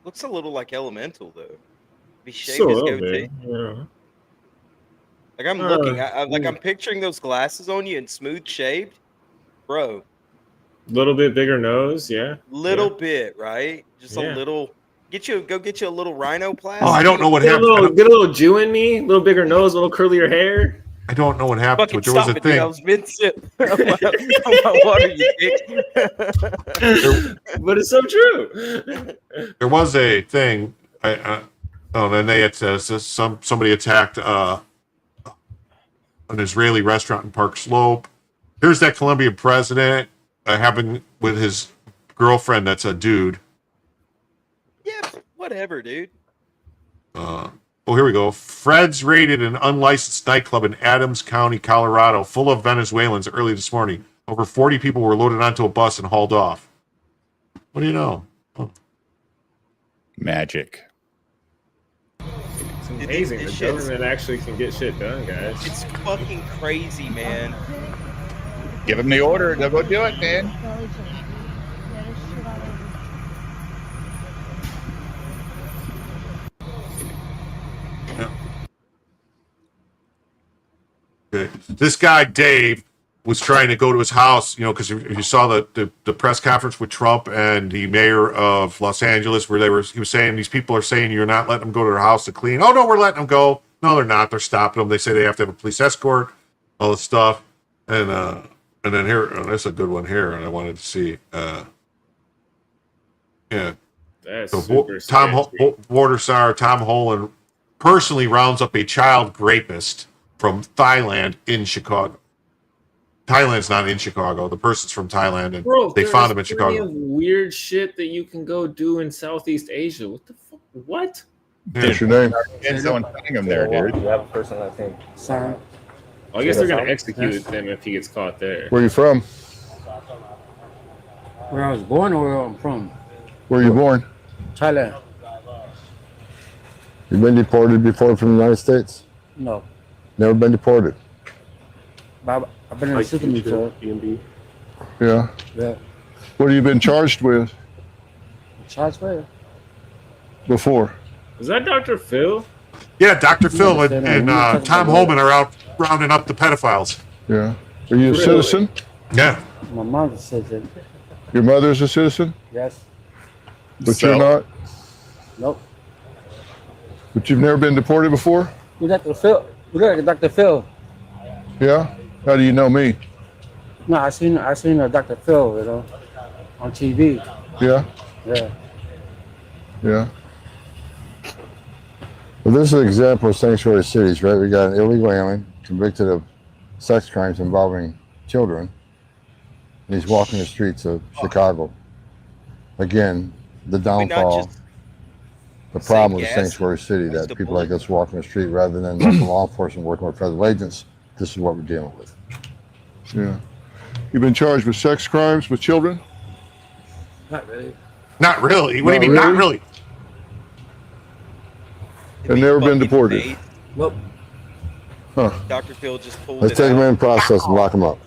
Looks a little like Elemental though. Be shaved So his a little goatee. bit, yeah. Like I'm looking, I'm picturing those glasses on you and smooth shaved, bro. Little bit bigger nose, yeah. Little bit, right? Just Yeah. a little. Go get you a little rhinoplasty. Oh, I don't know what Get a happened. little Jew in me, a little bigger nose, a little curlier hair. I don't know what happened, Fucking but there was stop a it, dude. I thing. was mid-sip. My water, you dick. But it's so true. There was a thing. Then they had somebody attacked an Israeli restaurant in Park Slope. Here's that Colombian president having with his girlfriend. That's a dude. Yeah, whatever, dude. Here we go. Fred's raided an unlicensed nightclub in Adams County, Colorado, full of Venezuelans early this morning. Over 40 people were loaded onto a bus and hauled off. What do you know? Oh. Magic. It's amazing. The government actually can get shit done, guys. It's fucking crazy, man. Give them the order. They'll go do it, man. Okay. This guy, Dave, was trying to go to his house, because if you saw the press conference with Trump and the mayor of Los Angeles, where he was saying these people are saying you're not letting them go to their house to clean. Oh, no, we're letting them go. No, they're not. They're stopping them. They say they have to have a police escort, all this stuff. And then here, that's a good one here. And I wanted to see. Yeah. That's So super Border Czar Tom Holland personally rounds up a child rapist from Thailand in Chicago. Thailand's not in Chicago. The person's from Thailand, and Bro, they found him in there's plenty Chicago. of weird shit that you can go do in Southeast Asia. What the fuck? What? What's your name? And someone putting him there, dude. You have a person, I think. Well, I guess they're gonna execute him if he gets caught there. Where you from? Where I was born or where I'm from? Where you born? Thailand. You been deported before from the United States? No. Never been deported? I've been in the system before. Yeah. Yeah. What have you been charged with Charged where? before? Is that Dr. Phil? Yeah, Dr. Phil and Tom Holman are out rounding up the pedophiles. Yeah. Are you a citizen? Yeah. My mom's a citizen. Your mother's a citizen? Yes. But you're not? Nope. But you've never been deported before? You Dr. Phil. You Dr. Phil. Yeah? How do you know me? No, I seen Dr. Phil, you know, on TV. Yeah? Yeah. Yeah. Well, this is an example of sanctuary cities, right? We got an illegal alien convicted of sex crimes involving children, and he's walking the streets of Chicago. Again, the downfall, the problem with sanctuary city, that people like us walking the street rather than local law enforcement working with federal agents. This is what we're dealing with. Yeah. You've been charged with sex crimes with children? Not really. Not really. What do you mean, not really? Have never been deported? Nope. Huh. Dr. Phil just pulled Let's it take out. them in process and lock them up.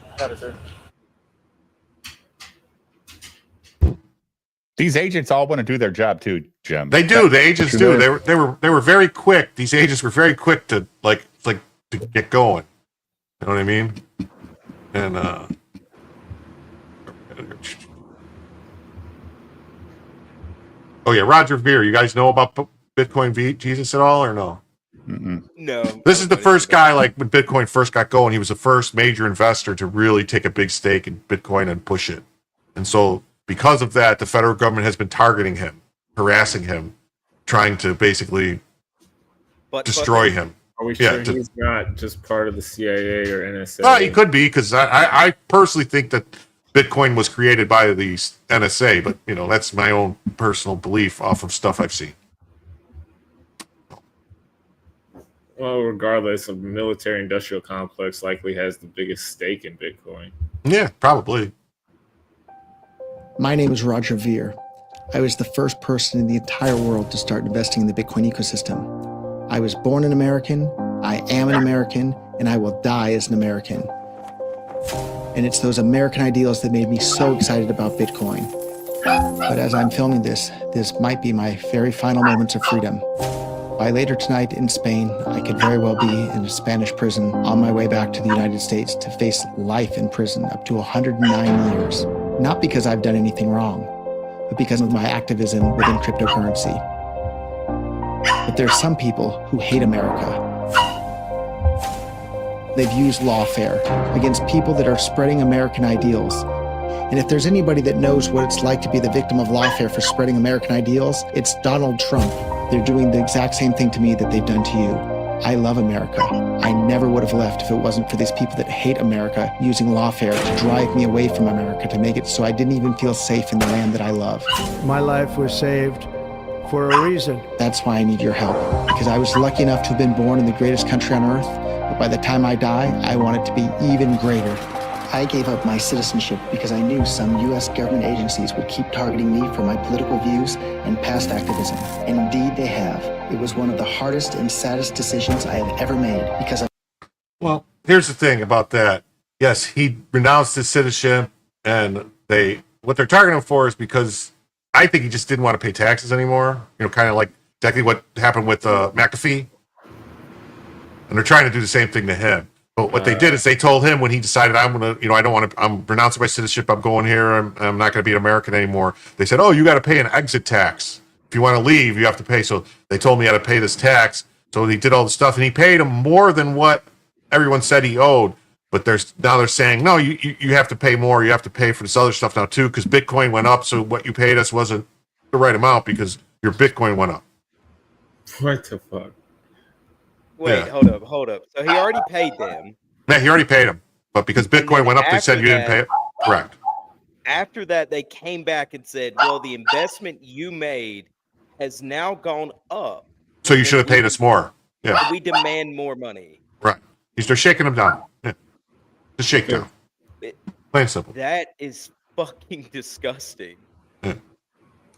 These agents all want to do their job too, Jim. They do. The agents do. They were very quick. These agents were very quick to like to get going. You know what I mean? And oh yeah, Roger Ver. You guys know about Bitcoin Jesus at all or no? No. This is the first guy, like when Bitcoin first got going, he was the first major investor to really take a big stake in Bitcoin and push it. And so because of that, the federal government has been targeting him, harassing him, trying to basically destroy him. Are we sure he's not just part of the CIA or NSA? Well, he could be, because I personally think that Bitcoin was created by the NSA, but you know, that's my own personal belief off of stuff I've seen. Well, regardless, a military-industrial complex likely has the biggest stake in Bitcoin. Yeah, probably. My name is Roger Ver. I was the first person in the entire world to start investing in the Bitcoin ecosystem. I was born an American, I am an American, and I will die as an American. And it's those American ideals that made me so excited about Bitcoin. But as I'm filming this might be my very final moments of freedom. By later tonight in Spain, I could very well be in a Spanish prison on my way back to the United States to face life in prison up to 109 years. Not because I've done anything wrong, but because of my activism within cryptocurrency. But there's some people who hate America. They've used lawfare against people that are spreading American ideals. And if there's anybody that knows what it's like to be the victim of lawfare for spreading American ideals, it's Donald Trump. They're doing the exact same thing to me that they've done to you. I love America. I never would have left if it wasn't for these people that hate America using lawfare to drive me away from America, to make it so I didn't even feel safe in the land that I love. My life was saved for a reason. That's why I need your help, because I was lucky enough to have been born in the greatest country on earth, but by the time I die, I want it to be even greater. I gave up my citizenship because I knew some U.S. government agencies would keep targeting me for my political views and past activism. And indeed they have. It was one of the hardest and saddest decisions I have ever made because of... Well, here's the thing about that. Yes, he renounced his citizenship, and what they're targeting him for is because I think he just didn't want to pay taxes anymore. You know, kind of like exactly what happened with McAfee. And they're trying to do the same thing to him. But what they did is they told him when he decided, I'm renouncing my citizenship, I'm going here, I'm not going to be an American anymore. They said, oh, you got to pay an exit tax. If you want to leave, you have to pay. So they told me I had to pay this tax. So he did all the stuff, and he paid him more than what everyone said he owed. But now they're saying, no, you have to pay more. You have to pay for this other stuff now too, because Bitcoin went up. So what you paid us wasn't the right amount because your Bitcoin went up. What the fuck? Wait, hold up. So he already paid them. Yeah, he already paid him, but because Bitcoin went up, they said you didn't pay it. Correct. After that, they came back and said, well, the investment you made has now gone up. So you should have paid us more. Yeah. We demand more money. Right. They're shaking him down. Yeah. Just shake down. Plain and simple. That is fucking disgusting.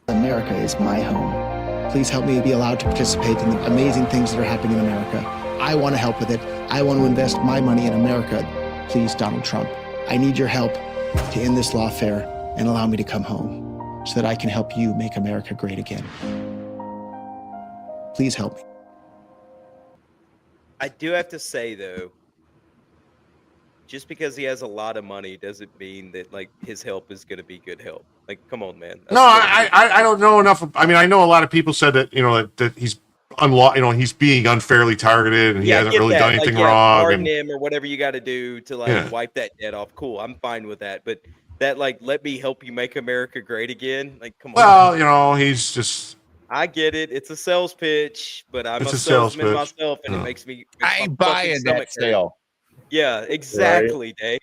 America is my home. Please help me be allowed to participate in the amazing things that are happening in America. I want to help with it. I want to invest my money in America. Please, Donald Trump, I need your help to end this lawfare and allow me to come home so that I can help you make America great again. Please help me. I do have to say, though, just because he has a lot of money doesn't mean that like his help is going to be good help. Like, come on, man. No, I don't know enough. I mean, I know a lot of people said that that he's he's being unfairly targeted and he hasn't really done anything wrong. Pardon him or whatever you got to do to wipe that debt off. Cool, I'm fine with that. But that let me help you make America great again. Like, come on. Well, he's just. I get it. It's a sales pitch, but I'm a salesman myself, and it makes me. I ain't buying that sale. Yeah, exactly, Dave.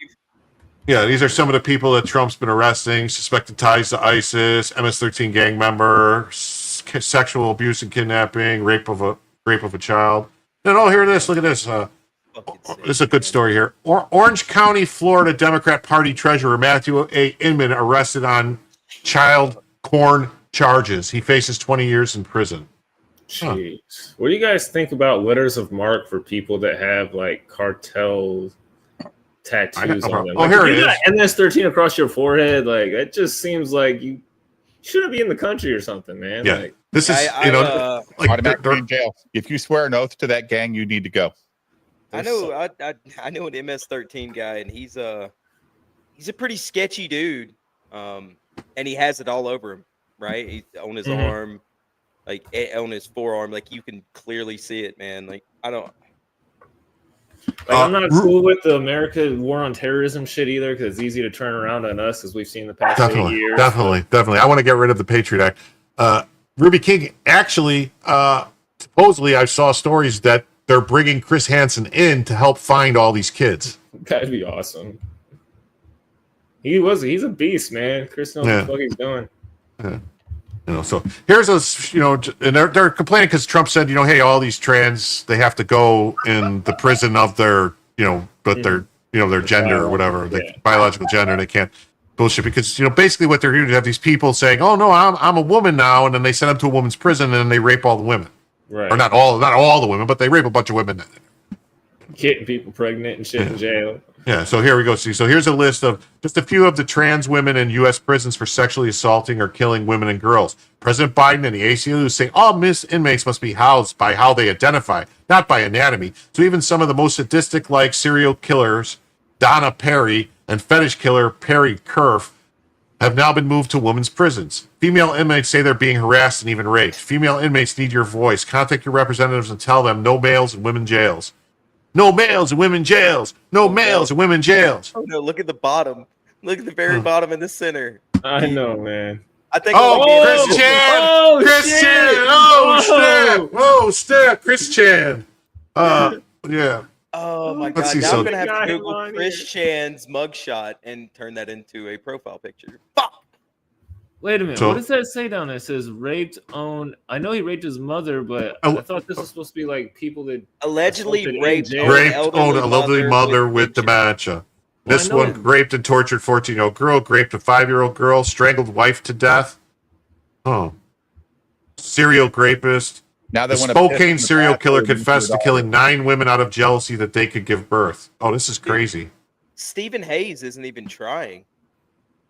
Yeah, these are some of the people that Trump's been arresting: suspected ties to ISIS, MS-13 gang member, sexual abuse and kidnapping, rape of a child. And here it is. Look at this. This is a good story here. Orange County, Florida Democrat Party Treasurer Matthew A. Inman arrested on child porn charges. He faces 20 years in prison. Jeez. What do you guys think about letters of marque for people that have cartel tattoos on them? Here it is. MS-13 across your forehead. It just seems like you shouldn't be in the country or something, man. Yeah. This is, automatically in jail. If you swear an oath to that gang, you need to go. I know an MS-13 guy, and he's a pretty sketchy dude, and he has it all over him, right? He's on his arm, on his forearm, you can clearly see it, man. I'm not cool with the America war on terrorism shit either, because it's easy to turn around on us, as we've seen the past 8 years. Definitely. I want to get rid of the Patriot Act. Ruby King, actually, supposedly I saw stories that they're bringing Chris Hansen in to help find all these kids. That'd be awesome. He's a beast, man. Chris knows what the fuck he's doing. Yeah. So here's and they're complaining because Trump said, hey, all these trans, they have to go in the prison of their, their gender or whatever, their biological gender. They can't bullshit because, basically what they're doing is have these people saying, oh no, I'm a woman now. And then they send them to a woman's prison and then they rape all the women. Right. Or not all the women, but they rape a bunch of women. Getting people pregnant and shit in jail. Yeah, so here we go. So here's a list of just a few of the trans women in U.S. prisons for sexually assaulting or killing women and girls. President Biden and the ACLU say all inmates must be housed by how they identify, not by anatomy. So even some of the most sadistic, like serial killers, Donna Perry, and fetish killer Perry Kerf, have now been moved to women's prisons. Female inmates say they're being harassed and even raped. Female inmates need your voice. Contact your representatives and tell them no males in women jails. No males in women jails. No males in women jails. Oh no! Look at the bottom. Look at the very bottom in the center. I know, man. I think. Chris Chan. Chris Chan. Oh snap! Chris Chan. Yeah. Oh my god! Now I'm gonna have to Google Chris Chan's mugshot and turn that into a profile picture. Fuck. Wait a minute. What does that say down there? It says raped, owned. I know he raped his mother, but I thought this was supposed to be people that allegedly raped, owned a elderly mother with dementia. This one raped and tortured 14-year-old girl, raped a 5-year-old girl, strangled wife to death. Oh, serial rapist. Now the Spokane serial killer confessed to killing 9 women out of jealousy that they could give birth. Oh, this is crazy. Stephen Hayes isn't even trying.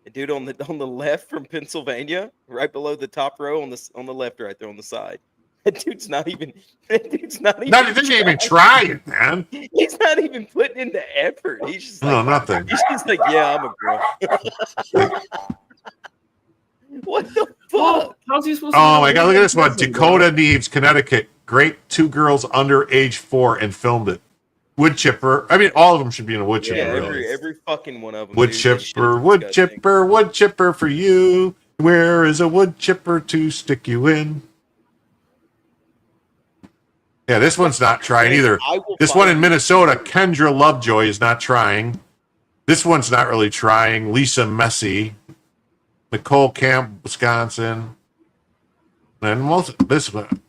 The dude on the left from Pennsylvania, right below the top row on the left, right there on the side. That dude's not even trying, man. He's not even putting in the effort. He's just nothing. He's just yeah, I'm a girl. What the fuck? How's he supposed to my god, look at this one. Dakota Neves, Connecticut. great 2 girls under age 4 and filmed it. Wood chipper. I mean, all of them should be in a wood chipper. Yeah, really. every fucking one of them. Wood chipper, wood chipper, wood chipper for you. Where is a wood chipper to stick you in? Yeah, this one's not trying either. This one in Minnesota, Kendra Lovejoy, is not trying. This one's not really trying. Lisa Messi, Nicole Camp, Wisconsin, and this one,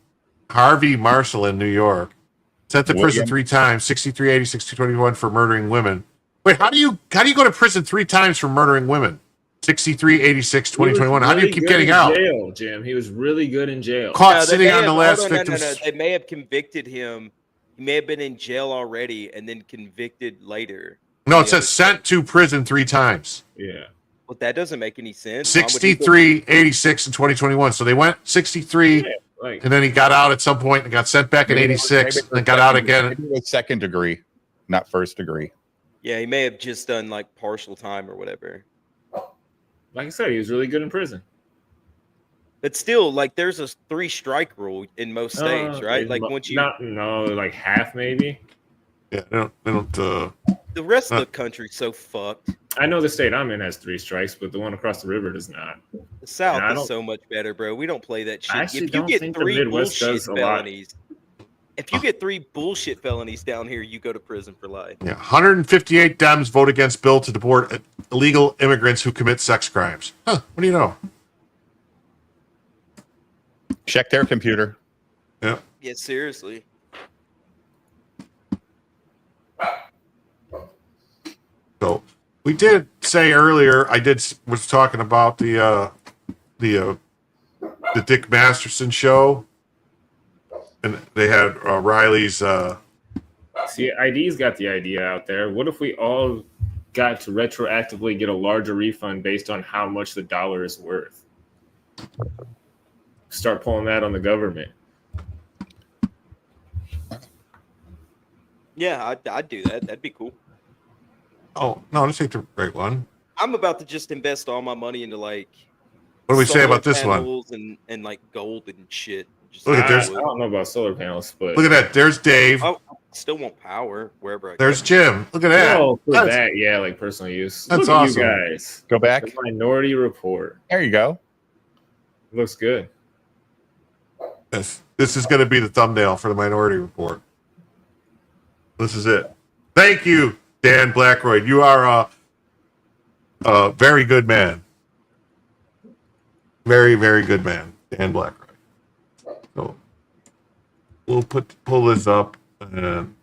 Harvey Marshall in New York, sent to prison 3 times, 63, 86, 221 for murdering women. Wait, how do you go to prison 3 times for murdering women? 63, 86, 2021. How do you keep getting out? Jail, Jim. He was really good in jail. Caught sitting on the last victim's. No. They may have convicted him. He may have been in jail already and then convicted later. No, it says sent to prison 3 times. Yeah. Well, that doesn't make any sense. 63, 86, and 2021. So they went 63, and then he got out at some point and got sent back in 86, and then got out again. Maybe it was 2nd degree, not 1st degree. Yeah, he may have just done like partial time or whatever. Like I said, he was really good in prison. But still, like, there's a 3-strike rule in most states, right? Like, once you like half maybe. Yeah, they don't. The rest of the country's so fucked. I know the state I'm in has 3 strikes, but the one across the river does not. The South is so much better, bro. We don't play that shit. I actually If you don't get think 3 the Midwest bullshit does a lot. felonies, if you get 3 bullshit felonies down here, you go to prison for life. Yeah, 158 Dems vote against bill to deport illegal immigrants who commit sex crimes. Huh? What do you know? Check their computer. Yeah. Yeah, seriously. So we did say earlier. Was talking about the Dick Masterson show, and they had Riley's. See, ID's got the idea out there. What if we all got to retroactively get a larger refund based on how much the dollar is worth? Start pulling that on the government. Yeah, I'd do that. That'd be cool. Oh no, this ain't the right one. I'm about to just invest all my money into like. What do we say about this one? panels and like gold and shit. Just Look at I don't know about solar panels, but Look at that. There's Dave. I still want power wherever I There's go. Jim. Look at that. Oh, for That's- that, yeah, like personal use. That's Look at awesome. you guys. Go back. The Minority Report. There you go. Looks good. This is going to be the thumbnail for the Minority Report. This is it. Thank you, Dan Blackroyd. You are a very good man. Very, very good man, Dan Blackroyd. So we'll pull this up and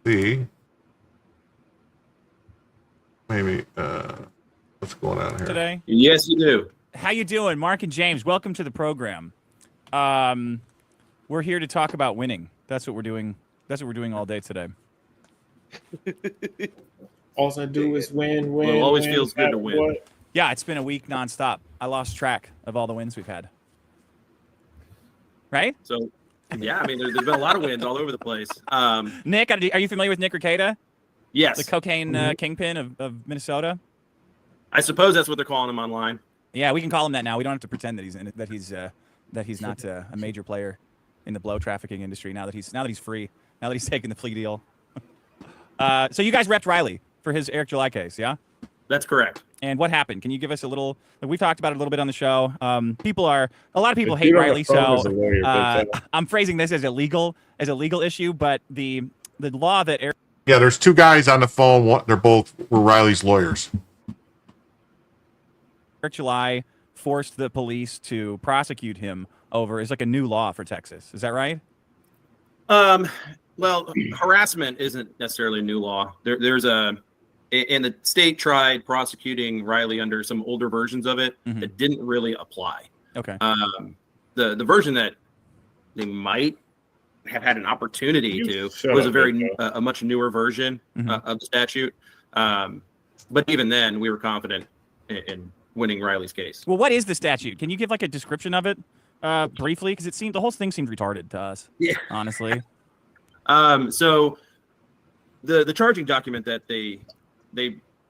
see. Maybe what's going on here today? Yes, you do. How you doing, Mark and James? Welcome to the program. We're here to talk about winning. That's what we're doing. That's what we're doing all day today. All I do is win. Well, it always feels good to win. What? Yeah, it's been a week nonstop. I lost track of all the wins we've had. Right? So, yeah, I mean, there's been a lot of wins all over the place. Nick, are you familiar with Nick Ricada? Yes. The cocaine kingpin of Minnesota? I suppose that's what they're calling him online. Yeah, we can call him that now. We don't have to pretend that he's not a major player in the blow trafficking industry now that he's free. Now that he's taken the plea deal. So you guys repped Riley for his Eric July case, yeah? That's correct. And what happened? Can you give us a little? We've talked about it a little bit on the show. A lot of people If hate you don't Riley, have phone so as a lawyer, I'm phrasing this as a legal issue. But the law that Eric Yeah, there's 2 guys on the phone. They're both were Riley's lawyers. July forced the police to prosecute him over is like a new law for Texas. Is that right? Well, harassment isn't necessarily a new law. And the state tried prosecuting Riley under some older versions of it that didn't really apply. Okay. The version that they might have had an opportunity to Shut was up, a much newer version of the statute. But even then, we were confident in winning Riley's case. Well, what is the statute? Can you give like a description of it briefly? Because the whole thing seemed retarded to us. Yeah. Honestly. So the charging document that they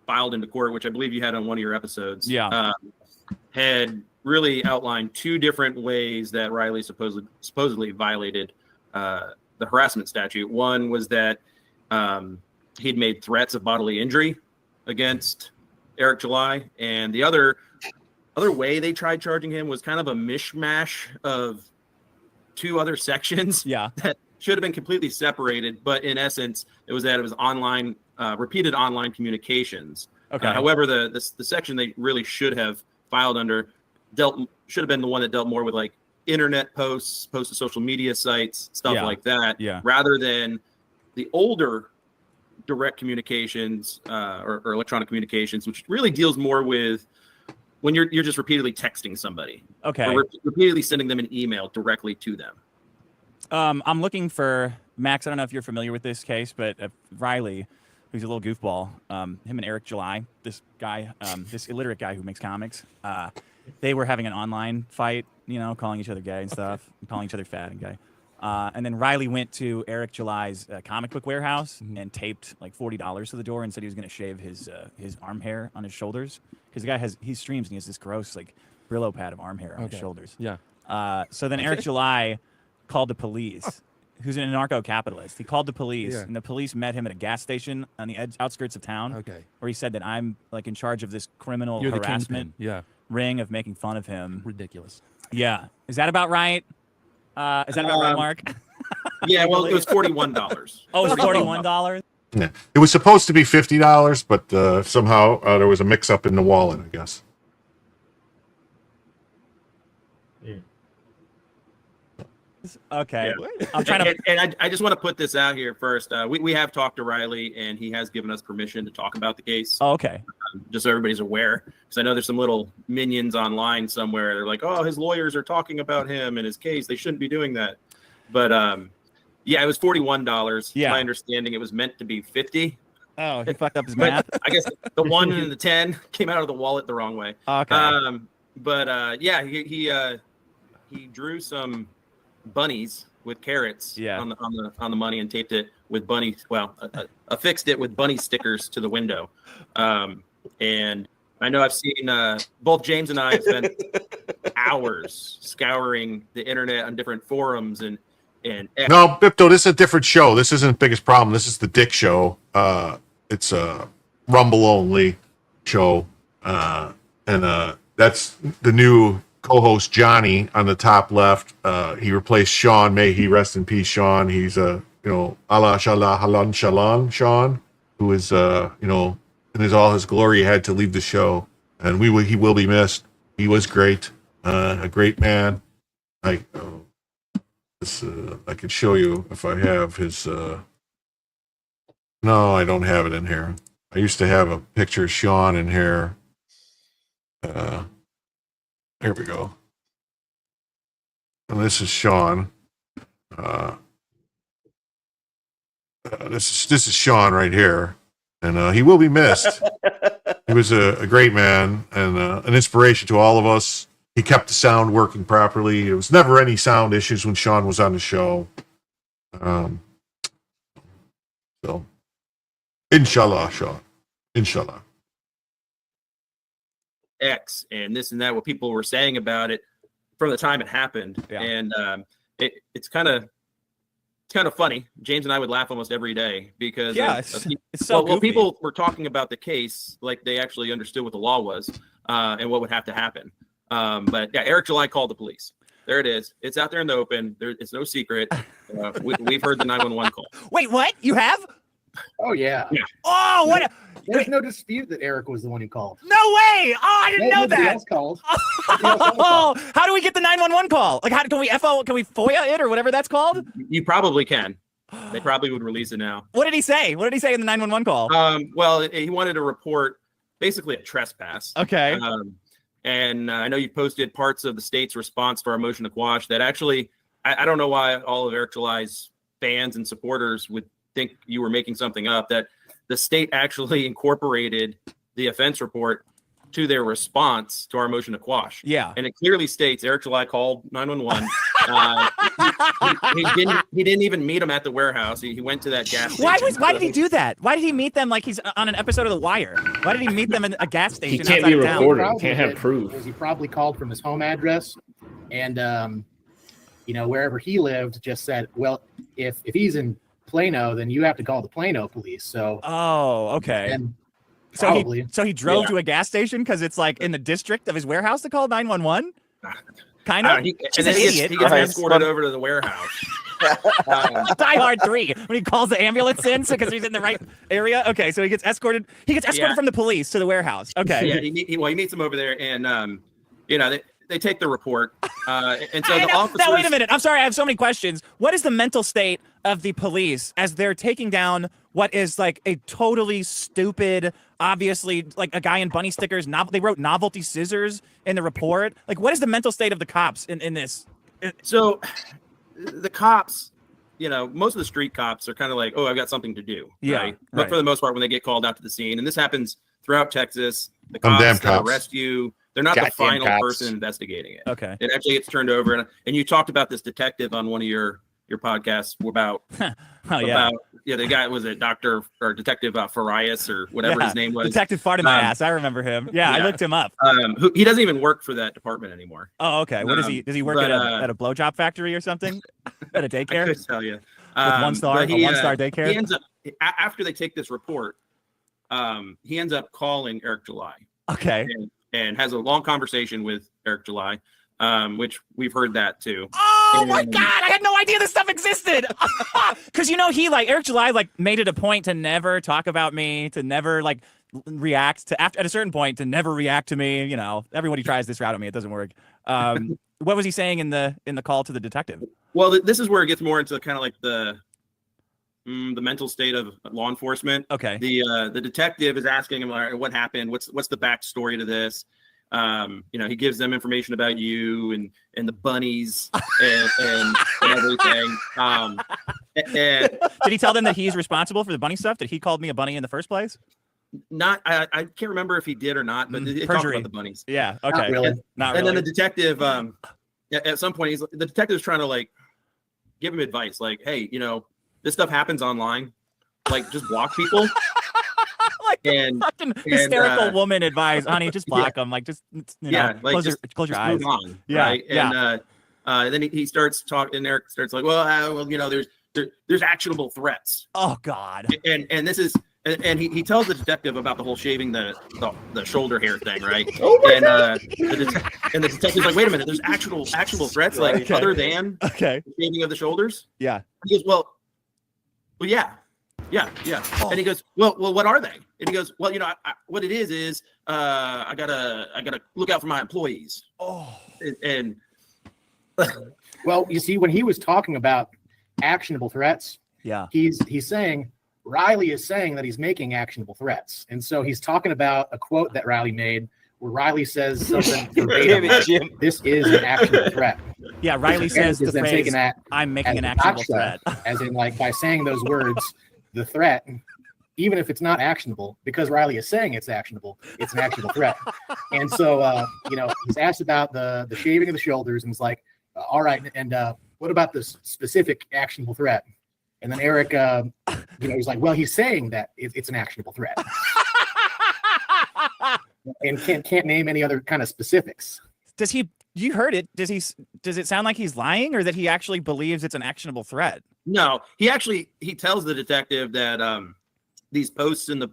filed into court, which I believe you had on one of your episodes, had really outlined 2 different ways that Riley supposedly violated the harassment statute. One was that he'd made threats of bodily injury against Eric July, and the other way they tried charging him was kind of a mishmash of two other sections that should have been completely separated, but in essence it was online repeated online communications. However, the section they really should have filed under should have been the one that dealt more with like internet posts to social media sites, stuff like that, rather than the older direct communications or electronic communications, which really deals more with when you're just repeatedly texting somebody, or repeatedly sending them an email directly to them. I'm looking for Max. I don't know if you're familiar with this case, but Riley, who's a little goofball, him and Eric July, this guy, this illiterate guy who makes comics, they were having an online fight, you know, calling each other gay and stuff, calling each other fat and gay. And then Riley went to Eric July's comic book warehouse and taped like $40 to the door and said he was going to shave his arm hair on his shoulders, because the guy he streams and he has this gross like Brillo pad of arm hair on his shoulders. Yeah. So then Eric July called the police, who's an anarcho-capitalist. He called the police, and the police met him at a gas station on the outskirts of town, where he said that I'm like in charge of this criminal harassment ring of making fun of him. Ridiculous. Yeah. Is that about right? Is that about right, Mark? Yeah, well, it was $41. Oh, it was $41? Yeah. It was supposed to be $50, but somehow there was a mix-up in the wallet, I guess. Okay. Yeah. I'm trying to. And I just want to put this out here first. We have talked to Riley, and he has given us permission to talk about the case. Oh, okay. Just so everybody's aware, because I know there's some little minions online somewhere. They're like, "Oh, his lawyers are talking about him and his case. They shouldn't be doing that." But yeah, it was $41. Yeah. My understanding, it was meant to be $50. Oh, he fucked up his math. I guess the 1 and the 10 came out of the wallet the wrong way. Okay. But yeah, he drew some bunnies with carrots on the money and taped it with bunny affixed it with bunny stickers to the window. And I know I've seen both James and I have spent hours scouring the internet on different forums and No, Bipto, this is a different show. This isn't Biggest Problem. This is the Dick Show. It's a Rumble only show, and that's the new co-host Johnny on the top left. He replaced Sean. May he rest in peace, Sean. He's Allah Shallah Halan Shalan Sean, who is in all his glory had to leave the show, and he will be missed. He was great, a great man. I could show you if I have his. No, I don't have it in here. I used to have a picture of Sean in here. Here we go. And this is Sean. This is Sean right here, and he will be missed. He was a great man and an inspiration to all of us. He kept the sound working properly. There was never any sound issues when Sean was on the show. So, inshallah, Sean. Inshallah. X and this and that, what people were saying about it from the time it happened. And it's kind of funny. James and I would laugh almost every day because it's so goofy. People were talking about the case like they actually understood what the law was and what would have to happen. But yeah, Eric July called the police. There it is. It's out there in the open. It's no secret. We've heard the 911 call. Wait, what? You have? Oh yeah. Oh, what? There's no dispute that Eric was the one who called. No way! Oh, I didn't know Nobody that. else called. Oh, how do we get the 911 call? Like, how can we FOIA it or whatever that's called? You probably can. They probably would release it now. What did he say? What did he say in the 911 call? Well, he wanted to report basically a trespass. Okay. And I know you posted parts of the state's response to our motion to quash that actually, I don't know why all of Eric July's fans and supporters would think you were making something up, that the state actually incorporated the offense report to their response to our motion to quash. Yeah. And it clearly states Eric July called 911. He didn't even meet him at the warehouse. He went to that gas station. Why did he do that? Why did he meet them like he's on an episode of The Wire? Why did he meet them in a gas station? He can't outside be of town? recorded. He can't have proof. He probably called from his home address, and wherever he lived, just said, well, if he's in Plano, then you have to call the Plano police. So okay. And so he drove to a gas station because it's like in the district of his warehouse to call 911. Kind of. And then he gets escorted over to the warehouse. Die Hard 3 when he calls the ambulance in because he's in the right area. Okay, so he gets escorted. He gets escorted from the police to the warehouse. Okay. Yeah, he meets them over there, and they take the report. And so the officers. Now, wait a minute. I'm sorry. I have so many questions. What is the mental state of the police as they're taking down what is like a totally stupid, obviously like a guy in bunny stickers? They wrote novelty scissors in the report. Like, what is the mental state of the cops in this? So the cops, most of the street cops are kind of like, oh, I've got something to do. Yeah, right? But for the most part, when they get called out to the scene, and this happens throughout Texas, the damn cops that cops. arrest you, they're not the final person investigating it. Okay. It actually gets turned over. And you talked about this detective on one of your podcasts about the guy, was it Dr. or Detective Farias or whatever his name was? Detective farted my ass. I remember him. Yeah, I looked him up. He doesn't even work for that department anymore. Oh, okay. What is he? Does he work at a blowjob factory or something? At a daycare? I could tell you. With one-star daycare? He ends up, after they take this report, he ends up calling Eric July. Okay. And has a long conversation with Eric July, which we've heard that too. Oh my God! I had no idea this stuff existed. Because Eric July made it a point to never talk about me, to never react to at a certain point to never react to me. Everybody tries this route at me, it doesn't work. What was he saying in the call to the detective? Well, this is where it gets more into kind of like the mental state of law enforcement. Okay. The detective is asking him, what happened? What's the backstory to this? He gives them information about you and the bunnies and everything. And did he tell them that he's responsible for the bunny stuff? That he called me a bunny in the first place? I can't remember if he did or not, but they talked about the bunnies. Yeah. Okay. Not really. Not and really. then the detective, at some point, the detective's trying to give him advice, hey, this stuff happens online, just block people. Fucking hysterical woman advice, honey. Just block them. Close your eyes. Move on, yeah. Right? And then he starts talking, and Eric starts there's actionable threats. Oh God. And this is. And he tells the detective about the whole shaving the shoulder hair thing, right? And the detective's like, wait a minute, there's actual threats other than the shaving of the shoulders. Yeah. He goes, well, yeah. Oh. And he goes, well, what are they? And he goes, well, what it is I gotta look out for my employees. Oh. And well, you see, when he was talking about actionable threats, he's saying. Riley is saying that he's making actionable threats. And so he's talking about a quote that Riley made where Riley says something verbatim, this is an actionable threat. Yeah, Riley says the phrase, I'm making an actionable threat. As in, by saying those words, the threat, even if it's not actionable, because Riley is saying it's actionable, it's an actionable threat. And so, he's asked about the shaving of the shoulders, and he's like, all right, and what about this specific actionable threat? And then Eric, he's like, well, he's saying that it's an actionable threat. And can't name any other kind of specifics. You heard it. Does it sound like he's lying, or that he actually believes it's an actionable threat? No, he tells the detective that these posts in the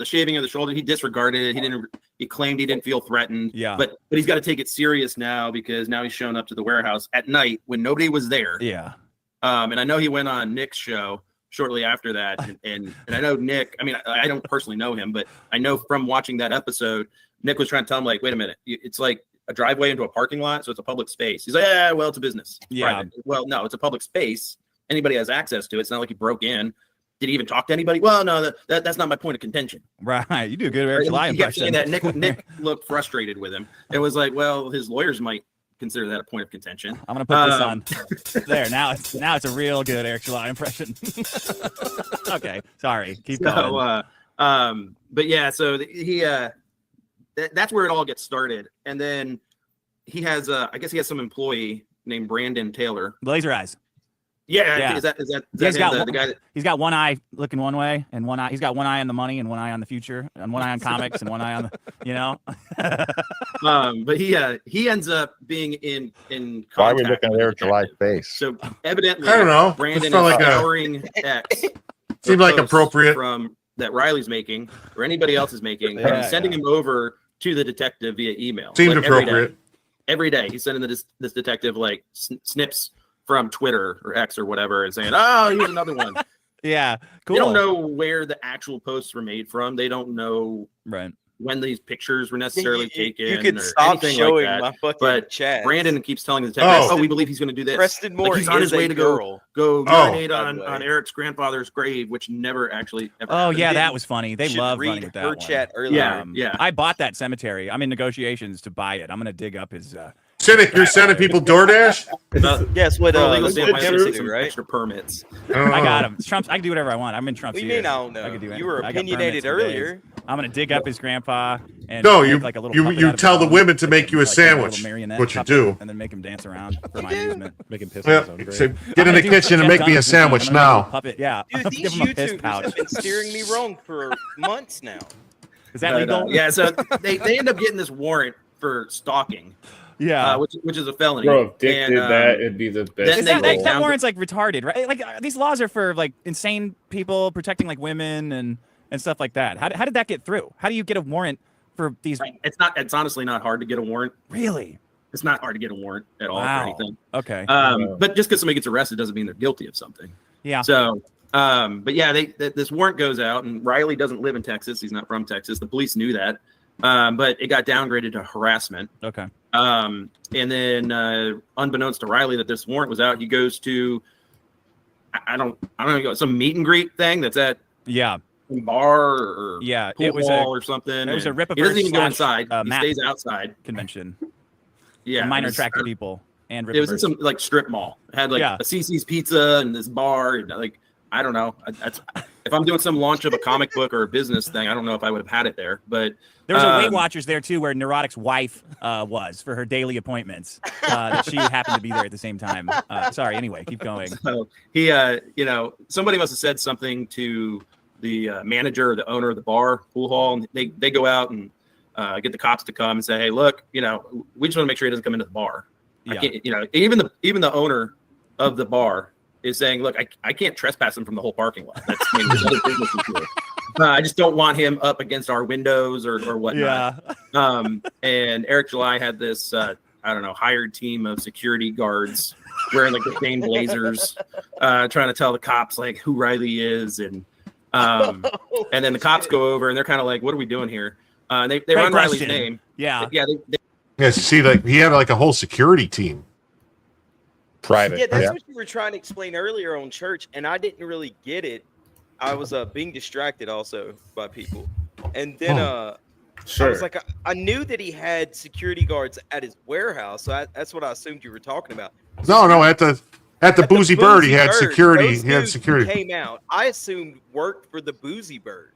shaving of the shoulder, he disregarded it. He claimed he didn't feel threatened. Yeah. But he's got to take it serious now, because now he's shown up to the warehouse at night when nobody was there. Yeah. And I know he went on Nick's show shortly after that. And I know Nick, I don't personally know him, but I know from watching that episode, Nick was trying to tell him, wait a minute, it's like a driveway into a parking lot. So it's a public space. He's like, well, it's a business. Yeah. Private. Well, no, it's a public space. Anybody has access to it. It's not like he broke in. Did he even talk to anybody? Well, no, that's not my point of contention. Right. You do a good Eric July impression. That Nick looked frustrated with him. It was like, well, his lawyers might consider that a point of contention. I'm gonna put this on there. Now it's a real good Eric July impression. Okay, sorry. Keep going. But yeah, so he that's where it all gets started. And then he has I guess he has some employee named Brandon Taylor. Laser eyes. Yeah. Is that He's got the guy that? He's got one eye looking one way, and one eye. He's got one eye on the money, and one eye on the future, and one eye on comics, and one eye on the. But he ends up being in Why are we contact looking at with Eric the July's detective. face? So evidently, I don't know. Brandon It felt is like a- scouring X. Seemed like posts appropriate. from that Riley's making or anybody else is making, and Yeah, he's sending him over to the detective via email. Seemed Like, every day. appropriate. Every day he's sending this detective like snips from Twitter or X or whatever and saying, "Oh, here's another one." Yeah, cool. They don't know where the actual posts were made from. They don't know right when these pictures were necessarily taken. You can or stop anything showing like that. my fucking But chat. Brandon keeps telling the detective, Oh. "Oh, we believe he's going to do this." Preston Moore Like he's on his is way a to girl. go Oh. urinate By the way. on Eric's grandfather's grave, which never actually ever. Oh happened. yeah, that was funny. They Should love read running with that her one. chat earlier. Yeah, yeah. I bought that cemetery. I'm in negotiations to buy it. I'm gonna dig up his. Cynic, you're sending people DoorDash? Guess what? For a legal Let's standpoint, I have to do take it, some right? extra permits. I got him. Trump's. I can do whatever I want. I'm in Trump's. What do you ear. mean I don't know? I can do You were anything. I got opinionated permits for days. earlier. I'm gonna dig up his grandpa and No, make you like a little you puppet you out of tell the bone, women to make you a like sandwich. little marionette What you puppet, do? and then make him dance around for my amusement. Make him piss on Yeah, his own grave. so get in the kitchen and make me a sandwich now. Puppet, yeah. Dude, Give these him a piss YouTubers pouch. have been steering me wrong for months now. Is that But, legal? yeah, so they end up getting this warrant for stalking. Yeah. Which is a felony. Bro, if Dick And, did that, it'd be the best. then Is they that found- warrant's like retarded, right? Like these laws are for like insane people protecting like women and stuff like that. How did that get through? How do you get a warrant for these? It's honestly not hard to get a warrant. Really? It's not hard to get a warrant at all Wow. for anything. Okay. But just because somebody gets arrested doesn't mean they're guilty of something. Yeah. So, but yeah, this warrant goes out, and Riley doesn't live in Texas. He's not from Texas. The police knew that, but it got downgraded to harassment. Okay. And then, unbeknownst to Riley, that this warrant was out, he goes to, I don't know, some meet and greet thing that's at Yeah. some bar or Yeah, pool it was hall a- or something. It was a and rip He doesn't even go inside. He map stays outside. convention. Yeah, For minor it was- attractive people and It was in rippers. some like strip mall. It had like Yeah. a CC's Pizza and this bar. And, like, I don't know. If I'm doing some launch of a comic book or a business thing, I don't know if I would have had it there. But There was a Weight Watchers there too, where Neurotic's wife was for her daily appointments. That she happened to be there at the same time. Sorry. Anyway, keep going. So he, somebody must have said something to the manager or the owner of the bar, pool hall, and they go out and get the cops to come and say, "Hey, look, we just want to make sure he doesn't come into the bar." I Yeah. can't, even the owner of the bar is saying, "Look, I can't trespass him from the whole parking lot. That's there's other businesses here. I just don't want him up against our windows or whatnot." And Eric July had this hired team of security guards wearing like the same blazers, trying to tell the cops like who Riley is, and then the cops go over and they're kind of like, "What are we doing here?" And they Great run Riley's question. name. Yeah. Yeah. Yeah, see, like he had like a whole security team. Private. Yeah, that's what you were trying to explain earlier on church, and I didn't really get it. I was being distracted also by people, and then I was like, I knew that he had security guards at his warehouse, so that's what I assumed you were talking about. No, at the Boozy Bird, he had Bird, security. those He had dudes who security. Came out. I assumed worked for the Boozy Bird.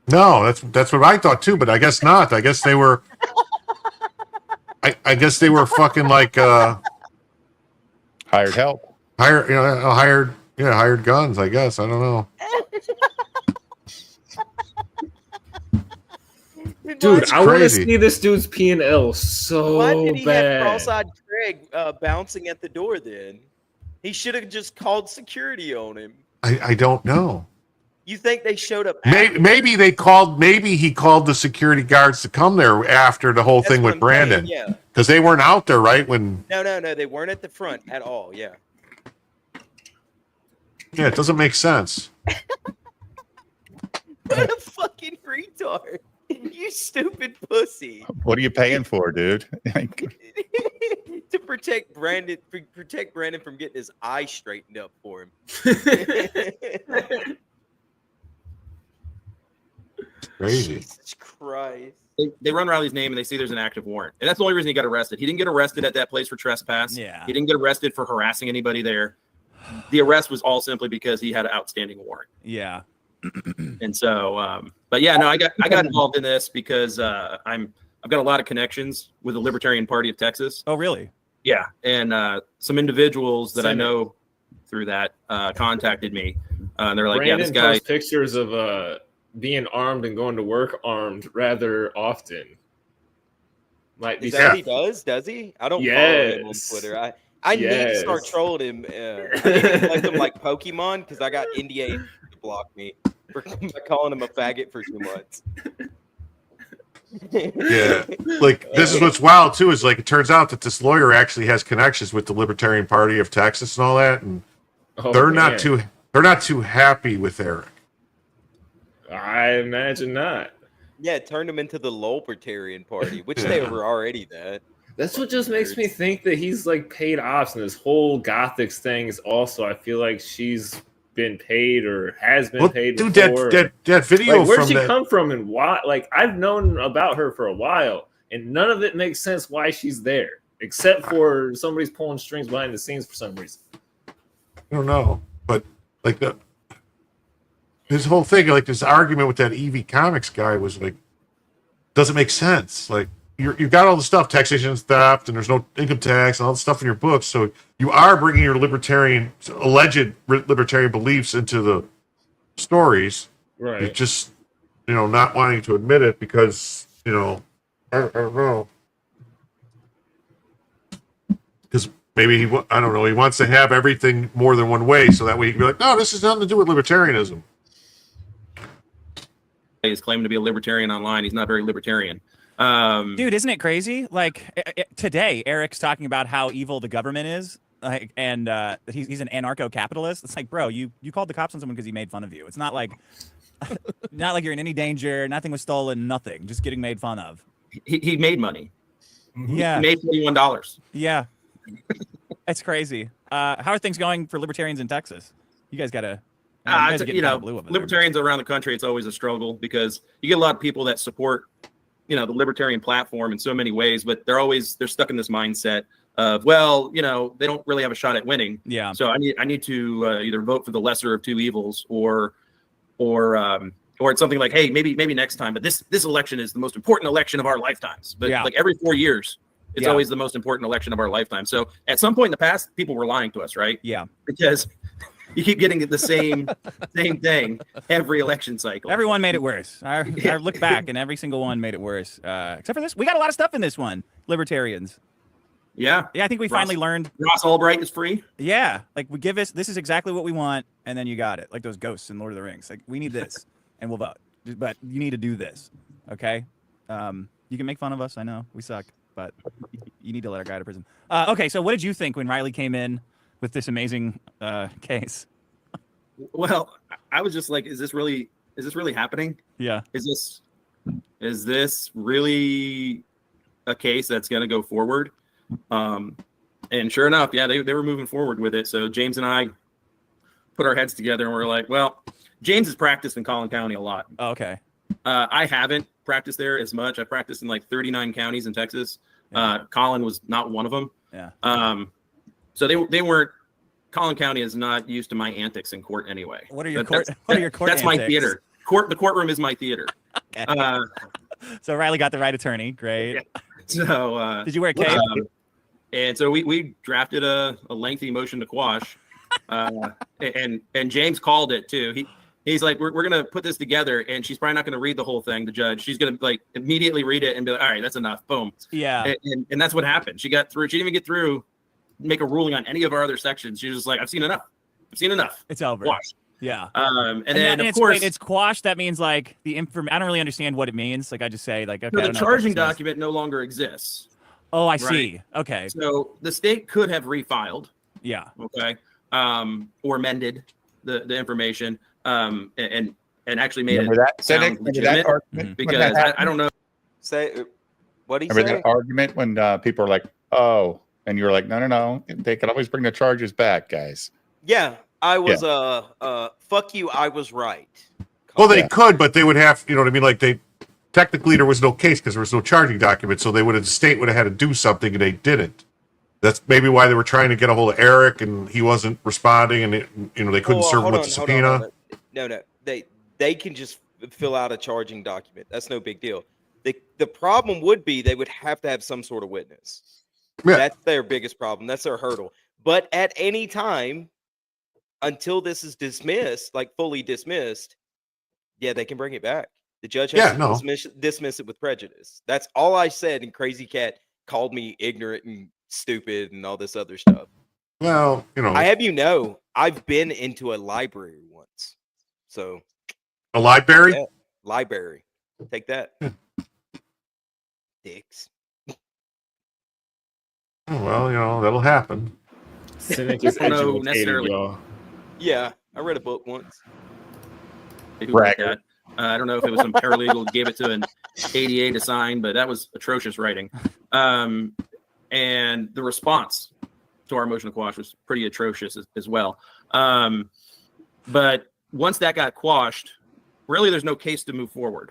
No, that's what I thought too, but I guess not. I guess they were. I guess they were fucking like hired help. Hired guns. I guess I don't know. Dude, I want to crazy. see this dude's P&L so Why did he bad. have cross-eyed Craig bouncing at the door then? He should have just called security on him. I don't know. You think they showed up? Maybe he called the security guards to come there after the whole thing with what I'm saying, Brandon. yeah. Because they weren't out there, right? When No, they weren't at the front at all. Yeah. yeah, it doesn't make sense. What a fucking retard! You stupid pussy. What are you paying for, dude? To protect Brandon from getting his eye straightened up for him. Crazy. Jesus Christ. They run Riley's name and they see there's an active warrant, and that's the only reason he got arrested. He didn't get arrested at that place for trespass. Yeah. He didn't get arrested for harassing anybody there. The arrest was all simply because he had an outstanding warrant. Yeah. And so, but yeah, no, I got involved in this because I've got a lot of connections with the Libertarian Party of Texas. Oh, really? Yeah, and some individuals that I Senate. know through that contacted me. And they're like, Brandon yeah, this guy. posts pictures of being armed and going to work armed rather often. Might be Is that what he does? Does he? I don't follow him on Twitter. I need to start trolling him. I need to collect him like Pokemon because I got NDA to block me for calling him a faggot for 2 months. Yeah, like this is what's wild too is like it turns out that this lawyer actually has connections with the Libertarian Party of Texas and all that, and they're not too happy with Eric. I imagine not. Yeah, it turned him into the Libertarian Party, which they were already that. That's what just makes me think that he's like paid off, and this whole Gothics thing is also. I feel like she's been paid or has been paid dude, before. that video like, where'd from she that, come from and why? Like I've known about her for a while, and none of it makes sense why she's there, except for somebody's pulling strings behind the scenes for some reason. I don't know, but like his whole thing, like this argument with that EV Comics guy was like doesn't make sense. Like you got all the stuff, taxation theft, and there's no income tax and all the stuff in your books. So you are bringing your alleged libertarian beliefs into the stories. Right. You're just, not wanting to admit it because, I don't know. Because maybe he wants to have everything more than one way. So that way he can be like, no, this has nothing to do with libertarianism. He's claiming to be a libertarian online. He's not very libertarian. Dude, isn't it crazy? Like today, Eric's talking about how evil the government is, like, and he's an anarcho-capitalist. It's like, bro, you called the cops on someone because he made fun of you. It's not like you're in any danger. Nothing was stolen. Nothing. Just getting made fun of. He made money. Yeah, he made $41. Yeah, it's crazy. How are things going for libertarians in Texas? You guys gotta. Libertarians around the country, it's always a struggle because you get a lot of people that support the libertarian platform in so many ways, but they're stuck in this mindset of, well, they don't really have a shot at winning. Yeah. So I need to either vote for the lesser of two evils or it's something like, hey, maybe next time, but this election is the most important election of our lifetimes. But like every 4 years, it's always the most important election of our lifetime. So at some point in the past, people were lying to us, right? Yeah. Because you keep getting the same thing every election cycle. Everyone made it worse. I look back, and every single one made it worse, except for this. We got a lot of stuff in this one. Libertarians. Yeah. I think we finally learned. Ross Albright is free. Yeah, like we give us. This is exactly what we want, and then you got it. Like those ghosts in Lord of the Rings. Like we need this, and we'll vote. But you need to do this, okay? You can make fun of us. I know we suck, but you need to let our guy to prison. Okay, so what did you think when Riley came in with this amazing case? Well, I was just like, is this really happening? Yeah. Is this really a case that's going to go forward? And sure enough, yeah, they were moving forward with it. So James and I put our heads together and we're like, well, James has practiced in Collin County a lot. Oh, okay. I haven't practiced there as much. I practiced in like 39 counties in Texas. Collin was not one of them. Yeah. So they weren't. Collin County is not used to my antics in court anyway. What are your court? What are your court? That's antics? my theater. The courtroom is my theater. Okay. So Riley got the right attorney. Great. Yeah. So did you wear a cape? And so we drafted a lengthy motion to quash, and James called it too. He's like, we're gonna put this together, and she's probably not gonna read the whole thing. The judge, she's gonna like immediately read it and be like, all right, that's enough. Boom. Yeah. And that's what happened. She got through. She didn't even get through, make a ruling on any of our other sections. She was just like, I've seen enough. It's over. Quash. Yeah. And then of course it's quashed. That means like the information. I don't really understand what it means. Like I just say like, okay. So the charging document no longer exists. Oh, I see. Okay. So the state could have refiled. Yeah. Okay. Or amended the information. And actually made it sound legitimate because I don't know. Say what do you Remember say? that argument when people are like, "Oh," and you were like, "No, they can always bring the charges back, guys." Yeah, I was fuck you. I was right. Well, they could, but they would have, you know what I mean? Like technically there was no case because there was no charging document, so the state would have had to do something and they didn't. That's maybe why they were trying to get a hold of Eric and he wasn't responding, and they couldn't serve him with the subpoena. No, they can just fill out a charging document. That's no big deal. The problem would be they would have to have some sort of witness. Yeah. That's their biggest problem. That's their hurdle. But at any time, until this is dismissed, like fully dismissed, yeah, they can bring it back. The judge has to dismiss it with prejudice. That's all I said. And Crazy Cat called me ignorant and stupid and all this other stuff. Well, I have I've been into a library once. So a library? Yeah, library. Take that. Dicks. Oh, well, that'll happen. Cynic I is don't know educated, necessarily. y'all. Yeah, I read a book once. I don't know if it was some paralegal who gave it to an ADA to sign, but that was atrocious writing. And the response to our motion to quash was pretty atrocious as well. But once that got quashed, really there's no case to move forward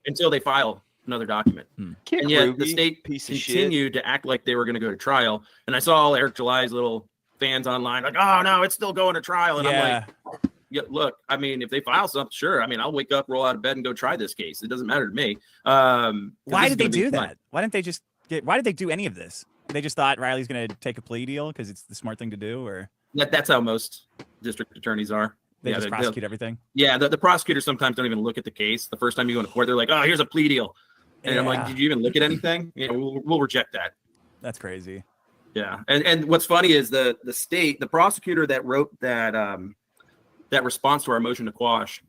until they file another document. And yet the state continued to act like they were going to go to trial. And I saw all Eric July's little fans online like, oh, no, it's still going to trial. And I'm like, yeah, look, I mean, if they file something, sure. I mean, I'll wake up, roll out of bed, and go try this case. It doesn't matter to me. Why did they do that? Why didn't they just why did they do any of this? They just thought Riley's going to take a plea deal because it's the smart thing to do, or that's how most district attorneys are. They just prosecute everything. Yeah, the prosecutors sometimes don't even look at the case. The first time you go into court, they're like, oh, here's a plea deal. And I'm like, did you even look at anything? Yeah, we'll reject that. That's crazy. Yeah. And what's funny is the state, the prosecutor that wrote that that response to our motion to quash,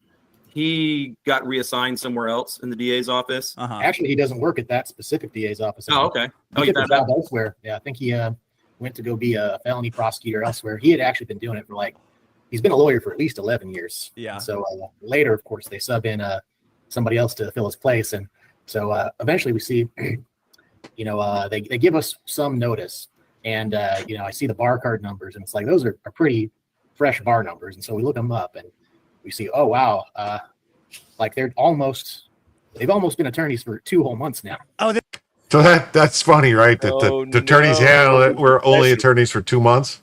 he got reassigned somewhere else in the DA's office. Actually, he doesn't work at that specific DA's office anymore. Oh, okay. He took a job elsewhere. Yeah, I think he went to go be a felony prosecutor elsewhere. He had actually been doing it for he's been a lawyer for at least 11 years. Yeah. So later, of course, they sub in somebody else to fill his place. And so eventually we see, they give us some notice. And, I see the bar card numbers, and it's like, those are pretty fresh bar numbers. And so we look them up and we see, oh, wow. They've almost been attorneys for 2 whole months now. Oh, so that's funny, right? That the attorneys handle it. We're only attorneys for 2 months.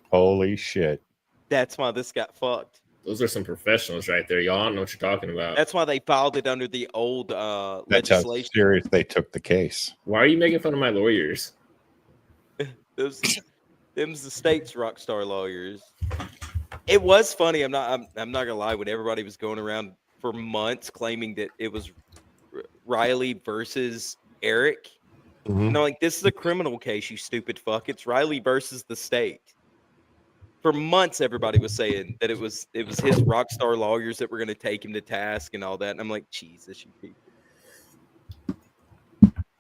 Holy shit. That's why this got fucked. Those are some professionals right there. Y'all don't know what you're talking about. That's why they filed it under the old That's how legislation. serious they took the case. Why are you making fun of my lawyers? Them's the state's rock star lawyers. It was funny. I'm not gonna lie. When everybody was going around for months claiming that it was Riley versus Eric, and I'm like, this is a criminal case, you stupid fuck. It's Riley versus the state. For months, everybody was saying that it was his rock star lawyers that were going to take him to task and all that. And I'm like, Jesus, you people.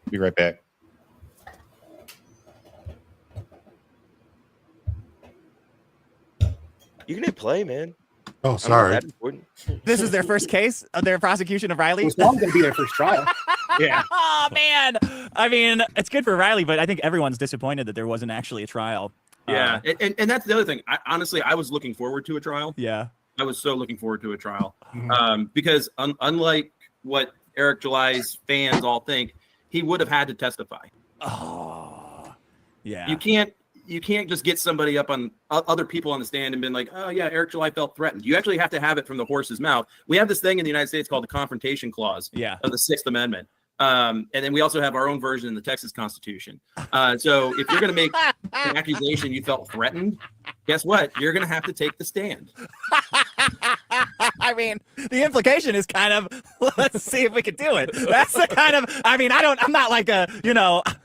Be right back. You can hit play, man. Oh, sorry. This is their first case of their prosecution of Riley. It's probably going to be their first trial. Yeah. Oh, man. I mean, it's good for Riley, but I think everyone's disappointed that there wasn't actually a trial. Yeah, and that's the other thing. I was looking forward to a trial. Yeah, I was so looking forward to a trial because unlike what Eric July's fans all think, he would have had to testify. Oh, yeah. You can't just get somebody up on other people on the stand and been like, oh yeah, Eric July felt threatened. You actually have to have it from the horse's mouth. We have this thing in the United States called the Confrontation Clause of the 6th Amendment. And then we also have our own version in the Texas Constitution. So if you're going to make an accusation you felt threatened, guess what? You're going to have to take the stand. I mean, the implication is kind of, let's see if we can do it. That's the kind of, I'm not like I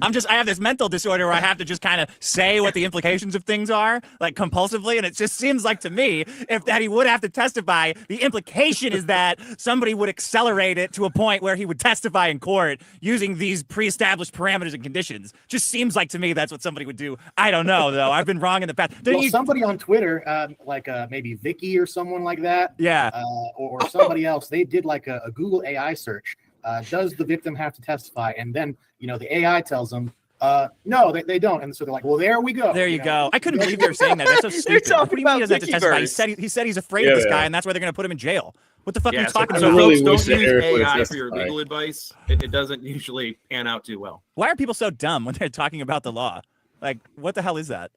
have this mental disorder where I have to just kind of say what the implications of things are, like compulsively. And it just seems like to me, that he would have to testify, the implication is that somebody would accelerate it to a point where he would testify in court using these pre-established parameters and conditions. Just seems like to me that's what somebody would do. I don't know, though. I've been wrong in the past. Somebody on Twitter, maybe Vicky or someone like that. Yeah. Or somebody else, they did like a Google AI search. Does the victim have to testify? And then, the AI tells them, no, they don't. And so they're like, well, there we go. There you go. I couldn't believe they were saying that. That's so stupid. What do you mean he doesn't have to testify? He said he's afraid of this guy, and that's why they're going to put him in jail. What the fuck are you talking about? Folks, don't use AI for your legal advice. It doesn't usually pan out too well. Why are people so dumb when they're talking about the law? Like, what the hell is that?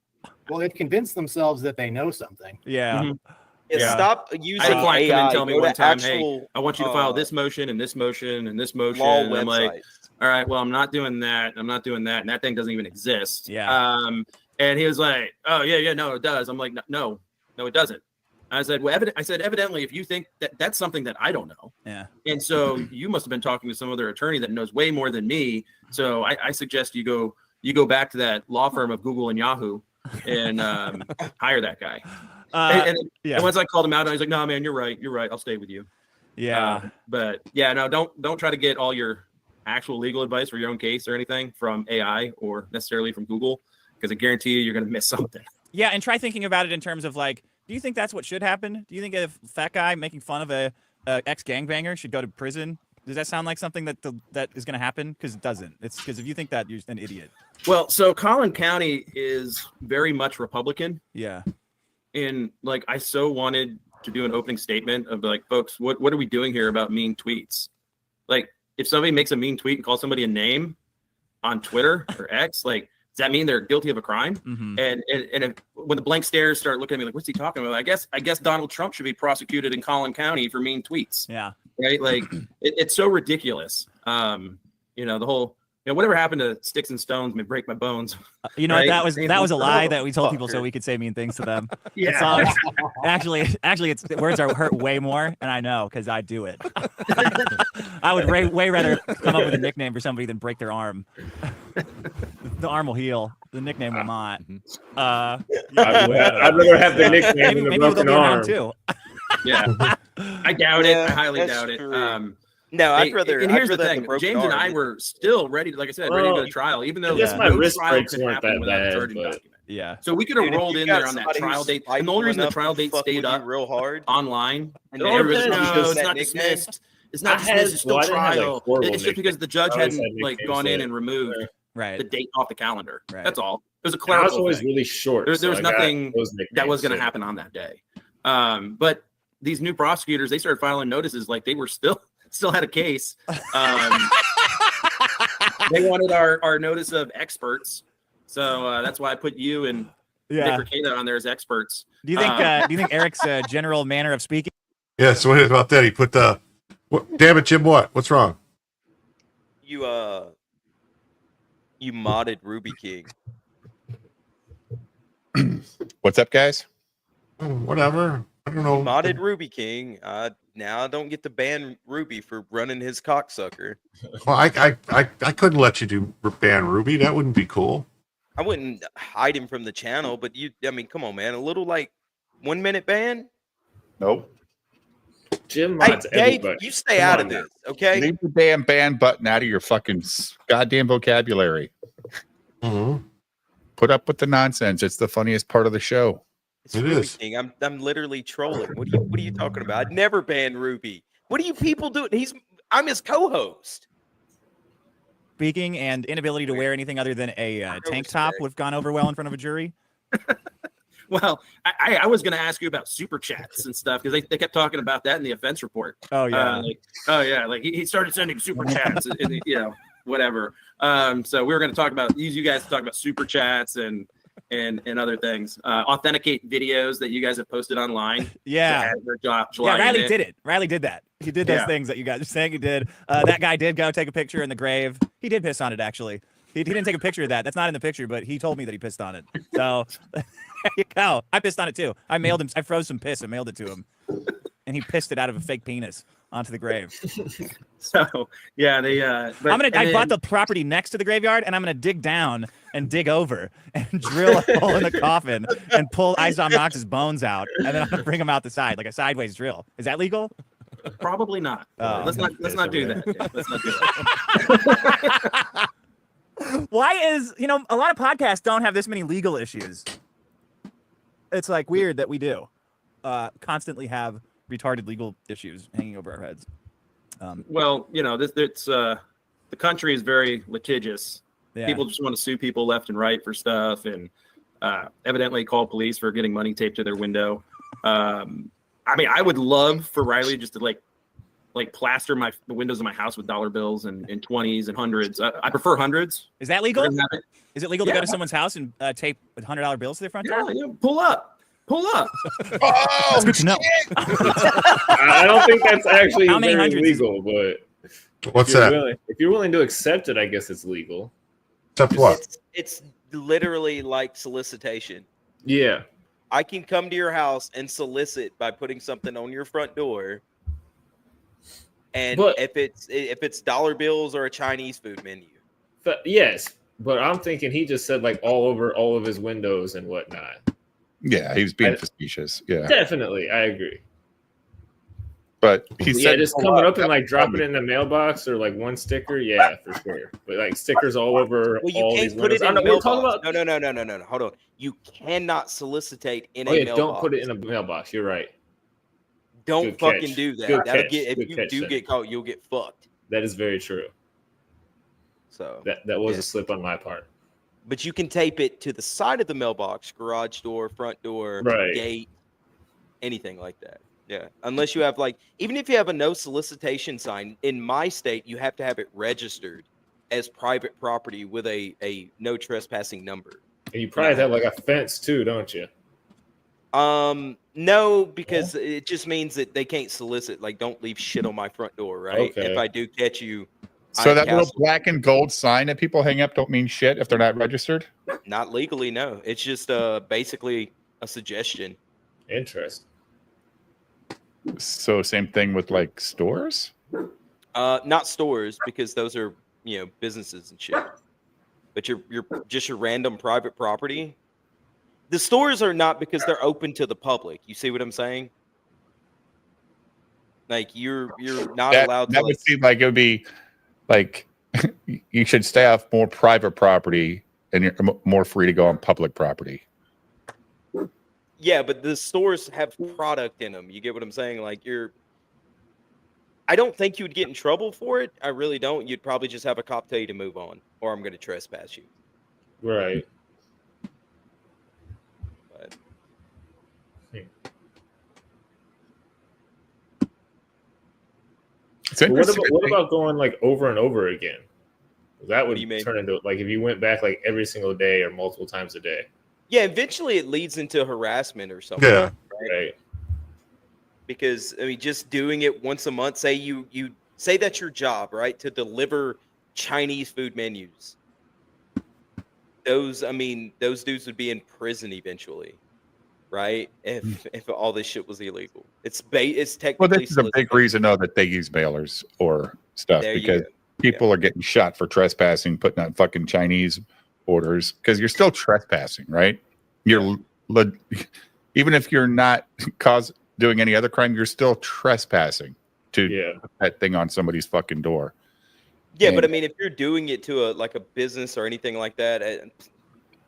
Well, they've convinced themselves that they know something. Yeah. Mm-hmm. Yeah. Stop using I had a client come AI. and tell me one time, hey, actual, I want you to file this motion and this motion and this motion. law And I'm like, websites. all right, well, I'm not doing that. I'm not doing that. And that thing doesn't even exist. Yeah. And he was like, oh, yeah, no, it does. I'm like, no, it doesn't. I said, evidently, if you think that that's something that I don't know, yeah, and so you must have been talking to some other attorney that knows way more than me. So I suggest you go back to that law firm of Google and Yahoo and hire that guy. And once I called him out, I was like, "No, man, you're right. I'll stay with you." Yeah, but yeah, no, don't try to get all your actual legal advice for your own case or anything from AI or necessarily from Google, because I guarantee you're going to miss something. Yeah, and try thinking about it in terms of like, do you think that's what should happen? Do you think a fat guy making fun of a ex-gangbanger should go to prison? Does that sound like something that is going to happen? Because it doesn't. It's because if you think that, you're an idiot. Well, so Collin County is very much Republican. Yeah. And like, I so wanted to do an opening statement of like, folks, what are we doing here about mean tweets? Like, if somebody makes a mean tweet and calls somebody a name on Twitter or X, like, does that mean they're guilty of a crime? Mm-hmm. And if, when the blank stares start looking at me like, what's he talking about? I guess Donald Trump should be prosecuted in Collin County for mean tweets. Yeah. Right. Like it's so ridiculous. The whole, whatever happened to sticks and stones may break my bones. Right? that was a lie that we told people so we could say mean things to them. Yeah. Actually, it's words are hurt way more, and I know because I do it. I would way rather come up with a nickname for somebody than break their arm. The arm will heal. The nickname will not. I'd rather have the nickname than the broken arm too. Yeah, I doubt it. I highly doubt it. No, I'd rather. And here's I'd the rather thing: the broken James and arm. I were still ready, like I said, ready to go to trial, even though my no wrist trial breaks could weren't happen that without a bad. charging But document. Yeah. So we could have Dude, if rolled you in got there on that somebody trial who's date, and the only reason the enough trial to date fuck stayed with you up real hard online, and and then everybody's everybody no, uses it's that not nickname. dismissed. It's not dismissed. It's still I didn't have, like, trial. horrible It's just because the judge nicknames. I always hadn't had like nicknames gone in that- and removed Right. the date off the calendar. Right. That's all. It was a I was clerical always thing. really short. There was so I got nothing those that was going to nicknames, happen on that day. But these new prosecutors, they started filing notices like they were still had a case. They wanted our notice of experts, so that's why I put you and Nick Ricada on there as experts. Do you think Eric's general manner of speaking? Yeah, so what about that? He put the damn it, Jim, what's wrong? You modded Ruby King. What's up, guys? Whatever. I don't know. Modded Ruby King. Now I don't get to ban Ruby for running his cocksucker. Well, I couldn't let you ban Ruby. That wouldn't be cool. I wouldn't hide him from the channel, but come on, man. A little like 1 minute ban. Nope. Jim Hey, mods Dave, everybody. you stay Come out on of now. this, okay? Leave the damn ban button out of your fucking goddamn vocabulary. Mm-hmm. Put up with the nonsense. It's the funniest part of the show. It's Ruby King. I'm literally trolling. What are you talking about? I'd never ban Ruby. What are you people doing? I'm his co-host. Speaking and inability to wear anything other than a tank top would have gone over well in front of a jury. Well, I was going to ask you about super chats and stuff because they kept talking about that in the offense report. Oh yeah, like he started sending super chats, and, whatever. So we were going to talk about use you guys to talk about super chats and other things. Authenticate videos that you guys have posted online. Yeah. Riley did it. Riley did that. He did those things that you guys are saying he did. That guy did go take a picture in the grave. He did piss on it, actually. He didn't take a picture of that. That's not in the picture, but he told me that he pissed on it. So there you go. I pissed on it too. I mailed him. I froze some piss and mailed it to him. And he pissed it out of a fake penis onto the grave. So yeah, I bought the property next to the graveyard, and I'm gonna dig down and dig over and drill a hole in the coffin and pull Isaac Knox's bones out, and then I'm gonna bring them out the side like a sideways drill. Is that legal? Probably not. Let's not do that. Yeah, let's not do that. Why is a lot of podcasts don't have this many legal issues? It's like weird that we do constantly have retarded legal issues hanging over our heads. Well, the country is very litigious. Yeah. People just want to sue people left and right for stuff, and evidently call police for getting money taped to their window. I would love for Riley just to like plaster the windows of my house with dollar bills and 20s and hundreds. I prefer hundreds. Is that legal? Is it legal to go to someone's house and tape $100 bills to their front door? Yeah, pull up. Oh, that's good to know. I don't think that's actually How many very hundreds legal, but What's that? If you're willing to accept it, I guess it's legal. Accept what? It's literally like solicitation. Yeah. I can come to your house and solicit by putting something on your front door. And if it's dollar bills or a Chinese food menu. Yes, but I'm thinking he just said like all over all of his windows and whatnot. Yeah, he was being facetious. Yeah, Definitely, I agree. But he said just coming up and like dropping it in the mailbox or like one sticker, yeah, for sure. But like stickers all over Well, you all can't these put windows. it in the we're talking mailbox. about No. Hold on. You cannot solicitate in a yeah, mailbox. don't put it in a mailbox. You're right. Don't Good fucking catch. do that. Good That'll catch. get if Good you catch, do sir. get caught, you'll get fucked. That is very true. So that was a slip on my part. But you can tape it to the side of the mailbox, garage door, front door, Right. gate, anything like that. Yeah. Unless you have like, even if you have a no solicitation sign, in my state, you have to have it registered as private property with a no trespassing number. And you probably have like a fence too, don't you? No, because it just means that they can't solicit. Like, don't leave shit on my front door, right? Okay. If I do catch you, So I that little castle- black and gold sign that people hang up don't mean shit if they're not registered? not legally, no. It's just basically a suggestion. Interesting. So same thing with like stores? Not stores, because those are, businesses and shit. But you're just your random private property. The stores are not, because they're open to the public. You see what I'm saying? Like you're not allowed to. That would seem like it would be like you should stay off more private property and you're more free to go on public property. Yeah, but the stores have product in them. You get what I'm saying? Like I don't think you would get in trouble for it. I really don't. You'd probably just have a cop tell you to move on, or I'm going to trespass you. Right. But But what about going like over and over again? That would do you mean? turn into like if you went back like every single day or multiple times a day. yeah, eventually it leads into harassment or something. Yeah. Right? Because I mean, just doing it once a month. Say you say that's your job, right? To deliver Chinese food menus. Those dudes would be in prison eventually, right? If all this shit was illegal, it's technically. Well, this is a big reason though that they use mailers or stuff There you because go. people are getting shot for trespassing, putting out fucking Chinese orders because you're still trespassing, right? You're even if you're not doing any other crime, you're still trespassing to put that thing on somebody's fucking door. Yeah, And but I mean, if you're doing it to a business or anything like that,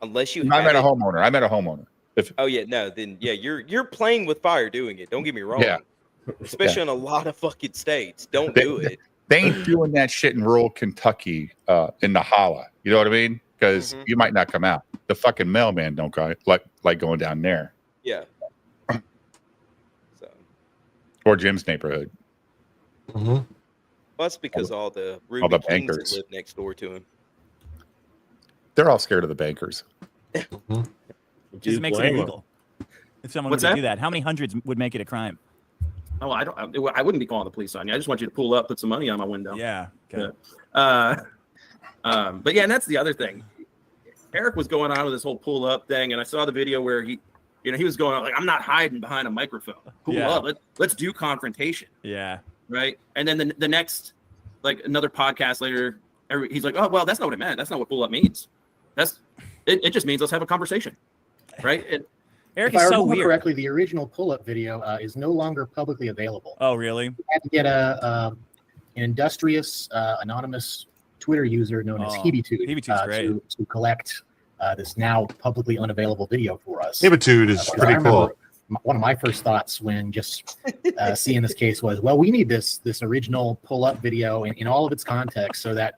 unless you, I met a homeowner. Oh yeah, no, then yeah, you're playing with fire doing it. Don't get me wrong. Yeah. Especially in a lot of fucking states, don't do it. They ain't doing that shit in rural Kentucky in the holla. You know what I mean? Because you might not come out. The fucking mailman don't go like going down there Yeah. or Jim's neighborhood. Well, that's because all the Ruby the Kings bankers. that live next door to him. They're all scared of the bankers. Just makes it blame 'em? illegal. If someone What's were to that? do that, how many hundreds would make it a crime? Oh, I wouldn't be calling the police on you. I just want you to pull up, put some money on my window. Yeah. Okay. But yeah, and that's the other thing. Eric was going on with this whole pull up thing, and I saw the video where he was going on like, I'm not hiding behind a microphone. Pull Yeah. up. Let's do confrontation. Yeah. Right. And then the next, like another podcast later, he's like, oh, well, that's not what it meant. That's not what pull up means. It just means let's have a conversation. Right. Eric if is I so remember weird. correctly, the original pull-up video is no longer publicly available. Oh, really? You had to get an industrious anonymous Twitter user known as Hebitude Hebitude's great. to collect this now publicly unavailable video for us. Hebitude is Because pretty I remember cool. One of my first thoughts when just seeing this case was, well, we need this original pull-up video in all of its context so that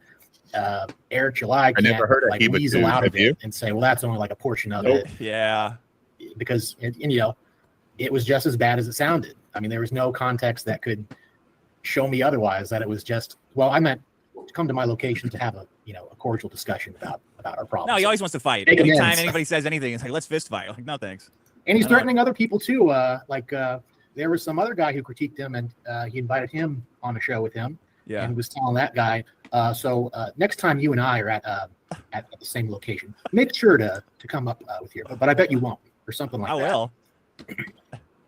Eric July I never heard of like Hebitude. weasel out of Have you? it and say, well, that's only like a portion of it. Yeah. Because it was just as bad as it sounded. I mean, there was no context that could show me otherwise. That it was just, well, I meant to come to my location to have a cordial discussion about our problems. No, he always wants to fight. Take Anytime amends. anybody says anything, it's like, let's fist fight. Like, no thanks. And he's threatening other people too. There was some other guy who critiqued him, and he invited him on a show with him. Yeah. And was telling that guy, so next time you and I are at the same location, make sure to come up with here. But I bet you won't, or something like I that. will.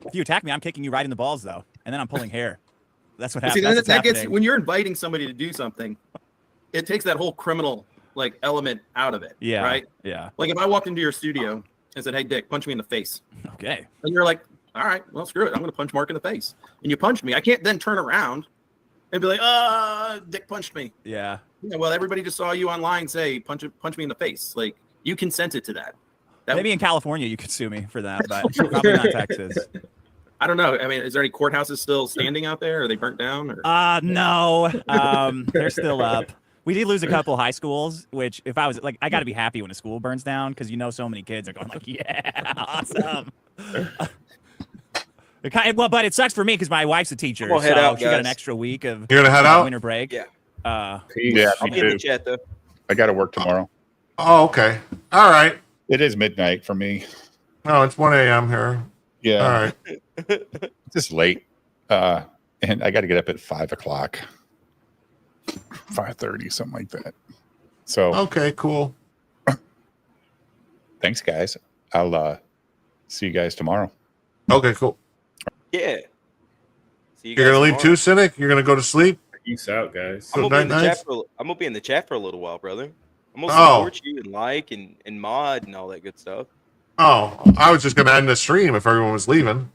If you attack me, I'm kicking you right in the balls, though, and then I'm pulling hair. That's what See, happens. then that gets when you're inviting somebody to do something, it takes that whole criminal like element out of it. Yeah. Right. Yeah. Like if I walked into your studio and said, "Hey, Dick, punch me in the face," Okay. and you're like, "All right, well, screw it. I'm going to punch Mark in the face," and you punch me. I can't then turn around and be like, Dick punched me. Yeah. Yeah. Well, everybody just saw you online say, "Punch me in the face." Like you consented to that. Maybe in California you could sue me for that, but probably not Texas. I don't know. I mean, is there any courthouses still standing out there? Are they burnt down? Or? No. They're still up. We did lose a couple high schools, which if I was like, I got to be happy when a school burns down because so many kids are going like, yeah, awesome. But it sucks for me because my wife's a teacher, so head out, she got an guys. extra week of You're gonna head out? winter break. Yeah. Yeah, I'll be in the chat though. I got to work tomorrow. Oh, okay. All right. It is midnight for me. No, it's 1 a.m. here. Yeah. All right. Just late. And I got to get up at 5 o'clock, 5:30, something like that. So Okay, cool. thanks, guys. I'll see you guys tomorrow. Okay, cool. Yeah. See you You're gonna guys leave too, tomorrow. Cynic? You're gonna go to sleep? Peace out, guys. I'm gonna, be in the night, chat night. I'm gonna be in the chat for a little while, brother. I'm gonna Oh. support you and like and mod and all that good stuff. Oh, I was just gonna end the stream if everyone was leaving.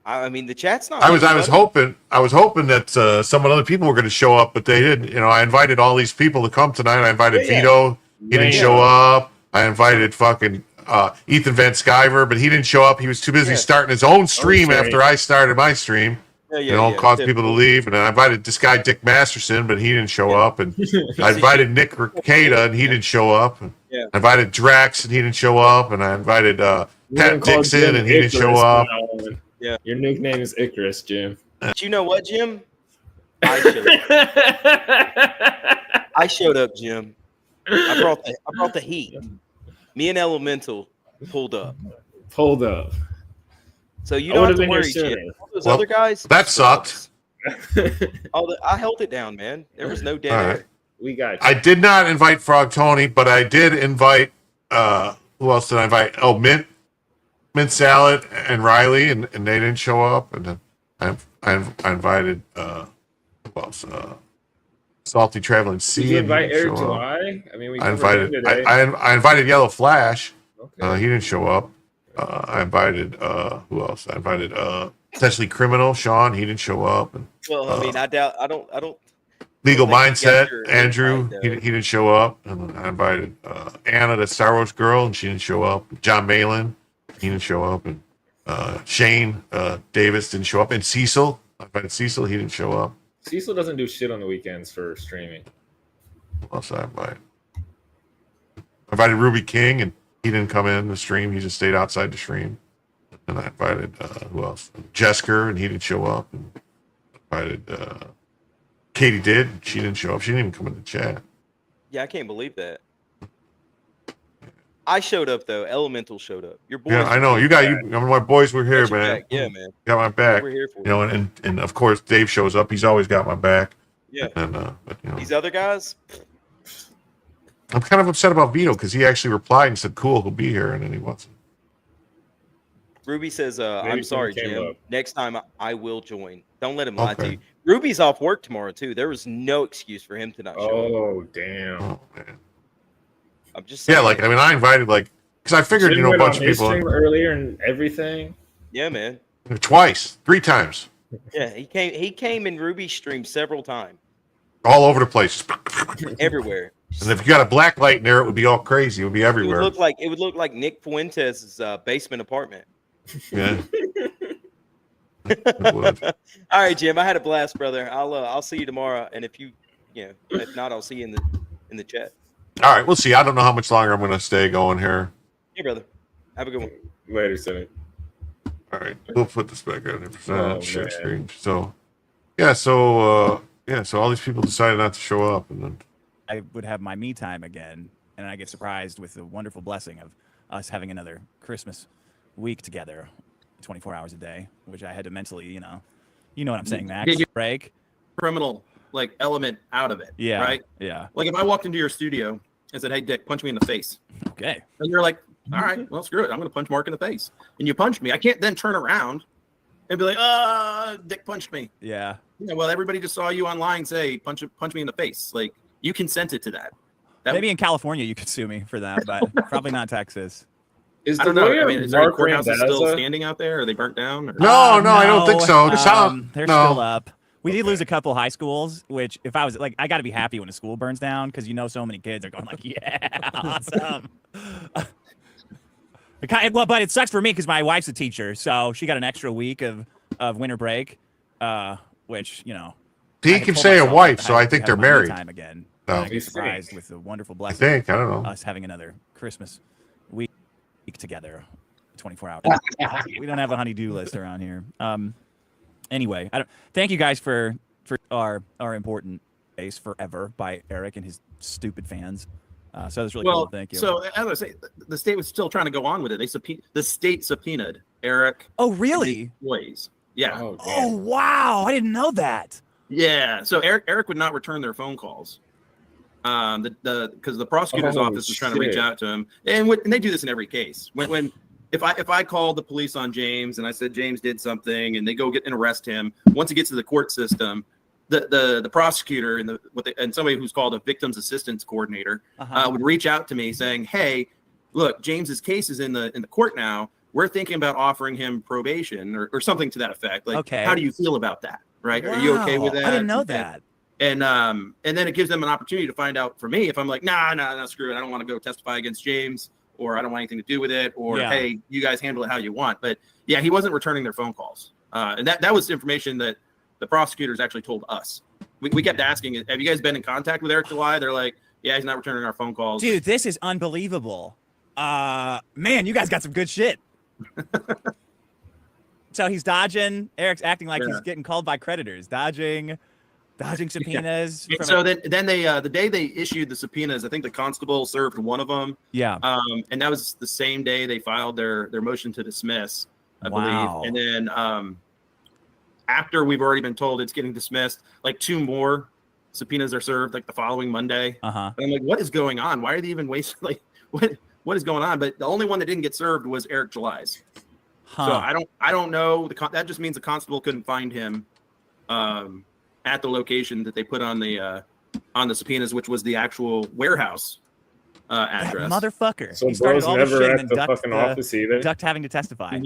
I mean, the chat's not. I was leaving, brother. hoping that some other people were going to show up, but they didn't. You know, I invited all these people to come tonight. I invited Yeah. Vito, he didn't Yeah. show up. I invited fucking Ethan Van Sciver, but he didn't show up. He was too busy Yeah. starting his own stream Okay. after I started my stream. Yeah, caused yeah. people to leave. And then I invited this guy Dick Masterson, but he didn't show up. And I invited Nick Ricada, and he didn't show up. And Yeah. I invited Drax, and he didn't show up. And I invited Pat Dixon, and he didn't show up. Yeah. Your nickname is Icarus, Jim. But you know what, Jim? I showed up. I showed up, Jim. I brought the heat. Me and Elemental pulled up. Pulled up. So you I don't have would've to been here worry, sooner. Jim. All those Well, other guys. That sucked. I held it down, man. There was no dead All air. right. We got you. I did not invite Frog Tony, but I did invite who else did I invite? Oh, Mint Salad and Riley, and they didn't show up. And then I invited who else? Salty Traveling Sea. Did you and he invite didn't Eric show up. July? I mean, we I covered him invited today. I invited Yellow Flash. Okay. He didn't show up. I invited who else? I invited Potentially Criminal Sean. He didn't show up. And Well, I mean, I doubt. I don't. Legal think you Mindset, got your Andrew, invite, he didn't show up. And I invited Anna, the Star Wars girl, and she didn't show up. John Malin, he didn't show up. And Shane Davis didn't show up. And Cecil, I invited Cecil, he didn't show up. Cecil doesn't do shit on the weekends for streaming. Who else did I invite? I invited Ruby King, and he didn't come in the stream. He just stayed outside the stream. And I invited, who else? Jesker, and he didn't show up. And I invited Katie did. She didn't show up. She didn't even come in the chat. Yeah, I can't believe that. I showed up though. Elemental showed up. Your boys. Yeah, I know. You got you. My boys were here, Got your man. back. Yeah, man. Got my back. We're here for You know, and of course Dave shows up. He's always got my back. Yeah. And but, you know, These other guys. I'm kind of upset about Vito because he actually replied and said, "Cool, he'll be here," and then he wasn't. Ruby says, Maybe "I'm sorry, someone came Jim. up. Next time I will join. Don't let him lie to Okay. you." Ruby's off work tomorrow too. There was no excuse for him to not show up. Oh, damn. Oh man. I'm just saying. Yeah, like I mean, I invited because I figured Jim you know a went bunch on of his people stream earlier and everything. Yeah, man. twice, 3 times, Yeah, he came in Ruby's stream several times, all over the place. everywhere. And if you got a black light in there, it would be all crazy. It would be It everywhere. would look like Nick Fuentes' basement apartment. Yeah. It would. All right, Jim. I had a blast, brother. I'll see you tomorrow, and if not, I'll see you in the chat. All right, we'll see. I don't know how much longer I'm going to stay going here. Hey, brother. Have a good one. Later, Sonny. All right, we'll put this back on Oh, share man. screen. So all these people decided not to show up, and then I would have my me time again, and I get surprised with the wonderful blessing of us having another Christmas week together, 24 hours a day, which I had to mentally, you know what I'm saying, Max. Did you- Break. Criminal element out of it. Yeah. Right. Yeah. Like if I walked into your studio and said, "Hey, Dick, punch me in the face," Okay. and you're like, All right, well, screw it. I'm going to punch Mark in the face. And you punched me. I can't then turn around and be like, Dick punched me. Yeah. Yeah, well, everybody just saw you online say, punch me in the face. Like, you consented to that. Maybe in California you could sue me for that, but probably not Texas. I don't know. I mean, is there courthouses still standing out there? Are they burnt down? Or? No, I don't think so. They're No. still up. We did lose a couple high schools, which if I was like, I got to be happy when a school burns down because so many kids are going like, yeah, awesome. But it sucks for me because my wife's a teacher, so she got an extra week of winter break, which He can say a wife, so I think they're married. Time again. No. I get surprised with the wonderful blessing. I don't know. Us having another Christmas week together, 24 hours. We don't have a honey-do list around here. Anyway, thank you guys for our important base forever by Eric and his stupid fans. So that's really cool. Thank you. So as I say, the state was still trying to go on with it. The state subpoenaed Eric. Oh, really? Employees. Yeah. Oh, wow! I didn't know that. Yeah. So Eric would not return their phone calls. Because the prosecutor's office was trying to reach out to him, and they do this in every case. If I called the police on James and I said James did something, and they go get and arrest him, once it gets to the court system, the prosecutor and somebody who's called a victims assistance coordinator would reach out to me saying, "Hey, look, James's case is in the court now. We're thinking about offering him probation or something to that effect. Like, how do you feel about that? Right? Wow. Are you okay with that?" I didn't know that. And then it gives them an opportunity to find out for me if I'm like, nah, screw it. I don't want to go testify against James, or I don't want anything to do with it, or hey, you guys handle it how you want. But yeah, he wasn't returning their phone calls. And that was information that the prosecutors actually told us. We kept asking, have you guys been in contact with Eric July? They're like, yeah, he's not returning our phone calls. Dude, this is unbelievable. Man, you guys got some good shit. So he's dodging. Eric's acting like he's getting called by creditors, dodging subpoenas. Yeah. So then they the day they issued the subpoenas, I think the constable served one of them. Yeah. And that was the same day they filed their motion to dismiss, I believe. And then after we've already been told it's getting dismissed, like 2 more subpoenas are served like the following Monday. And I'm like, what is going on? Why are they even wasting? Like, what is going on? But the only one that didn't get served was Eric July's. So I don't know. That just means the constable couldn't find him at the location that they put on the subpoenas, which was the actual warehouse address. That motherfucker. So he started bro's all never this shit at and the then fucking office either. ducked having to testify.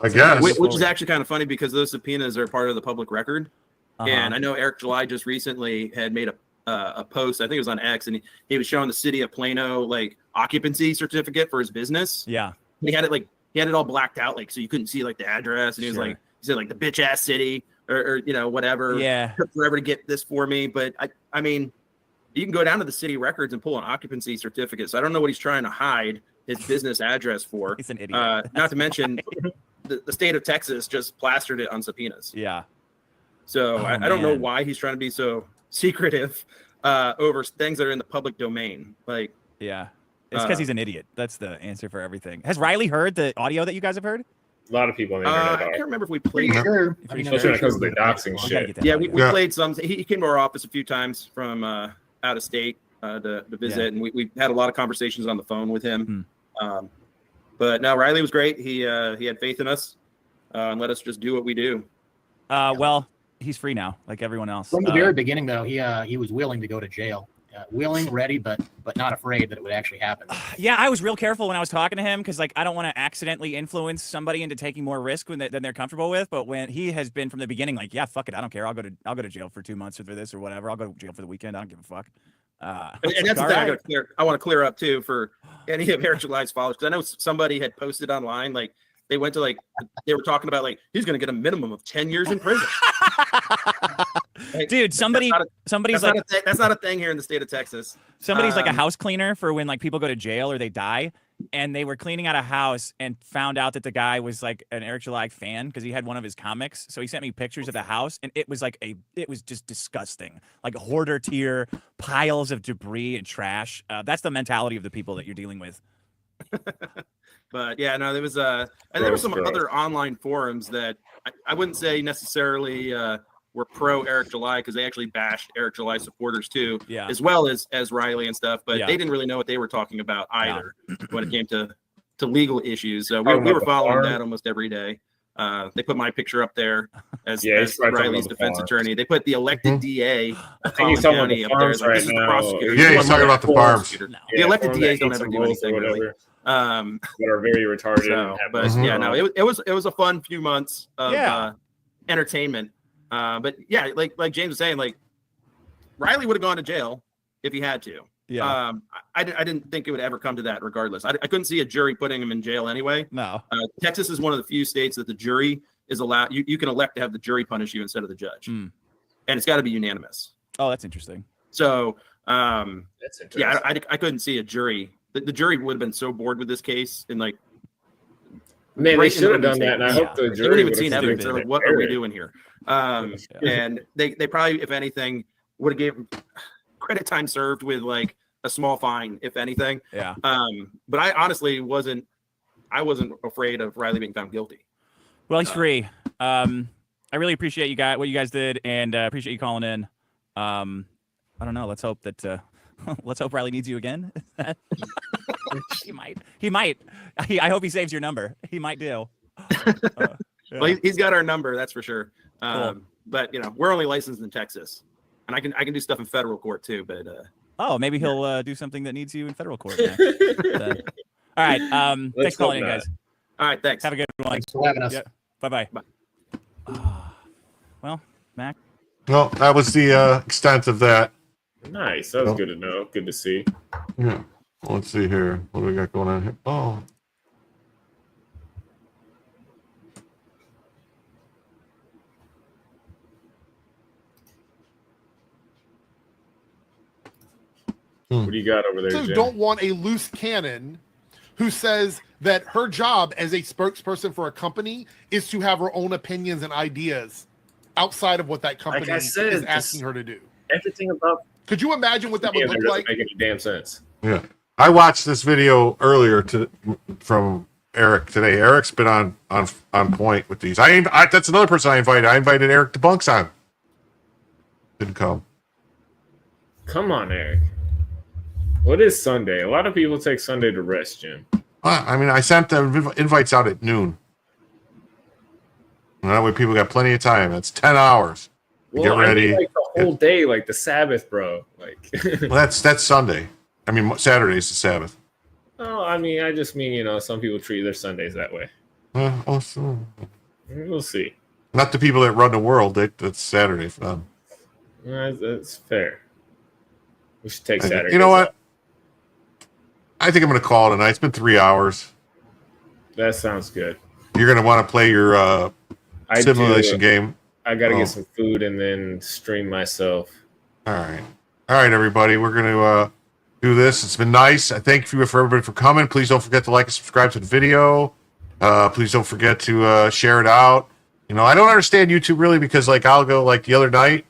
I guess. Which is actually kind of funny because those subpoenas are part of the public record. And I know Eric July just recently had made a post, I think it was on X, and he was showing the city of Plano like occupancy certificate for his business. Yeah. And he had it all blacked out, like so you couldn't see like the address, and he was like, he said like the bitch ass city or whatever. Yeah. Took forever to get this for me, but I mean, you can go down to the city records and pull an occupancy certificate. So I don't know what he's trying to hide his business address for. He's an idiot. Not to mention the state of Texas just plastered it on subpoenas. Yeah. So I don't know why he's trying to be so secretive over things that are in the public domain. Like, yeah, it's because he's an idiot. That's the answer for everything. Has Riley heard the audio that you guys have heard? A lot of people on the internet I can't remember if we played. Especially because of the doxing shit. Yeah, we played some. He came to our office a few times from out of state to visit, and we had a lot of conversations on the phone with him. But no, Riley was great. He had faith in us and let us just do what we do. Well, he's free now, like everyone else. From the very beginning, though, he was willing to go to jail. Willing, ready, but not afraid that it would actually happen. Yeah, I was real careful when I was talking to him because like I don't want to accidentally influence somebody into taking more risk than they're comfortable with. But when he has been from the beginning, like, yeah, fuck it, I don't care. I'll go to jail for 2 months for this or whatever. I'll go to jail for the weekend. I don't give a fuck. And that's the thing I want to clear up too for any of Eric July's followers, because I know somebody had posted online like they went to they were talking about like he's going to get a minimum of 10 years in prison. Dude, somebody's like that's not a thing here in the state of Texas. Somebody's like a house cleaner for when like people go to jail or they die, and they were cleaning out a house and found out that the guy was like an Eric July fan because he had one of his comics. So he sent me pictures of the house, and it was just disgusting, like hoarder tier, piles of debris and trash. That's the mentality of the people that you're dealing with. But yeah, no, there was and there were some other online forums that I wouldn't say necessarily were pro Eric July, because they actually bashed Eric July supporters too, as well as Riley and stuff. But they didn't really know what they were talking about either when it came to legal issues. We Talking were about the following farm? that almost every day. They put my picture up there as, Yeah, he's as probably talking Riley's about the defense farms. attorney. They put the elected DA I of think he's Collin talking about County the up there. farms It's like, right this is the now. prosecutor. Yeah, he's talking about the farms. The Yeah, elected farm DAs that don't eats ever the do most or anything really. whatever. That are very retarded. and have But most yeah, of no, them. it was a fun few months of entertainment. But yeah, like James was saying, like Riley would have gone to jail if he had to. Yeah. I didn't think it would ever come to that. Regardless, I couldn't see a jury putting him in jail anyway. No. Texas is one of the few states that the jury is allowed. You can elect to have the jury punish you instead of the judge, and it's got to be unanimous. Oh, that's interesting. So, That's interesting. yeah, I couldn't see a jury. The jury would have been so bored with this case and like, Man, they right in should the have done opening that, and I statement. hope the They jury wouldn't even would seen have evidence. They're like, what are we doing here? And they probably, if anything, would have given credit time served with like a small fine, if anything. Yeah. But I honestly wasn't afraid of Riley being found guilty. Well, he's free. I really appreciate you guys what you guys did, and appreciate you calling in. I don't know. Let's hope that let's hope Riley needs you again. He might. I hope he saves your number. He might do. Yeah. Well, he's got our number, that's for sure. Cool. But we're only licensed in Texas, and I can do stuff in federal court too. But Oh, maybe he'll do something that needs you in federal court next. All right. Thanks for calling in, guys. All right. Thanks. Have a good one. Thanks for having us. Yeah. Bye-bye. Well, Mac. Well, that was the extent of that. Nice. That was good to know. Good to see. Yeah. Let's see here. What do we got going on here? Oh. What do you got over there, Also Jim? don't want a loose cannon who says that her job as a spokesperson for a company is to have her own opinions and ideas outside of what that company Like I said, is asking her to do. Everything about Could you imagine what that would look doesn't like? make any damn sense. Yeah. I watched this video earlier from Eric today. Eric's been on point with these. That's another person I invited. I invited Eric DeBunks on. Didn't come. Come on, Eric. What is Sunday? A lot of people take Sunday to rest, Jim. I mean, I sent the invites out at noon. And that way people got plenty of time. That's 10 hours. Well, Get ready. I mean, like the whole day, like the Sabbath, bro. Like, Well, that's Sunday. I mean, Saturday's the Sabbath. oh, I mean, I just mean, some people treat their Sundays that way. We'll see. Not the people that run the world. That's Saturday for them. That's fair. We should take Saturday. You know what? I think I'm going to call it a night. It's been 3 hours. That sounds good. You're going to want to play your simulation game. I got to Oh. get some food and then stream myself. All right, everybody. We're going to do this. It's been nice. I thank you for everybody for coming. Please don't forget to like and subscribe to the video. Please don't forget to share it out. I don't understand YouTube really because I'll go the other night.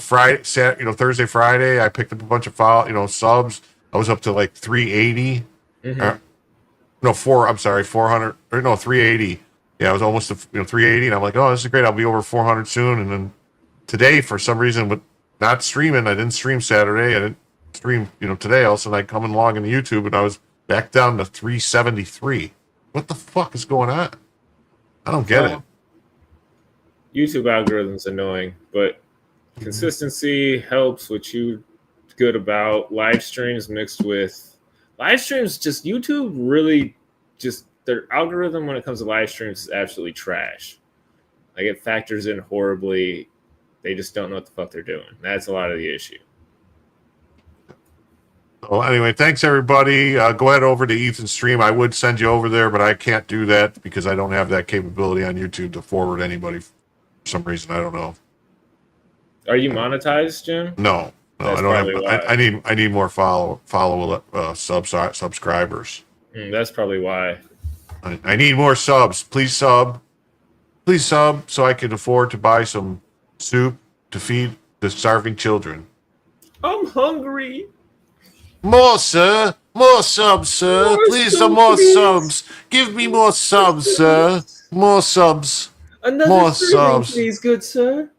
Friday, Thursday, Friday, I picked up a bunch of subs. I was up to 380. I'm sorry, 400 or no, 380. Yeah, I was almost to 380, and I'm like, oh, this is great. I'll be over 400 soon. And then today, for some reason, with not streaming, I didn't stream Saturday. I didn't stream, today. All of a sudden, I come along in the YouTube, and I was back down to 373. What the fuck is going on? I don't get it. YouTube algorithm's annoying, but consistency helps, which you good about. Live streams mixed with live streams, just YouTube really just their algorithm when it comes to live streams is absolutely trash. It factors in horribly. They just don't know what the fuck they're doing. That's a lot of the issue. Well, anyway, thanks everybody. Go ahead over to Ethan's stream. I would send you over there, but I can't do that because I don't have that capability on YouTube to forward anybody for some reason. I don't know. Are you monetized, Jim? No, That's I don't probably have. why. I need more subscribers. That's probably why. I need more subs. Please sub, so I can afford to buy some soup to feed the starving children. I'm hungry. More, sir. More subs, sir. More Please, subs, some more please. subs. Give me more subs, sir. More subs. Another More serving, subs. please, good sir.